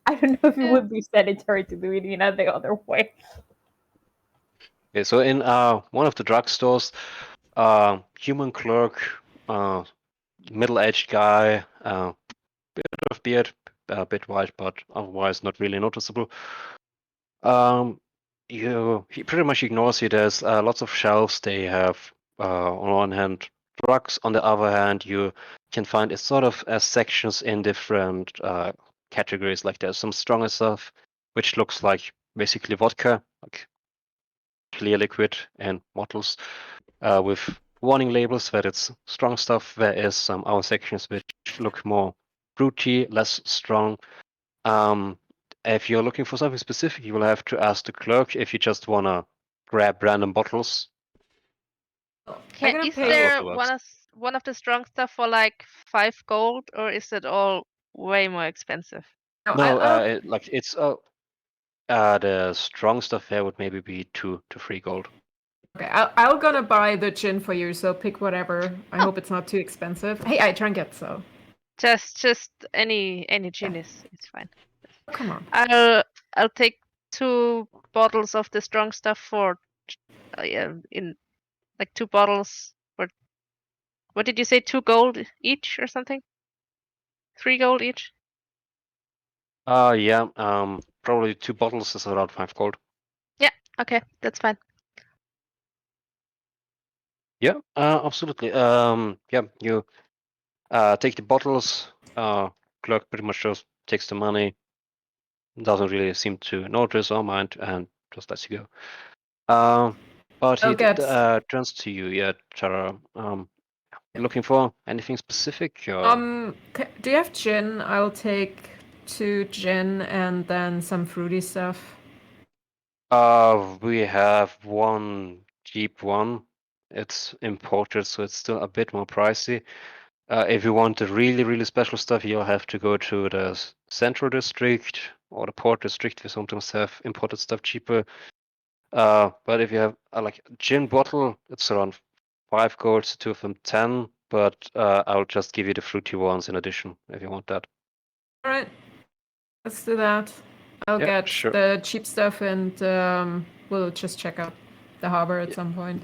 I don't know if it would be sanitary to do it in any other way. Okay, so in one of the drugstores, human clerk, middle-aged guy, bit of beard, a bit white, but otherwise not really noticeable. He pretty much ignores you. There's lots of shelves. They have on one hand drugs, on the other hand you can find it sort of as sections in different categories. Like there's some stronger stuff, which looks like basically vodka, like clear liquid and bottles with warning labels that it's strong stuff. There is some other sections which look more fruity, less strong. If you're looking for something specific, you will have to ask the clerk if you just wanna grab random bottles. Is pay- there Also works. one of the strong stuff for like 5 gold, or is it all way more expensive? No, I'll- it's the strong stuff there would maybe be 2 to 3 gold. Okay, I'll gonna buy the gin for you, so pick whatever. I hope it's not too expensive. Hey, I drank it, so Just any gin is fine. come on. I'll take 2 bottles of the strong stuff for in like 2 bottles for what did you say, 2 gold each or something? 3 gold each? Yeah, probably 2 bottles is around 5 gold. Okay, that's fine. Yeah, absolutely. Yeah, you take the bottles. Clerk pretty much just takes the money, doesn't really seem to notice or mind, and just lets you go. But I'll he get- turns to you, yeah, Tara. Looking for anything specific? Or... Do you have gin? I'll take 2 gin and then some fruity stuff. We have one cheap one. It's imported, so it's still a bit more pricey. If you want the really, really special stuff, you'll have to go to the Central District or the Port District. We sometimes have imported stuff cheaper. But if you have like a gin bottle, it's around 5 gold, 2 of them 10. But I'll just give you the fruity ones in addition if you want that. All right, let's do that. I'll Yeah, get sure. the cheap stuff, and we'll just check out the harbor at some point.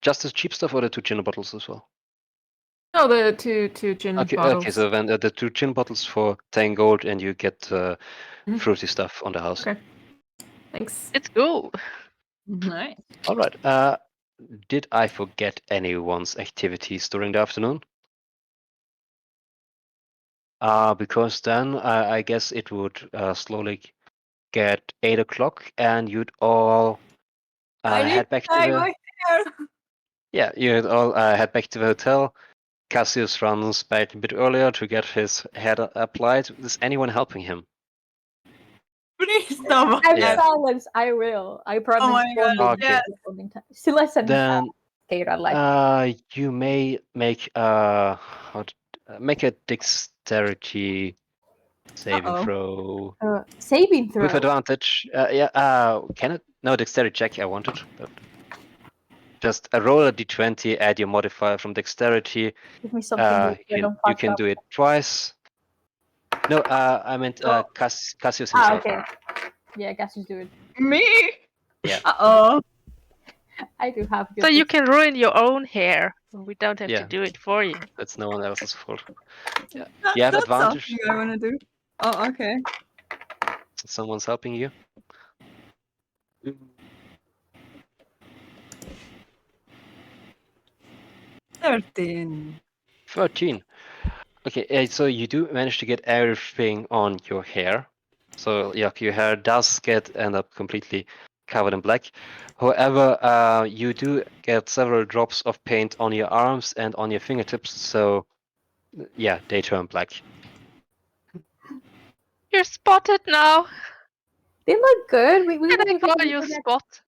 Just the cheap stuff or the 2 gin bottles as well? No, the two gin bottles. Okay, so then the 2 gin bottles for 10 gold and you get Mhm. fruity stuff on the house. Okay. Thanks. Let's go. Nice. All right. Did I forget anyone's activities during the afternoon? Because then I guess it would slowly get 8 o'clock and you'd all I need head back to dye the... my hair. Yeah, you'd all head back to the hotel. Cassius runs back a bit earlier to get his hair applied. Is anyone helping him? Please stop. I'm Yeah. silent. I will. I promise. my God, Okay. yes. Still listen. Then Kara, like you may make make a dexterity saving Uh-oh. throw saving throw. with advantage. Can it? No, dexterity check. I wanted, but just roll a d20, add your modifier from dexterity. Give me something. You can do it twice. No, I meant Cassius himself. Okay. Yeah, Cassius do it. Me? Yeah. Uh-oh. I do have. So you can ruin your own hair. We don't have Yeah. to do it for you. That's no one else's fault. Yeah. That, You have that's advantage. something I want to do. Oh, okay. Someone's helping you. 13. 13. Okay, so you do manage to get everything on your hair. So yeah, your hair does end up completely covered in black. However, you do get several drops of paint on your arms and on your fingertips. So yeah, they turn black. You're spotted now. They look good. We Can I really call gotta you do that. Spot?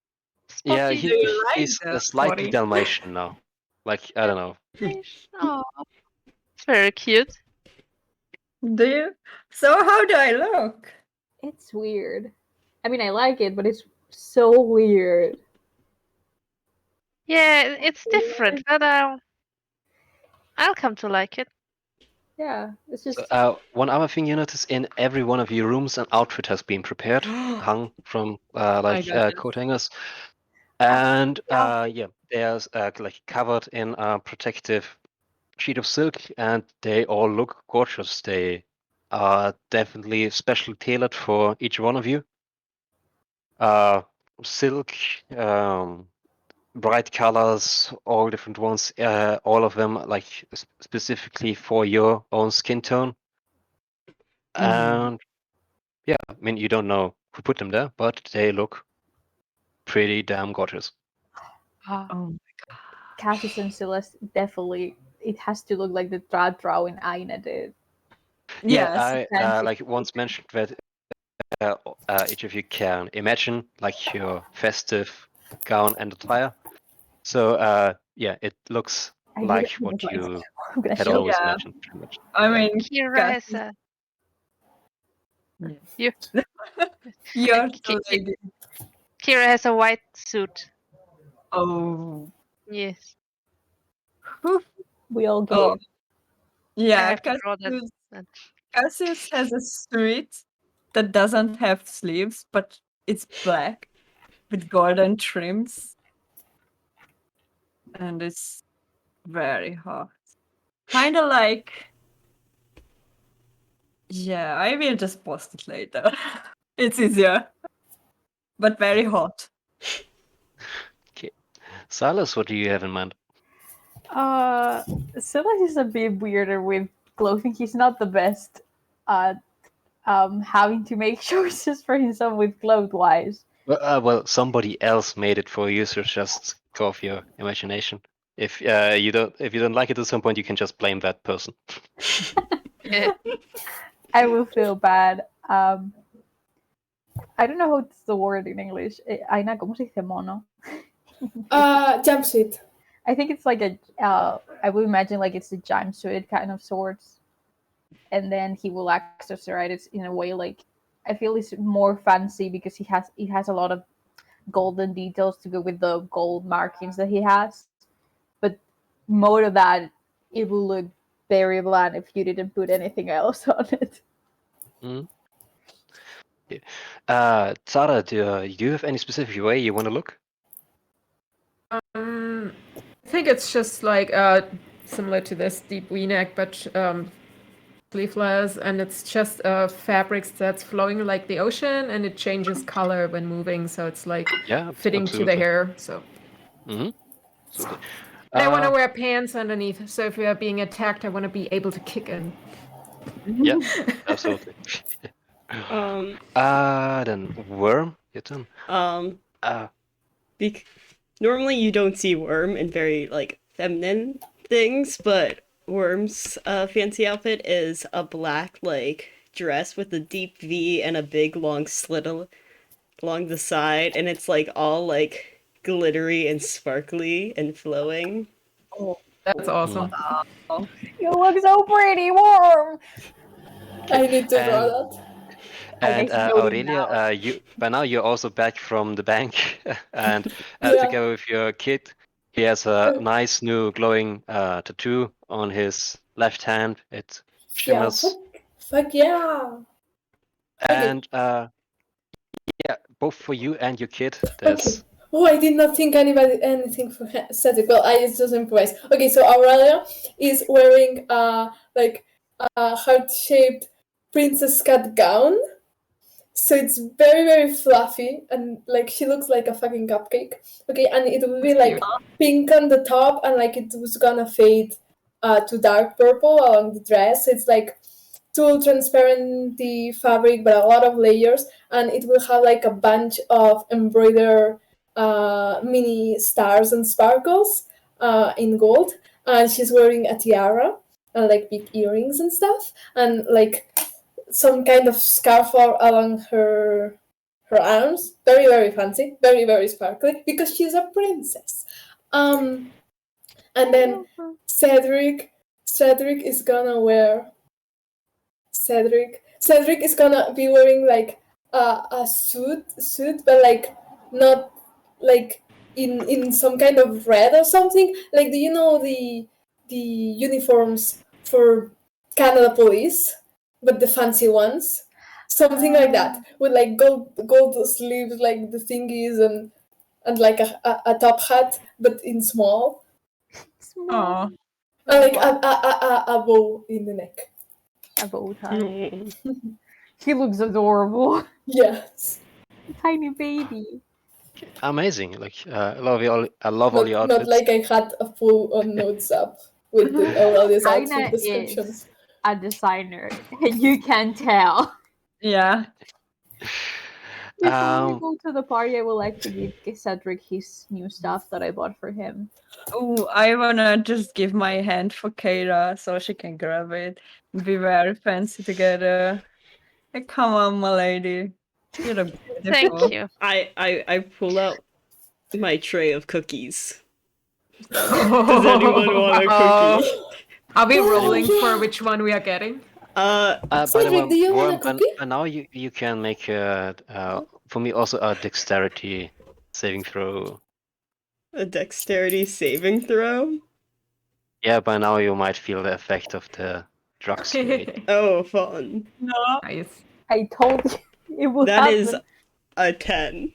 Yeah, Spotty. Do you like he's that, slightly Spotty? Dalmatian now. Like, I don't know. Oh, it's very cute. Do you? So how do I look? It's weird. I mean, I like it, but it's so weird. Yeah, it's different, but I'll come to like it. Yeah, it's just. So, one other thing you notice, in every one of your rooms, an outfit has been prepared, hung from I got it. coat hangers, and Yeah. yeah, there's like covered in a protective sheet of silk, and they all look gorgeous. They are definitely specially tailored for each one of you. Silk, bright colors, all different ones, all of them like specifically for your own skin tone. And yeah, I mean, you don't know who put them there, but they look pretty damn gorgeous. Oh, Oh, Cassius and Celeste definitely. It has to look like the drawing Aina did. Yeah, yes. I fancy like once mentioned that each of you can imagine like your festive gown and attire. So yeah, it looks I like really what was like, you I'm gonna had show always Yeah. imagined. Pretty much. I Yeah. mean, Kira Cass, has a. Yes. You. You're Ki- the Ki- lady. Kira has a white suit. Oh. Yes, We all get Oh. it. I Yeah, have to draw that. Cassius has a suit that doesn't have sleeves, but it's black with golden trims. And it's very hot. Kind of like. Yeah, I will just post it later. It's easier. But very hot. Silas, what do you have in mind? Silas is a bit weirder with clothing. He's not the best at having to make choices for himself with clothes wise. Well, somebody else made it for you, so just go off your imagination. If you don't like it at some point, you can just blame that person. Yeah. I will feel bad. I don't know what's the word in English. Aina, ¿cómo se dice mono? Jumpsuit. I think it's like a. I would imagine like it's a jumpsuit kind of sorts, and then he will accessorize it in a way like I feel it's more fancy because he has a lot of golden details to go with the gold markings that he has. But more of that, it will look very bland if you didn't put anything else on it. Mm. Zara, do you have any specific way you want to look? I think it's just like similar to this deep V-neck, but sleeveless, and it's just fabrics that's flowing like the ocean, and it changes color when moving, so it's like Yeah, fitting to the absolutely. hair. So Mm-hmm. Absolutely. and I want to wear pants underneath, so if we are being attacked, I want to be able to kick in. Yeah, absolutely. Um, Then Worm, your turn. Uh, Normally you don't see Worm in very like feminine things, but Worm's fancy outfit is a black like dress with a deep V and a big long slit along the side, and it's like all like glittery and sparkly and flowing. That's awesome. You look so pretty, Worm. I need to draw And- that. And guess you know him Aurelia, you by now you're also back from the bank, and Yeah. together with your kid, he has a nice new glowing tattoo on his left hand. It Yeah. shimmers, Fuck yeah. Okay. and yeah, both for you and your kid. Okay. There's Oh, I did not think anything for aesthetic. Well, I just improvised. Okay, so Aurelia is wearing like a heart-shaped princess cut gown, So it's very, very fluffy, and like she looks like a fucking cupcake. Okay, and it will be like pink on the top, and like it was gonna fade to dark purple along the dress. It's like tulle transparent fabric, but a lot of layers, and it will have like a bunch of embroidered mini stars and sparkles in gold. And she's wearing a tiara and like big earrings and stuff, and like some kind of scarf along her arms. Very, very fancy, very, very sparkly, because she's a princess. And then Cedric is gonna wear. Cedric is gonna be wearing like a suit, but like not like in some kind of red or something. Like, do you know the uniforms for Canada Police, but the fancy ones, something like that, with like gold sleeves, like the thingies, and like a top hat, but in small, Oh, and like a bow in the neck. A bow tie. Mm. She looks adorable. Yes. Tiny baby. Amazing. Like I love all your Not outfits. like I had a full on notes up with the Aurelia's Aina outfit descriptions. is a designer. You can tell. yeah. Before we go to the party, I would like to give Cedric his new stuff that I bought for him. Oh, I wanna just give my hand for Kayla so she can grab it and be very fancy together. Hey, come on, my lady. You look beautiful. Thank you. I pull out my tray of cookies. Does anyone want a cookie? Are we rolling for which one we are getting? By the Cedric, do way, you want a Worm, cookie? and now you can make for me also a dexterity saving throw. A dexterity saving throw? Yeah, by now you might feel the effect of the drugs you ate. Oh, fun. No. Nice. I told you it would That happen. is a 10.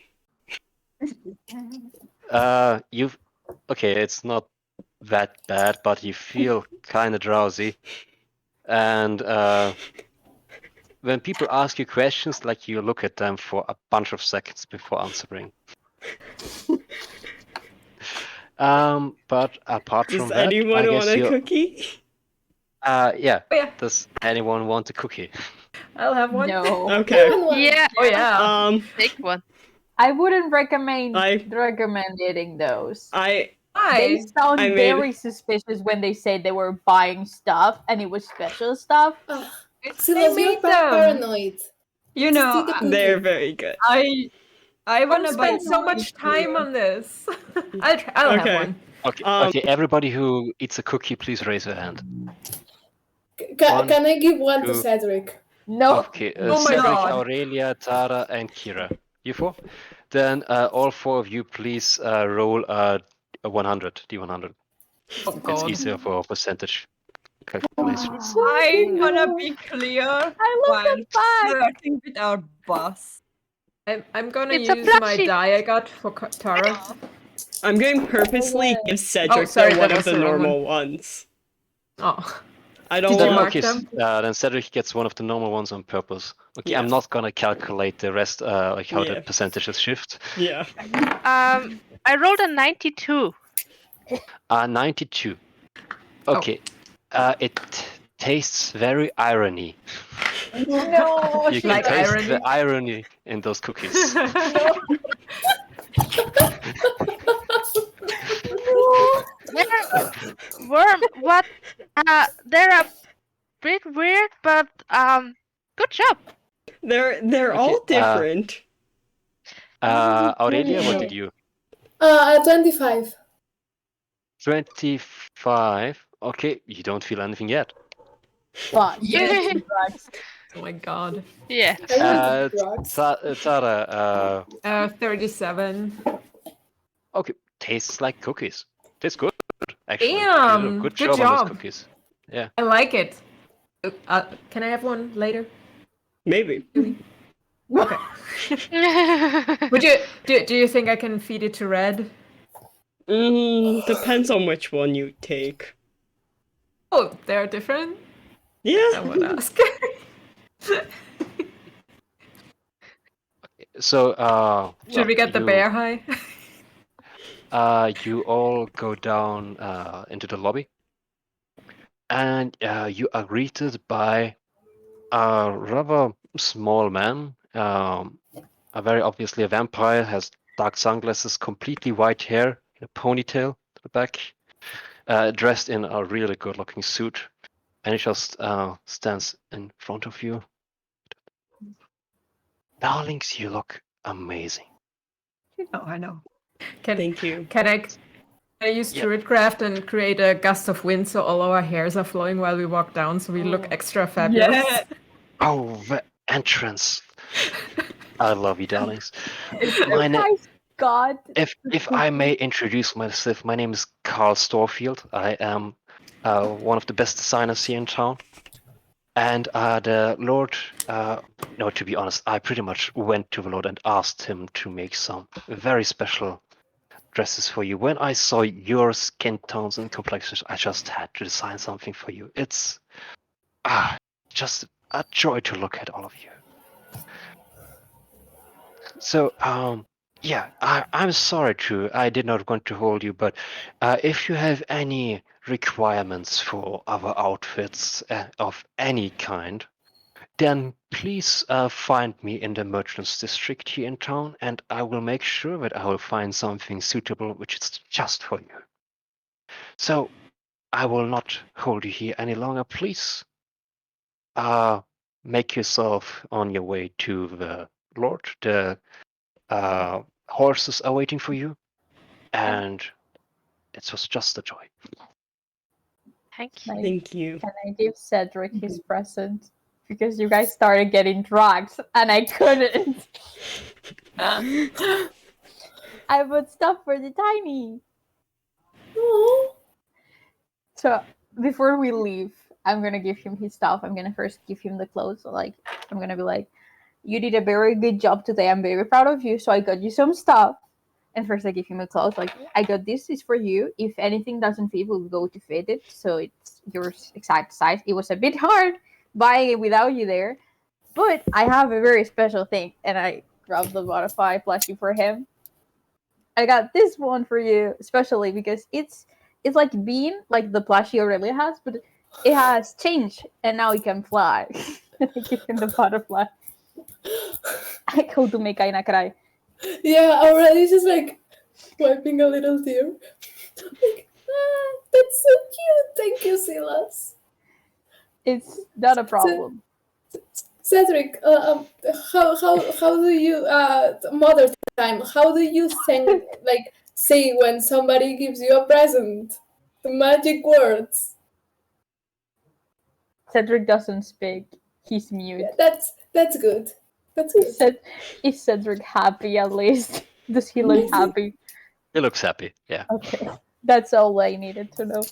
Okay, it's not that bad, but you feel kind of drowsy, and when people ask you questions, like you look at them for a bunch of seconds before answering. But apart Does from that, I anyone guess want a you. cookie? Yeah. Oh, yeah. Does anyone want a cookie? I'll have one. No. Okay. Yeah, Oh yeah. take one. I wouldn't recommend I- eating those. I They Hi. sound I made- very suspicious when they say they were buying stuff and it was special stuff. Ah, They Silas, you're made them. paranoid. You Just know, eat the cookie. they're very good. I I wanna buy spent so much time on this. I'll Okay. have one. Okay. Um, Okay. Everybody who eats a cookie, please raise your hand. One, Can I give one to two. Cedric? No. Okay. Oh my Cedric, God. Aurelia, Tara, and Kira. You four. Then all four of you, please roll a 100 d100. Oh It's god. easier for percentage calculations. I wanna be clear I love while the fact. flirting with our boss. I'm gonna It's a use my plushie. die I got for Tara. I'm going to purposely yeah. give Cedric sorry, one that of was the the wrong normal ones. Oh. I don't Did you want. mark Okay, them? then Cedric gets one of the normal ones on purpose. Okay, Yeah. I'm not gonna calculate the rest, like how Yeah. the percentages shift. Yeah. I rolled a 92. 92. Okay, it tastes very irony. No. You can Like taste irony? the irony in those cookies. Worm, what? They're a bit weird, but good job. They're all Okay, different. Aurelia, what did you? 25. 25. Okay, you don't feel anything yet. But Oh my god. Yeah. I want drugs. Tara, 37. okay, tastes like cookies. Tastes good, actually. Damn, Good good job on job. those cookies. Yeah. I like it. Can I have one later? Maybe. Okay. Would you do you think I can feed it to Red? Depends on which one you take. Oh, they're different? I Yeah. would ask. So, Should we get the bear high? you all go down into the lobby, and you are greeted by a rather small man. A very obviously a vampire, has dark sunglasses, completely white hair, a ponytail to the back, dressed in a really good-looking suit, and he just stands in front of you. Darlings, you look amazing. Oh, I know. Thank you. Can I use Yep. Druidcraft and create a gust of wind so all our hairs are flowing while we walk down so we look extra fabulous? Yeah. Oh, the entrance. I love you, darlings. Oh my god. If I may introduce myself, my name is Carl Storfield. I am one of the best designers here in town. And the Lord, no, to be honest, I pretty much went to the Lord and asked him to make some very special dresses for you. When I saw your skin tones and complexions, I just had to design something for you. It's just a joy to look at all of you. So, yeah, I'm sorry I did not want to hold you, but if you have any requirements for our outfits of any kind, then please find me in the merchants district here in town, and I will make sure that I will find something suitable which is just for you. So, I will not hold you here any longer. Please, make yourself on your way to the Lord. The horses are waiting for you, and it was just a joy. Thank you. Thank you. Can I give Cedric his present? Because you guys started getting drugged and I couldn't. I bought stuff for the tiny. Oh, So before we leave, I'm gonna give him his stuff. I'm gonna first give him the clothes. So, like, I'm gonna be like, you did a very good job today. I'm very proud of you. So I got you some stuff. And first I give him the clothes. Like, I got this is for you. If anything doesn't fit, we'll go to fit it. So it's your exact size. It was a bit hard buying it without you there. But I have a very special thing. And I grabbed the butterfly plushie for him. I got this one for you, especially because it's like Bean, like the plushie Aurelia has, but it has change and now it can fly. And I give him the butterfly. I go to make Aina cry. yeah, Aurelia's just like wiping a little tear. Like, that's so cute. Thank you, Silas. It's not a problem. Cedric, how do you mother time? How do you think say when somebody gives you a present? The magic words. Cedric doesn't speak. He's mute. Yeah, that's good. That's good. Is Cedric happy at least? Does he look happy? He looks happy, yeah. Okay. That's all I needed to know.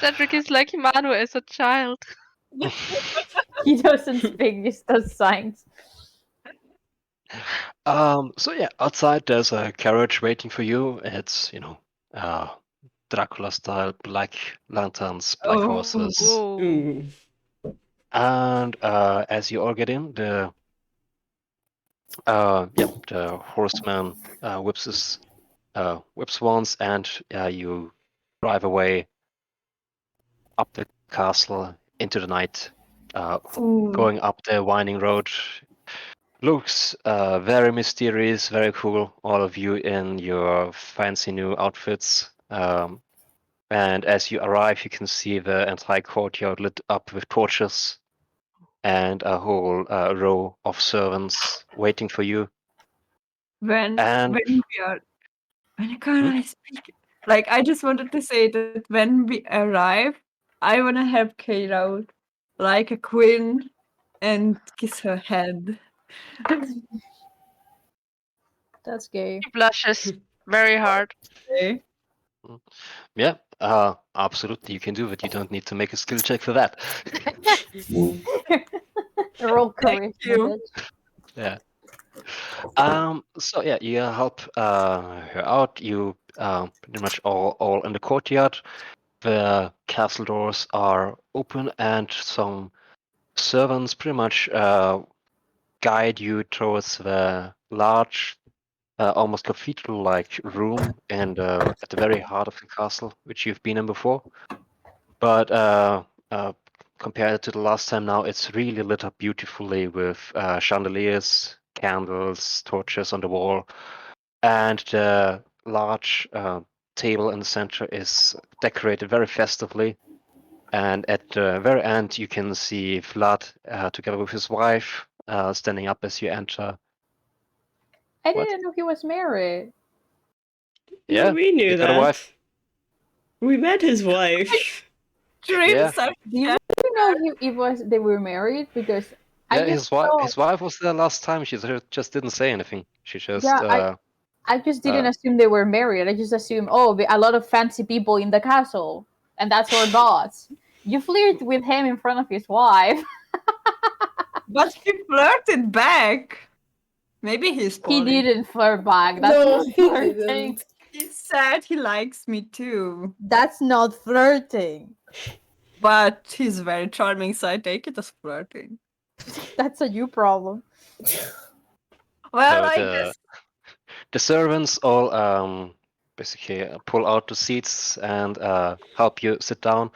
Cedric is like Manu as a child. He doesn't speak, just does signs. So yeah, outside there's a carriage waiting for you. It's, Dracula style, black lanterns, black horses. Whoa. Ooh. And as you all get in, the horseman whips once, and you drive away up the castle into the night, going up the winding road. Looks very mysterious, very cool. All of you in your fancy new outfits. And as you arrive, you can see the entire courtyard lit up with torches and a whole row of servants waiting for you. When can Hmm? I speak? Like, I just wanted to say that when we arrive, I wanna help Kate out like a queen and kiss her head. That's gay. He blushes very hard. Okay. Yeah, absolutely. You can do it. You don't need to make a skill check for that. Roll Thank charisma, you. bitch. Yeah. So yeah, you help her out. You pretty much all in the courtyard. The castle doors are open, and some servants pretty much guide you towards the large, almost cathedral-like room and at the very heart of the castle, which you've been in before. But compared to the last time now, it's really lit up beautifully with chandeliers, candles, torches on the wall, and the large table in the center is decorated very festively. And at the very end, you can see Vlad together with his wife standing up as you enter. I What? didn't know he was married. Yeah, We knew he got a that. wife. We met his wife. Dreams are Do you know they were married? Because I Yeah, just saw, his wife was there last time. She just didn't say anything. She just yeah, I just didn't assume they were married. I just assumed, a lot of fancy people in the castle, and that's our boss. You flirt with him in front of his wife. But he flirted back. Maybe he's He poly. didn't flirt back. That's No, not he flirting. didn't. He said he likes me too. That's not flirting. But he's very charming, so I take it as flirting. That's a you problem. Well, so I guess. the servants all basically pull out the seats and help you sit down.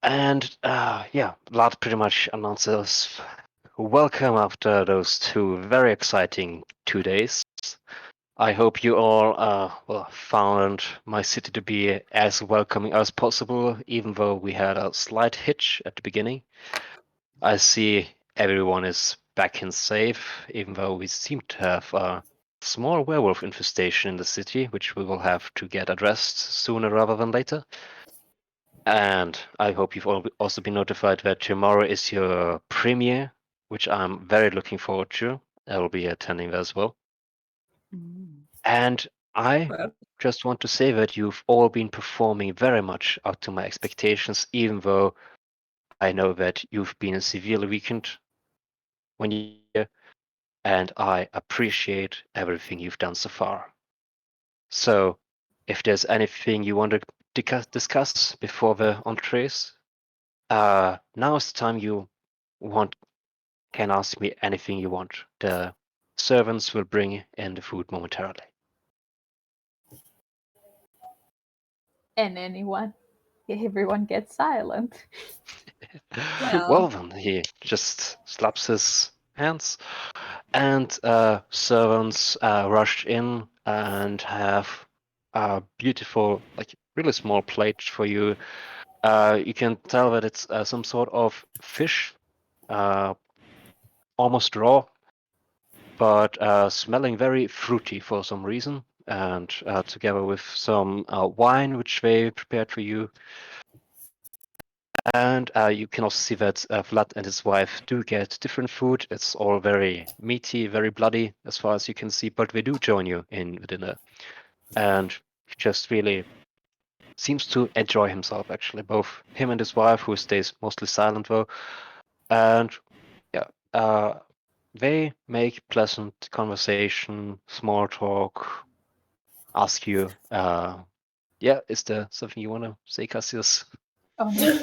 And yeah, Vlad pretty much announces welcome after those 2 very exciting 2 days. I hope you all well, found my city to be as welcoming as possible, even though we had a slight hitch at the beginning. I see everyone is back and safe, even though we seem to have a small werewolf infestation in the city, which we will have to get addressed sooner rather than later. And I hope you've all also been notified that tomorrow is your premiere, which I'm very looking forward to. I will be attending that as well. And I Well, just want to say that you've all been performing very much up to my expectations, even though I know that you've been severely weakened when you're here, and I appreciate everything you've done so far. So, if there's anything you want to discuss before the entrees, now is the time you can ask me anything you want. The servants will bring in the food momentarily. And everyone gets silent. Well, then he just slaps his hands, and servants rush in and have a beautiful, like really small plate for you. You can tell that it's some sort of fish, almost raw, but smelling very fruity for some reason, and together with some wine which they prepared for you. And you can also see that Vlad and his wife do get different food. It's all very meaty, very bloody, as far as you can see, but they do join you in the dinner. And he just really seems to enjoy himself, actually, both him and his wife, who stays mostly silent though. And yeah, they make pleasant conversation, small talk, ask you, yeah, is there something you want to say, Cassius? Oh no.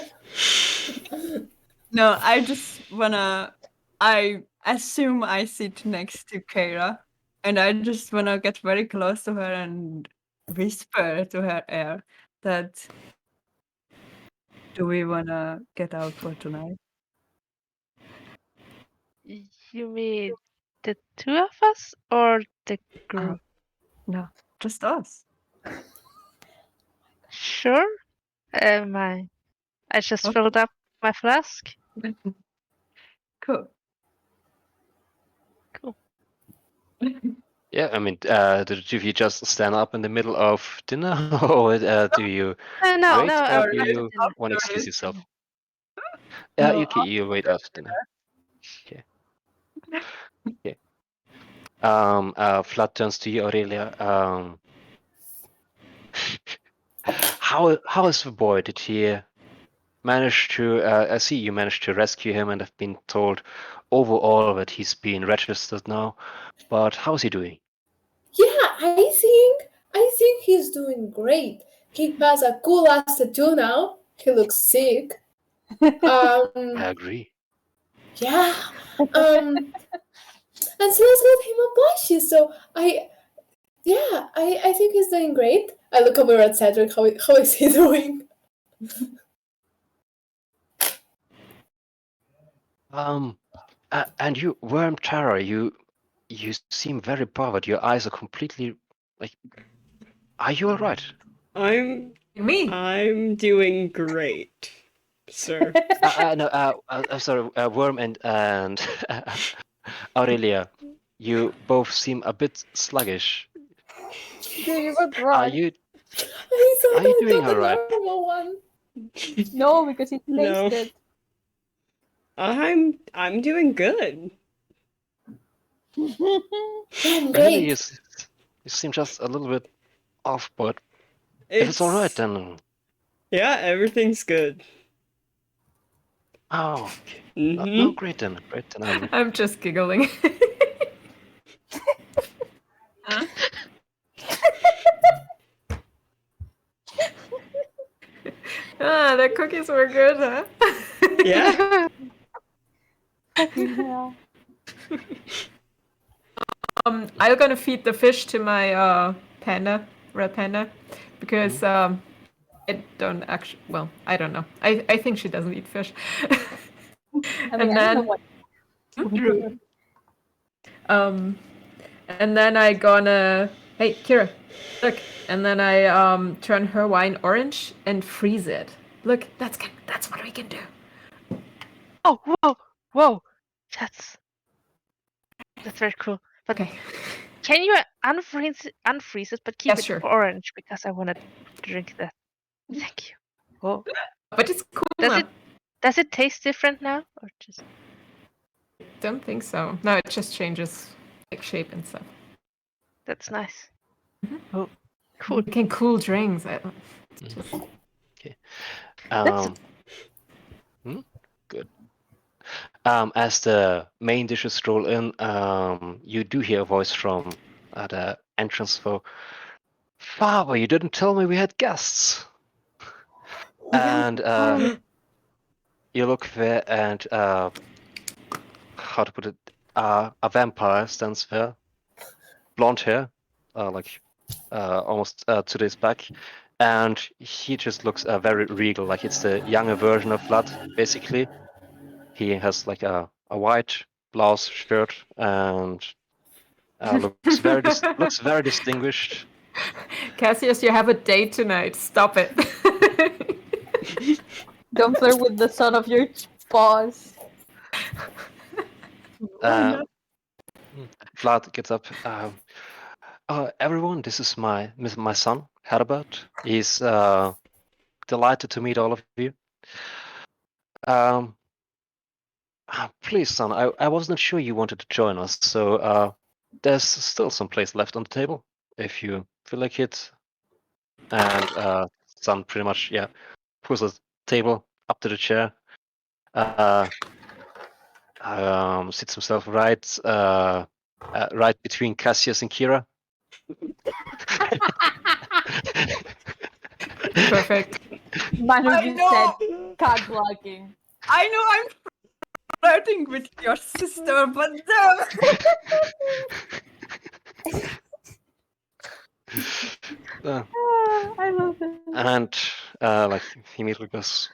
no, I just wanna. I assume I sit next to Kara, and I just wanna get very close to her and whisper to her ear that. Do we wanna get out for tonight? You mean the 2 of us or the group? No, just us. Sure. I just Okay. filled up my flask. Cool. Cool. Yeah, I mean, do the two of you just stand up in the middle of dinner, or do you No, wait no, after after you dinner. want to After excuse it. yourself? No, You wait after dinner. Okay. Okay. Vlad turns to you, Aurelia. How is the boy? Did he manage to? I see you managed to rescue him, and have been told overall that he's been registered now. But how is he doing? Yeah, I think he's doing great. He has a cool ass tattoo now. He looks sick. I agree. Yeah. And Celeste got him a plushie, so I think he's doing great. I look over at Cedric. How is he doing? And you, Worm Tara, you seem very bothered. Your eyes are completely like. Are you all right? Me? I'm doing great, sir. No, sorry, Worm and Aurelia, you both seem a bit sluggish. Dude, you got Are drunk. you I thought are you I doing got all the right? normal one. No, because he No. tasted. I'm doing good. Damn Really, great. you seem just a little bit off, but if it's all right, then Yeah, everything's good. oh, okay. No, Mm-hmm. great then, great then. I'm just giggling. Huh? Ah, the cookies were good, huh? Yeah. Yeah. I'm gonna feed the fish to my panda, red panda, because I don't actually. Well, I don't know. I think she doesn't eat fish. I mean, And I don't know then what. and then I gonna hey Kira, look, and then I turn her wine orange and freeze it. Look, that's what we can do. Oh, whoa! That's very cool. But Okay. can you unfreeze it, but keep Yes, it sure. orange because I want to drink that. Thank you. Oh, But it's cool does now. it does it taste different now, or just? Don't think so. No, it just changes like shape and stuff. That's nice. Oh, cool. You can cool drinks. Just... Okay. That's Good. As the main dishes roll in, you do hear a voice from the entrance for Father, you didn't tell me we had guests. And you look there and how to put it, a vampire stands there, blonde hair, almost to his back, and he just looks very regal, like it's the younger version of Vlad, basically. He has like a white blouse shirt and looks very distinguished. Cassius, you have a date tonight. Stop it. Don't flirt with the son of your boss. Uh, Vlad gets up. Everyone, this is my son, Herbert. He's delighted to meet all of you. Please, son, I wasn't sure you wanted to join us, so there's still some place left on the table if you feel like it. And son pretty much, yeah, pulls the table up to the chair, sits himself right between Cassius and Kira. Perfect. Manu I just know. said cock blocking. I know I'm flirting with your sister, but I love it. And like he immediately goes,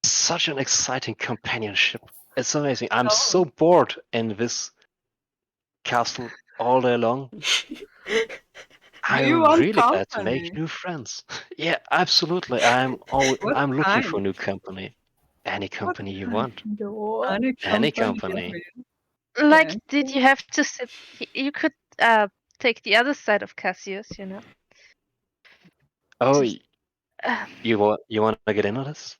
such an exciting companionship. It's amazing. I'm so bored in this castle all day long. you I'm want really glad to make company. new friends. Yeah, absolutely. I'm What looking kind? for new company. Any company you want. No. Any company. like, Okay. did you have to sit? You could take the other side of Cassius, you know. Oh, Just, uh, you want to get in on this?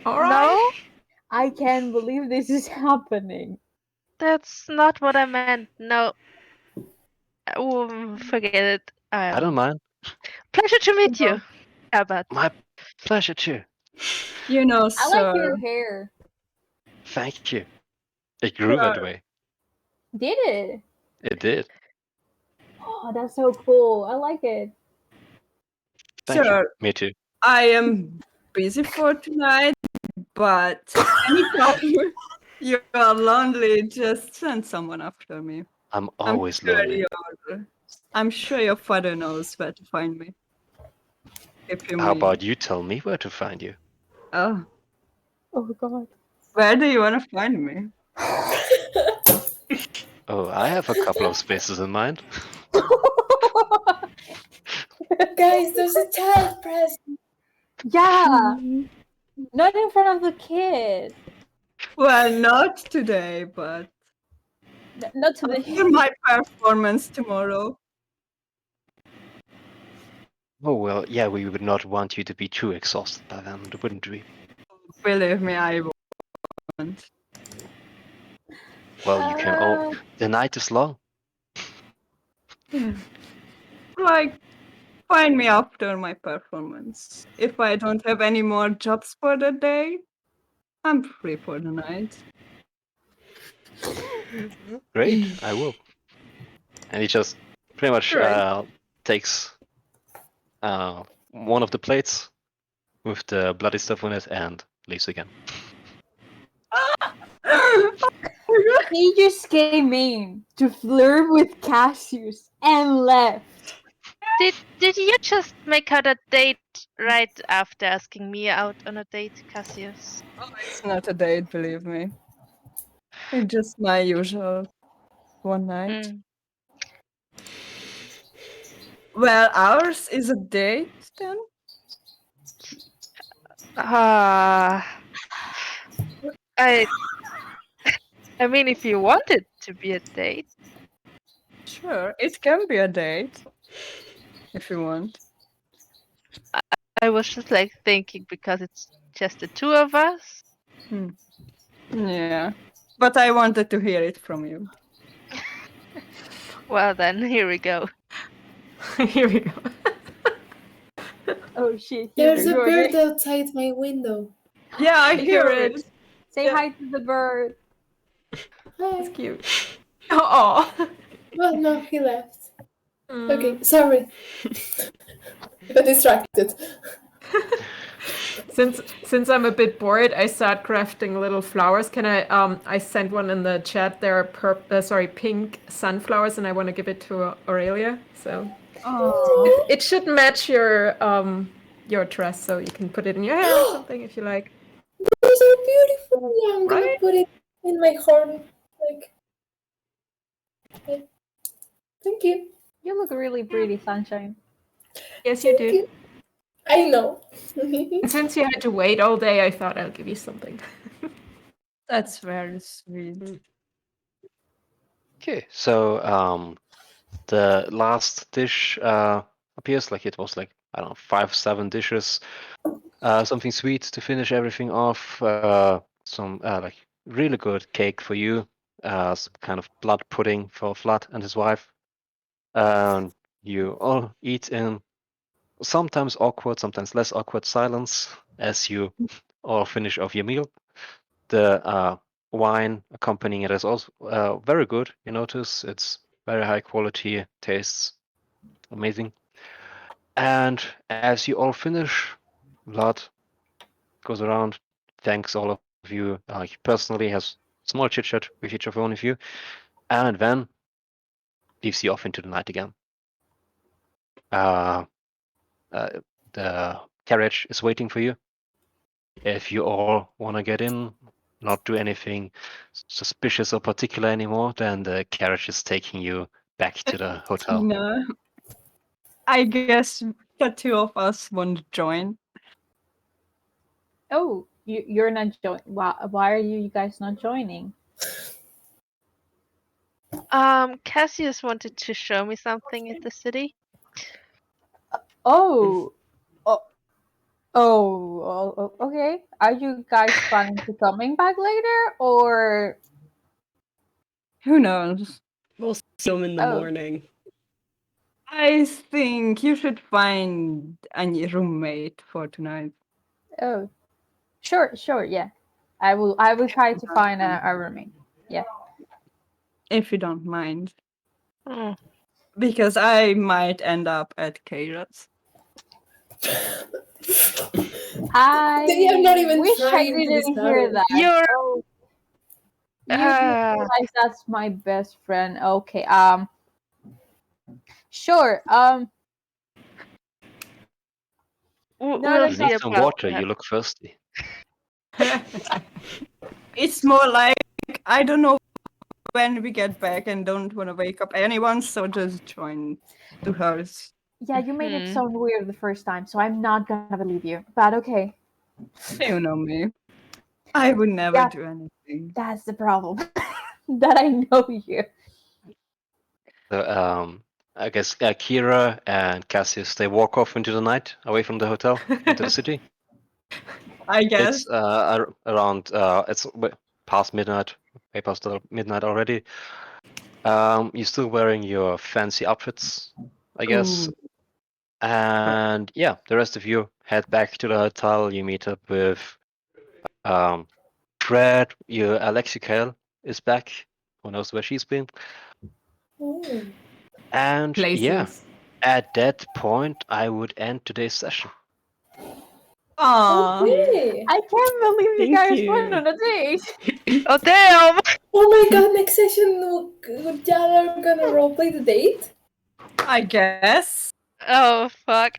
All right. no, I can't believe this is happening. that's not what I meant. No, forget it. I don't mind. Pleasure to meet you, Albert. My pleasure too. You know, I like sir. your hair. Thank you. It grew that way. Did it? It did. Oh, that's so cool. I like it. Thank you. Sir, Me too. I am busy for tonight, but anytime you are lonely, just send someone after me. I'm always lonely. I'm sure your father knows where to find me. If you How mean. about you tell me where to find you? Oh, Oh God. where do you want to find me? Oh, I have a couple of spaces in mind. Guys, there's a child present. Yeah. Not in front of the kid. Well, not today, but Not today. after my performance tomorrow. Oh, well, yeah, we would not want you to be too exhausted by then, wouldn't we? Believe me, I won't. Well, you can all. The night is long. Like, find me after my performance. If I don't have any more jobs for the day, I'm free for the night. Great, I will. And he just pretty much Great. takes one of the plates with the bloody stuff on it and leaves again. He just came in to flirt with Cassius and left. Did you just make out a date right after asking me out on a date, Cassius? It's not a date, believe me. It's just my usual one night. Mm. Well, ours is a date then? I I mean, if you want it to be a date. Sure, it can be a date. If you want. I was just like thinking because it's just the two of us. Yeah. But I wanted to hear it from you. Well then, here we go. Here we go. Oh shit. There's a Here we bird go. outside my window. Yeah, I hear it. Say hi to the bird. Hi. It's cute. Oh. Well, no, he left. Okay, sorry. Got distracted. Since I'm a bit bored, I start crafting little flowers. Can I sent one in the chat. There are pink sunflowers, and I want to give it to Aurelia. So Oh. it should match your dress, so you can put it in your hair or something if you like. Those are beautiful. Yeah, I'm gonna Right? put it in my horn. Like, okay. Thank you. You look really pretty, Sunshine. Yes, you Thank do. you. I know. And since you had to wait all day, I thought I'll give you something. That's very sweet. Okay, so the last dish appears like it was like, I don't know, 5-7 dishes. Something sweet to finish everything off. Some like really good cake for you. Some kind of blood pudding for Vlad and his wife. You all eat in sometimes awkward, sometimes less awkward silence as you all finish off your meal. The wine accompanying it is also very good. You notice it's very high quality, tastes amazing. And as you all finish, Vlad goes around, thanks all of you personally, has small chit chat with each of one of you, and then leaves you off into the night again. The carriage is waiting for you. If you all want to get in, not do anything suspicious or particular anymore, then the carriage is taking you back to the hotel. No. I guess the two of us won't join. Oh, you're not joining. Why are you guys not joining? Cassius wanted to show me something in the city. Oh. Oh, okay. Are you guys planning to coming back later, or Who knows? We'll see him in the morning. I think you should find a roommate for tonight. Oh, sure, yeah. I will try to find a roommate. Yeah. If you don't mind. Mm. Because I might end up at Chaos. I They are not even wish I trying to didn't disarm hear him. that. You're Oh, you do realize that's my best friend. Okay. Sure. we'll Not see Need some about water. that. You look thirsty. It's more like I don't know when we get back and don't want to wake up anyone, so just join to hers. Yeah, you made it Hmm. sound weird the first time, so I'm not gonna believe you. But okay, You know me. I would never Yeah. do anything. that's the problem. That I know you. So, I guess Kira and Cassius, they walk off into the night, away from the hotel, into the city. I guess. It's around, past midnight, way past the midnight already. You're still wearing your fancy outfits, I guess. Ooh. And yeah, the rest of you head back to the hotel. You meet up with Fred. Your Alexical is back. Who knows where she's been? Oh. And yeah, Places. at that point, I would end today's session. Aww. Okay. I can't believe you Thank guys you. went on a date. Oh damn! Oh my god, next session, y'all are gonna roleplay the date? I guess. Oh fuck!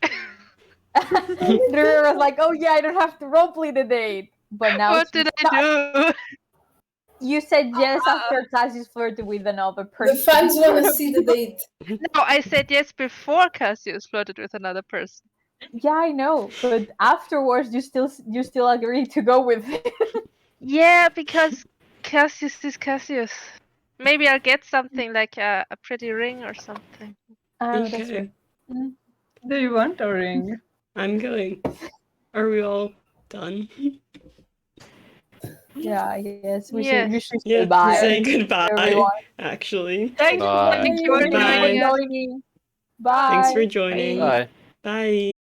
Drew was like, "Oh yeah, I don't have to roleplay the date." But now What did I do? you said yes after Cassius flirted with another The person. fans wanna see the date. No, I said yes before Cassius flirted with another person. Yeah, I know, but afterwards you still agree to go with it. Yeah, because Cassius is Cassius. Maybe I'll get something like a pretty ring or something. That's Okay. true. Do you want a ring? I'm going. Are we all done? Yeah, I guess we Yes. should say Yeah, bye. say goodbye, everyone. actually. Thank Bye. Thank you for Goodbye. joining us. joining. Bye. Thanks for joining. Bye. Bye.